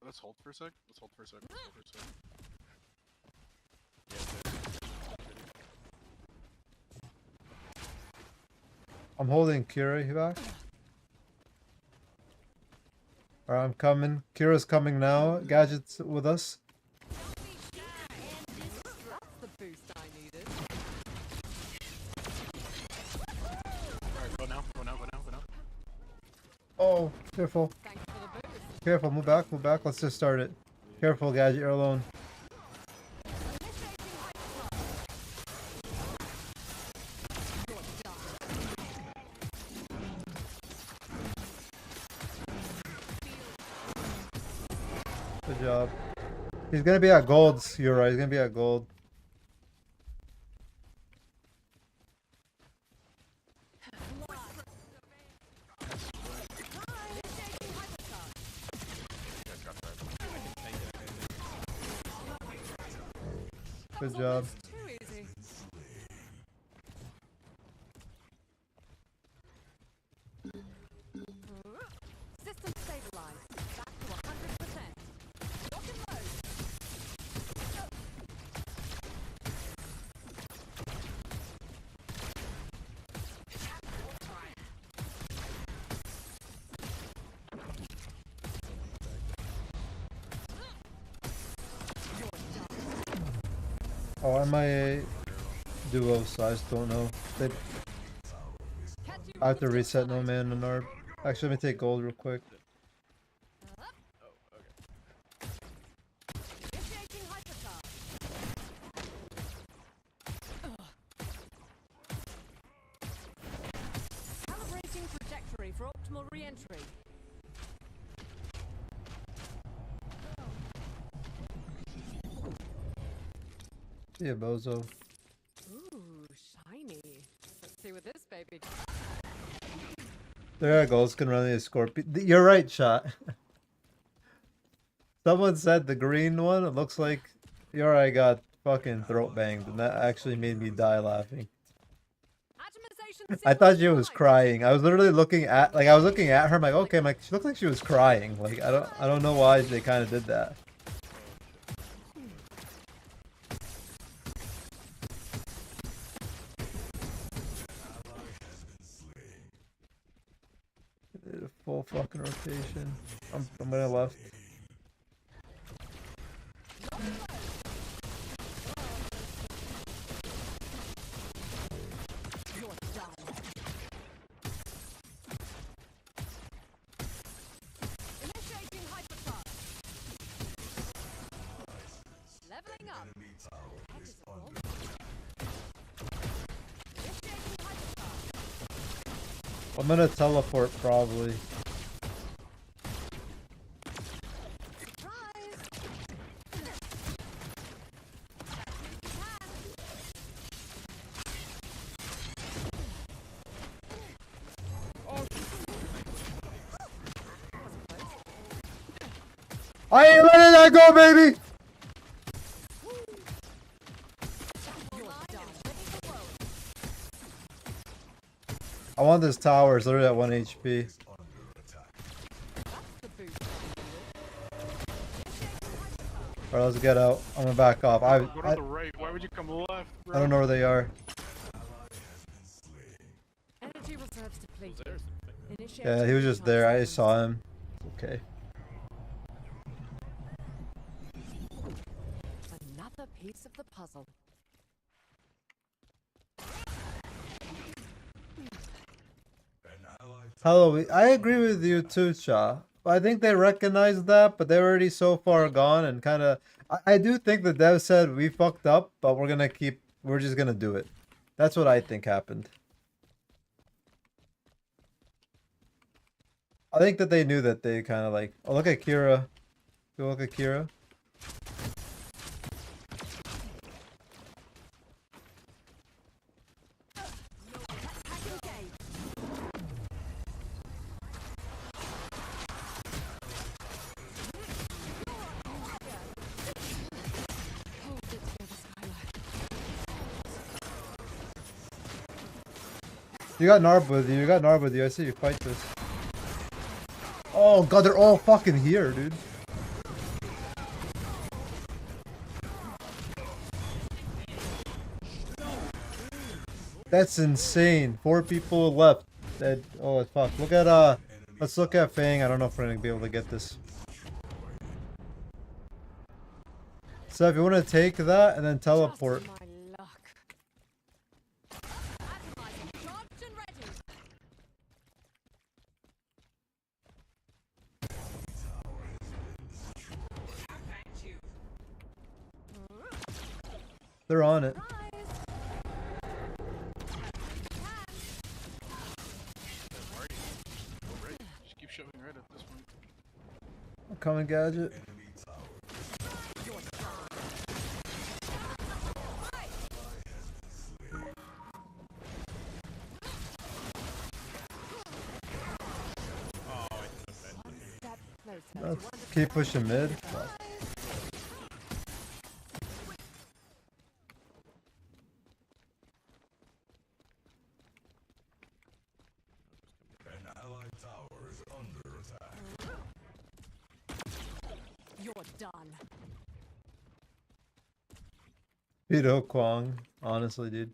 Let's hold for a sec. Let's hold for a sec. I'm holding Kira back. Alright, I'm coming. Kira's coming now. Gadget's with us. That's the boost I needed. Alright, go now. Oh, careful. Thanks for the boost. Careful, move back. Let's just start it. Careful, Gadget, you're alone. Good job. He's gonna be at golds, you're right, he's gonna be at gold. Good job. System stabilized. Back to 100%. Lock and load. Oh, MIA duo, so I just don't know. I have to reset no man and Arb. Actually, let me take gold real quick. Calibrating trajectory for optimal Optimal re-entry. Yeah, bozo. Ooh, shiny. Let's see what this baby. There are goals can run the scorpion. You're right, shot. Someone said the green one. It looks like Yuri got fucking throat banged, and that actually made me die laughing. I thought she was crying. I was literally looking at, like, I was looking at her. I'm like, okay, I'm like, she looked like she was crying. Like, I don't know why they kind of did that. Did a full fucking rotation. I'm gonna left. Leveling up. I'm gonna teleport probably. I ain't letting that go, baby! I want this tower. It's literally at 1 HP. Alright, let's get out. I'm gonna back off. Go to the right. Why would you come left, bro? I don't know where they are. Energy reserves depleted. Initiate Yeah, he was just there. I saw him. Okay. another piece of the puzzle. Hello, I agree with you too, Cha. I think they recognize that, but they're already so far gone and kind of. I do think the dev said we fucked up, but we're just gonna do it. That's what I think happened. I think that they knew that they kind of like. Oh, look at Kira. Go look at Kira. You got Narb with you. You got Narb with you. I see you fight this. Oh god, they're all fucking here, dude. That's insane. 4 people left. Dead. Oh fuck. Look at let's look at Fang. I don't know if we're gonna be able to get this. So if you want to take that and then teleport. They're on it. Just keep shoving right at this point. I'm coming, Gadget. Let's keep pushing mid. Fuck. You're done. Vito Kwong, honestly, dude.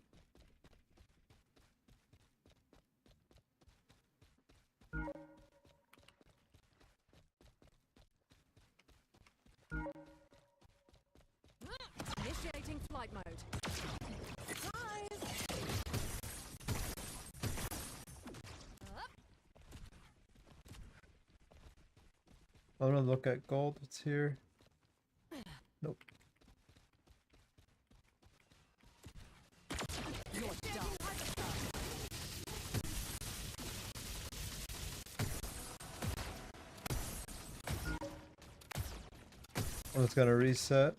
Initiating flight mode. Surprise! I'm gonna look at gold. It's here. Nope. You're done. I'm just gonna reset.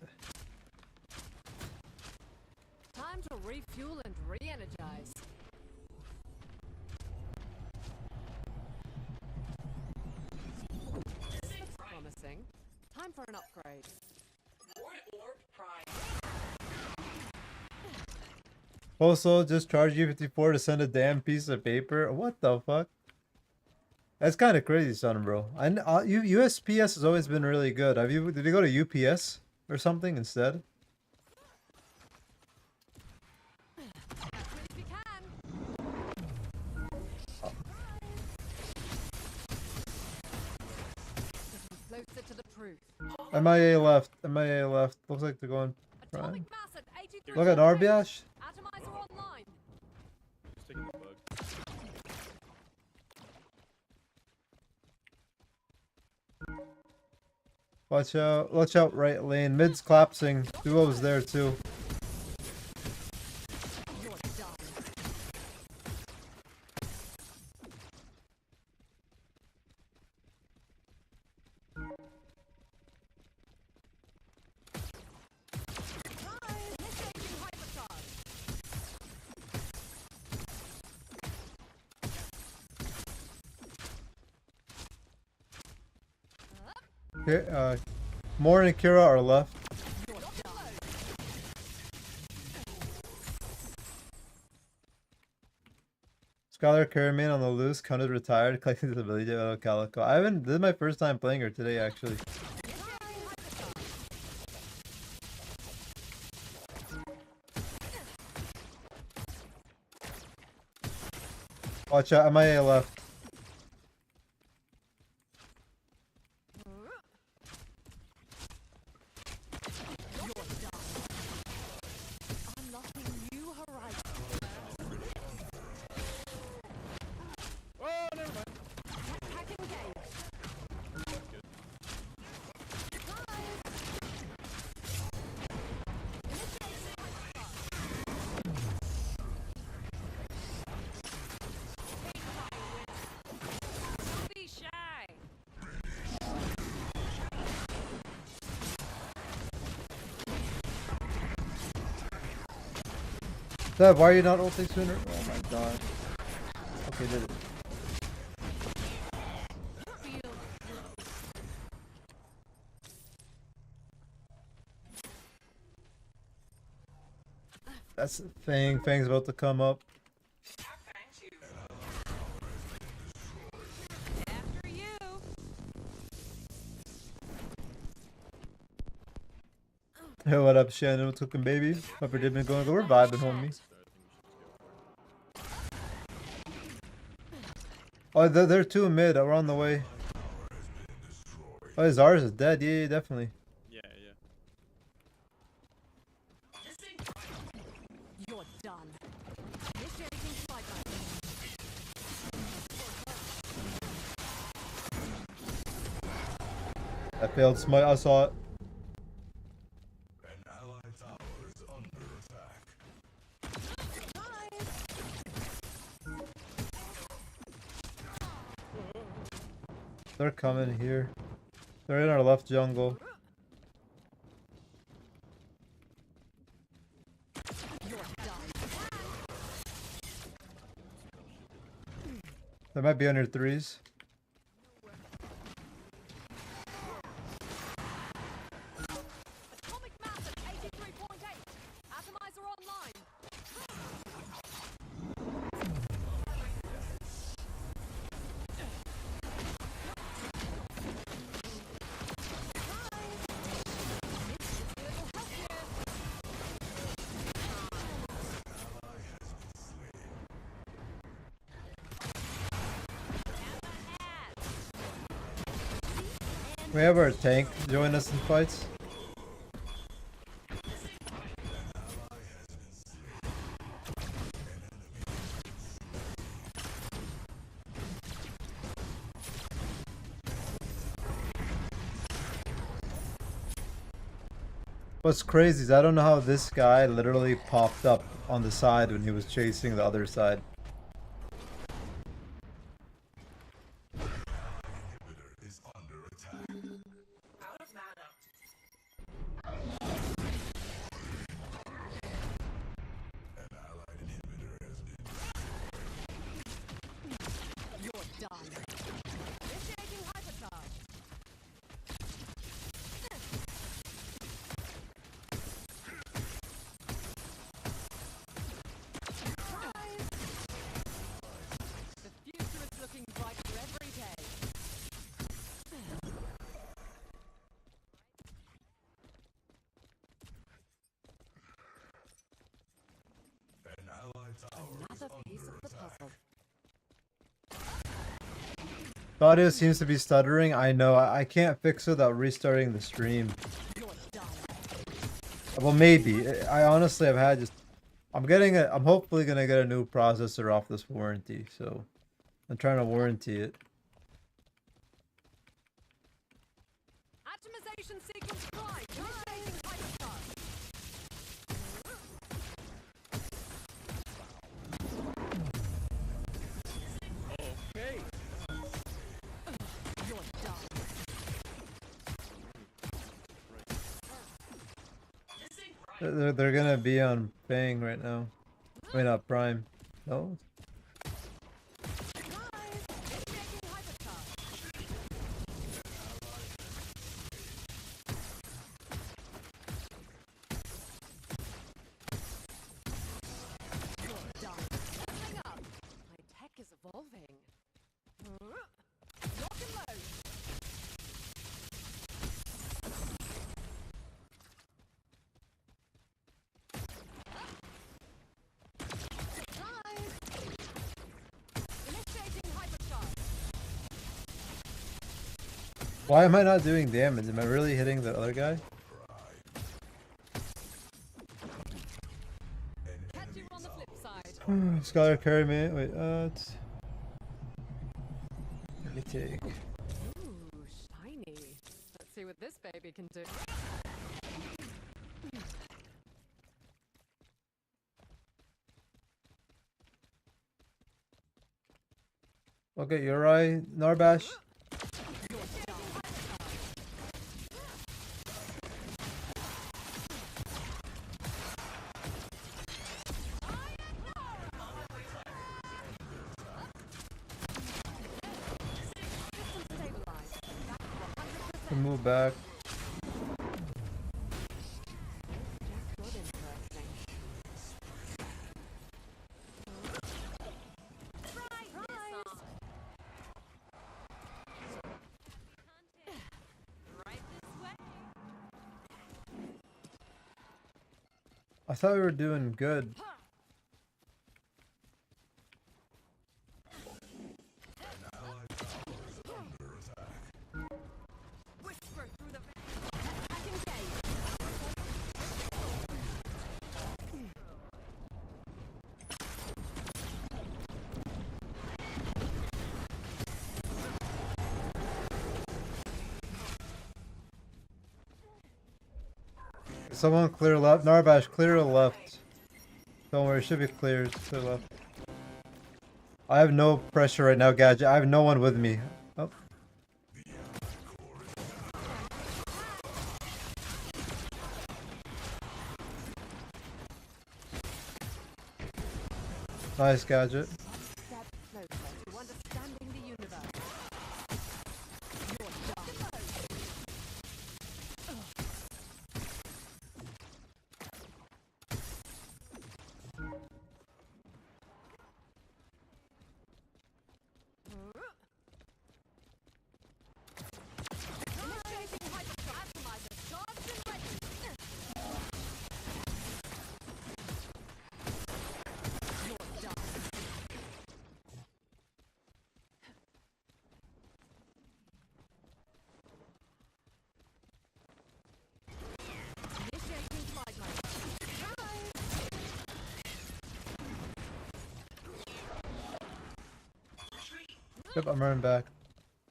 Time to refuel and re-energize. This looks promising. Time for an upgrade. Also, just charge you 54 to send a damn piece of paper. What the fuck? That's kind of crazy, son, bro. USPS has always been really good. Did you go to UPS or something instead? Closer to the proof. MIA left. MIA left. Looks like they're going prime. Look at Narbiash. Atomizer online. Watch out. Watch out, right lane. Mid's collapsing. Duo's there too. Okay, Moore and Kira are left. Scholar Karaman on the loose, counted retired, collecting the ability of Calico. I haven't. This is my first time playing her today, actually. Watch out, MIA left. Dad, why are you not ulting sooner? Oh my god. Okay, did it. That's the thing. Fang's about to come up. Hey, what up, Shannon? What's cooking, baby? Hope your day been going good. We're vibing, homie. Oh, they're two mid. We're on the way. Oh, Zars is dead. Yeah, definitely. Yeah, yeah. You're done. Initiating flight mode. I failed smite. I saw it. An allied tower is under attack. They're coming here. They're in our left jungle. They might be under threes. Atomic mass at 83.8. Atomizer online. We have our tank join us in fights. What's crazy is I don't know how this guy literally popped up on the side when he was chasing the other side. Another piece of the puzzle. The audio seems to be stuttering. I know. I can't fix it without restarting the stream. Well, maybe. I honestly have had just. I'm hopefully gonna get a new processor off this warranty, so I'm trying to warranty it. Atomization sequence flight. Initiating hypercharge. Okay. You're done. They're gonna be on Bang right now. I mean, not Prime. No. Is evolving. Lock and load. Initiating hypercharge. Why am I not doing damage? Am I really hitting the other guy? Catch you on the flip side. Scholar carry me. Wait, let me take. Ooh, shiny. Let's see what this baby can do. Okay, you're right, Narbash. Move back. I thought we were doing good. Someone clear left. Narbash, clear left. Don't worry, it should be clear. It's clear left. I have no pressure right now, Gadget. I have no one with me. Oh. Nice, Gadget. Step closer to understanding the universe. You're done. Initiating hypercharge. Atomizer charged and ready. You're done. Initiating flight mode. Yep, I'm running back.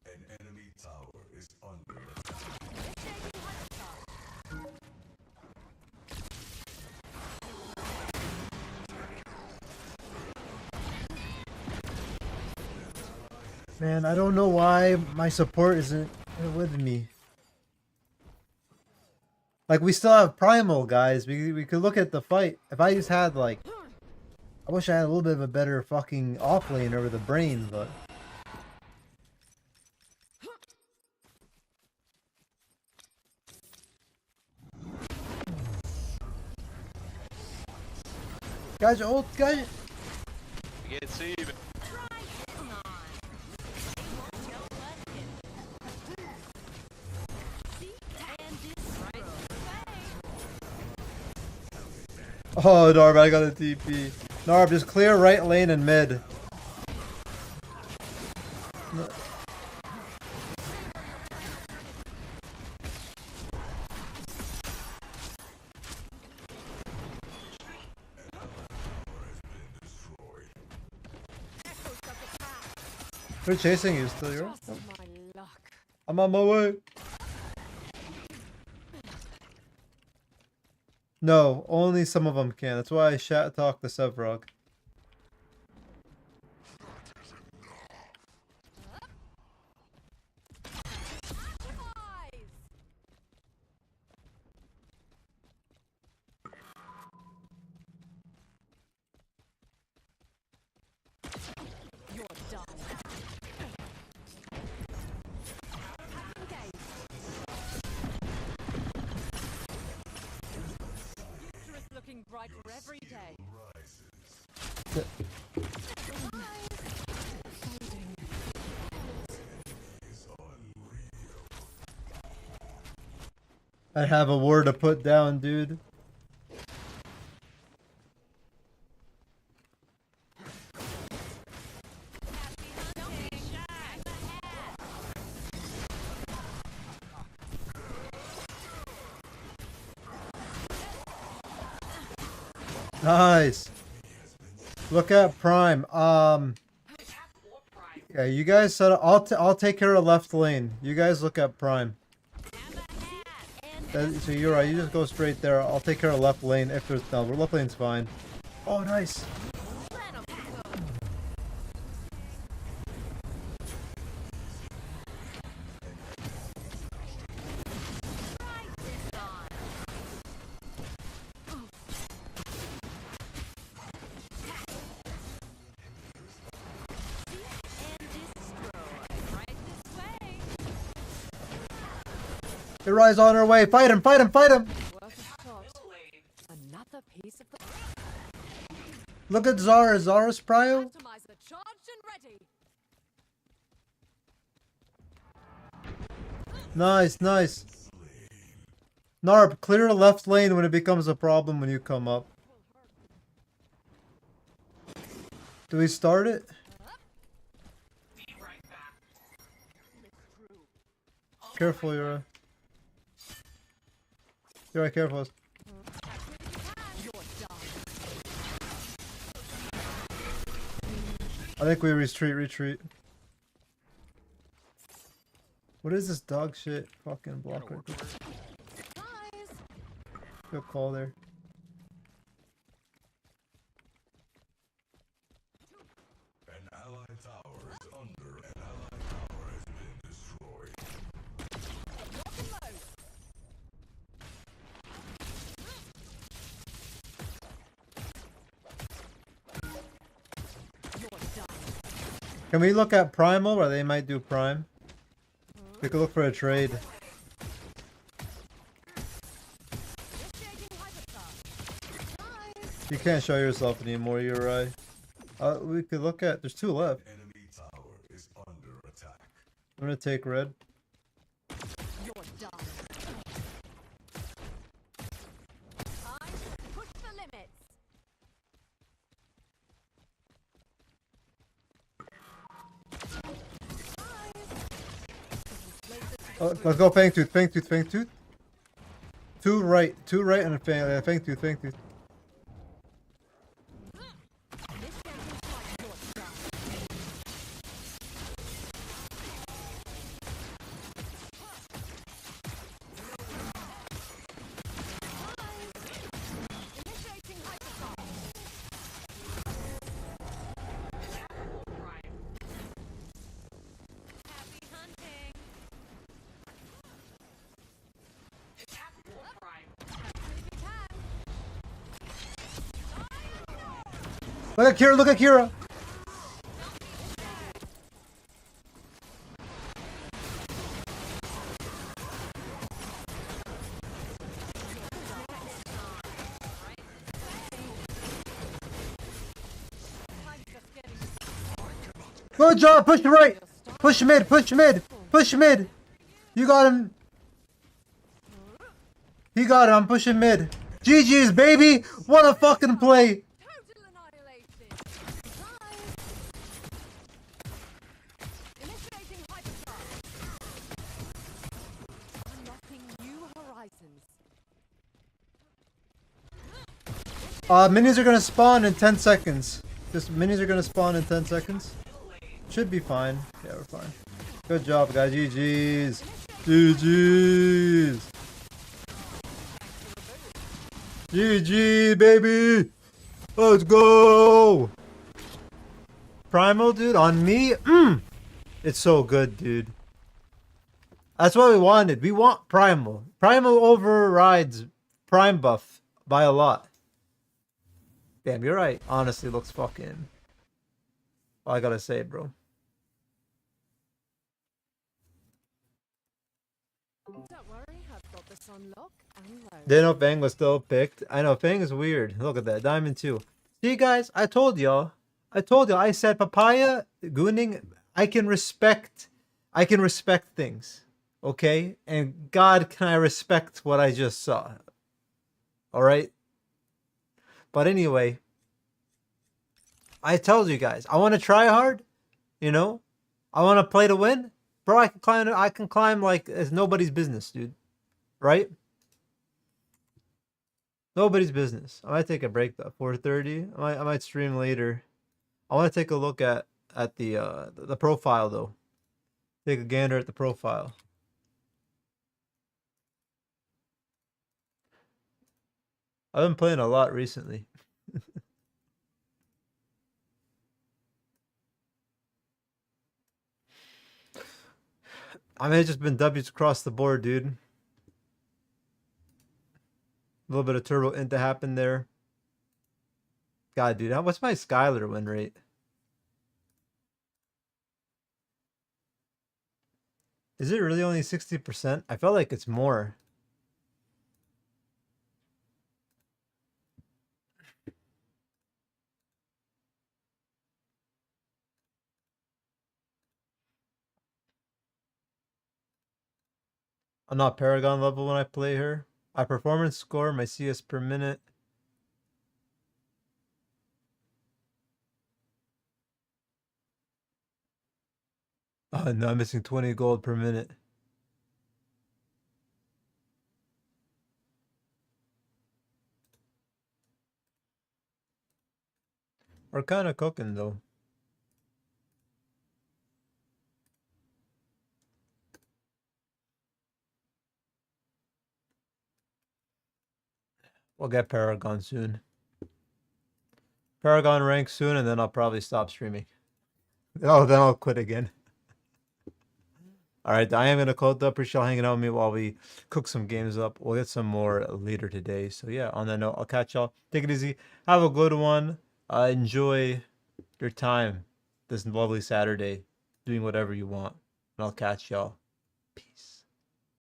An enemy tower is under Man, I don't know why my support isn't with me. Like, we still have Primal, guys. We could look at the fight. If I just had, like... I wish I had a little bit of a better fucking offlane over the brain, but... Guys, ult, guys! You can't see even. Oh, Darby, I got a TP. Narb, just clear right lane and mid. They're chasing you still, you're right? I'm on my way. No, only some of them can. That's why I talk to Sevrog. You're done. Engage. Future is looking brighter every day. I have a word to put down, dude. Nice. Look at Prime. Yeah, you guys set up. I'll take care of left lane. You guys look at Prime. So you're right. You just go straight there. I'll take care of left lane if there's no. Left lane's fine. Oh, nice. Uriah's on her way. Fight him, fight him, fight him! Another piece of the Look at Zara. Zara's prio. atomizer charged and ready. Nice, nice. Narb, clear left lane when it becomes a problem when you come up. Do we start it? Careful, Uriah. Uriah, careful. I think we retreat. What is this dog shit? Fucking blocker. Good call there. An allied tower is under. An allied tower has been destroyed. Can we look at Primal, or they might do Prime? We could look for a trade. You can't show yourself anymore, you're right. We could look at... There's two left. Enemy tower is under attack. I'm gonna take red. You're done. Time to push the limits. Oh, let's go Fang Tooth, Fang Tooth, Fang Tooth. Two right, and a Fang Tooth, Fang Tooth. Look at Kira, look at Kira! Good job, push right! Push mid, push mid, push mid! You got him! He got him, I'm pushing mid. GG's, baby! What a fucking play! Minis are gonna spawn in 10 seconds. Just minis are gonna spawn in 10 seconds. Should be fine. Yeah, we're fine. Good job, guys. GG's. GG's. GG, baby. Let's go. Primal, dude, on me. It's so good, dude. That's what we wanted. We want Primal. Primal overrides Prime buff by a lot. Damn, you're right. Honestly, looks fucking... all I gotta say, bro. Don't worry, I've got this on lock and load. Didn't know Fang was still picked. I know, Fang is weird. Look at that. Diamond 2. See, guys, I told y'all. I said Papaya, Gooning, I can respect things. Okay? And God, can I respect what I just saw. Alright? But anyway, I told you guys, I want to try hard. You know? I want to play to win. Bro, I can climb like it's nobody's business, dude. Right? Nobody's business. I might take a break though. 4:30. I might stream later. I want to take a look at the profile though. Take a gander at the profile. I've been playing a lot recently. I may have just been W's across the board, dude. A little bit of turbo int to happen there. God, dude, what's my Skylar win rate? Is it really only 60%? I felt like it's more. I'm not Paragon level when I play her. My performance score, my CS per minute. Oh no, I'm missing 20 gold per minute. We're kind of cooking though. We'll get Paragon soon. Paragon rank soon, and then I'll probably stop streaming. Oh, then I'll quit again. All right, I am gonna close up. Appreciate y'all hanging out with me while we cook some games up. We'll get some more later today. So yeah, on that note, I'll catch y'all. Take it easy. Have a good one. Enjoy your time this lovely Saturday, doing whatever you want. And I'll catch y'all. Peace.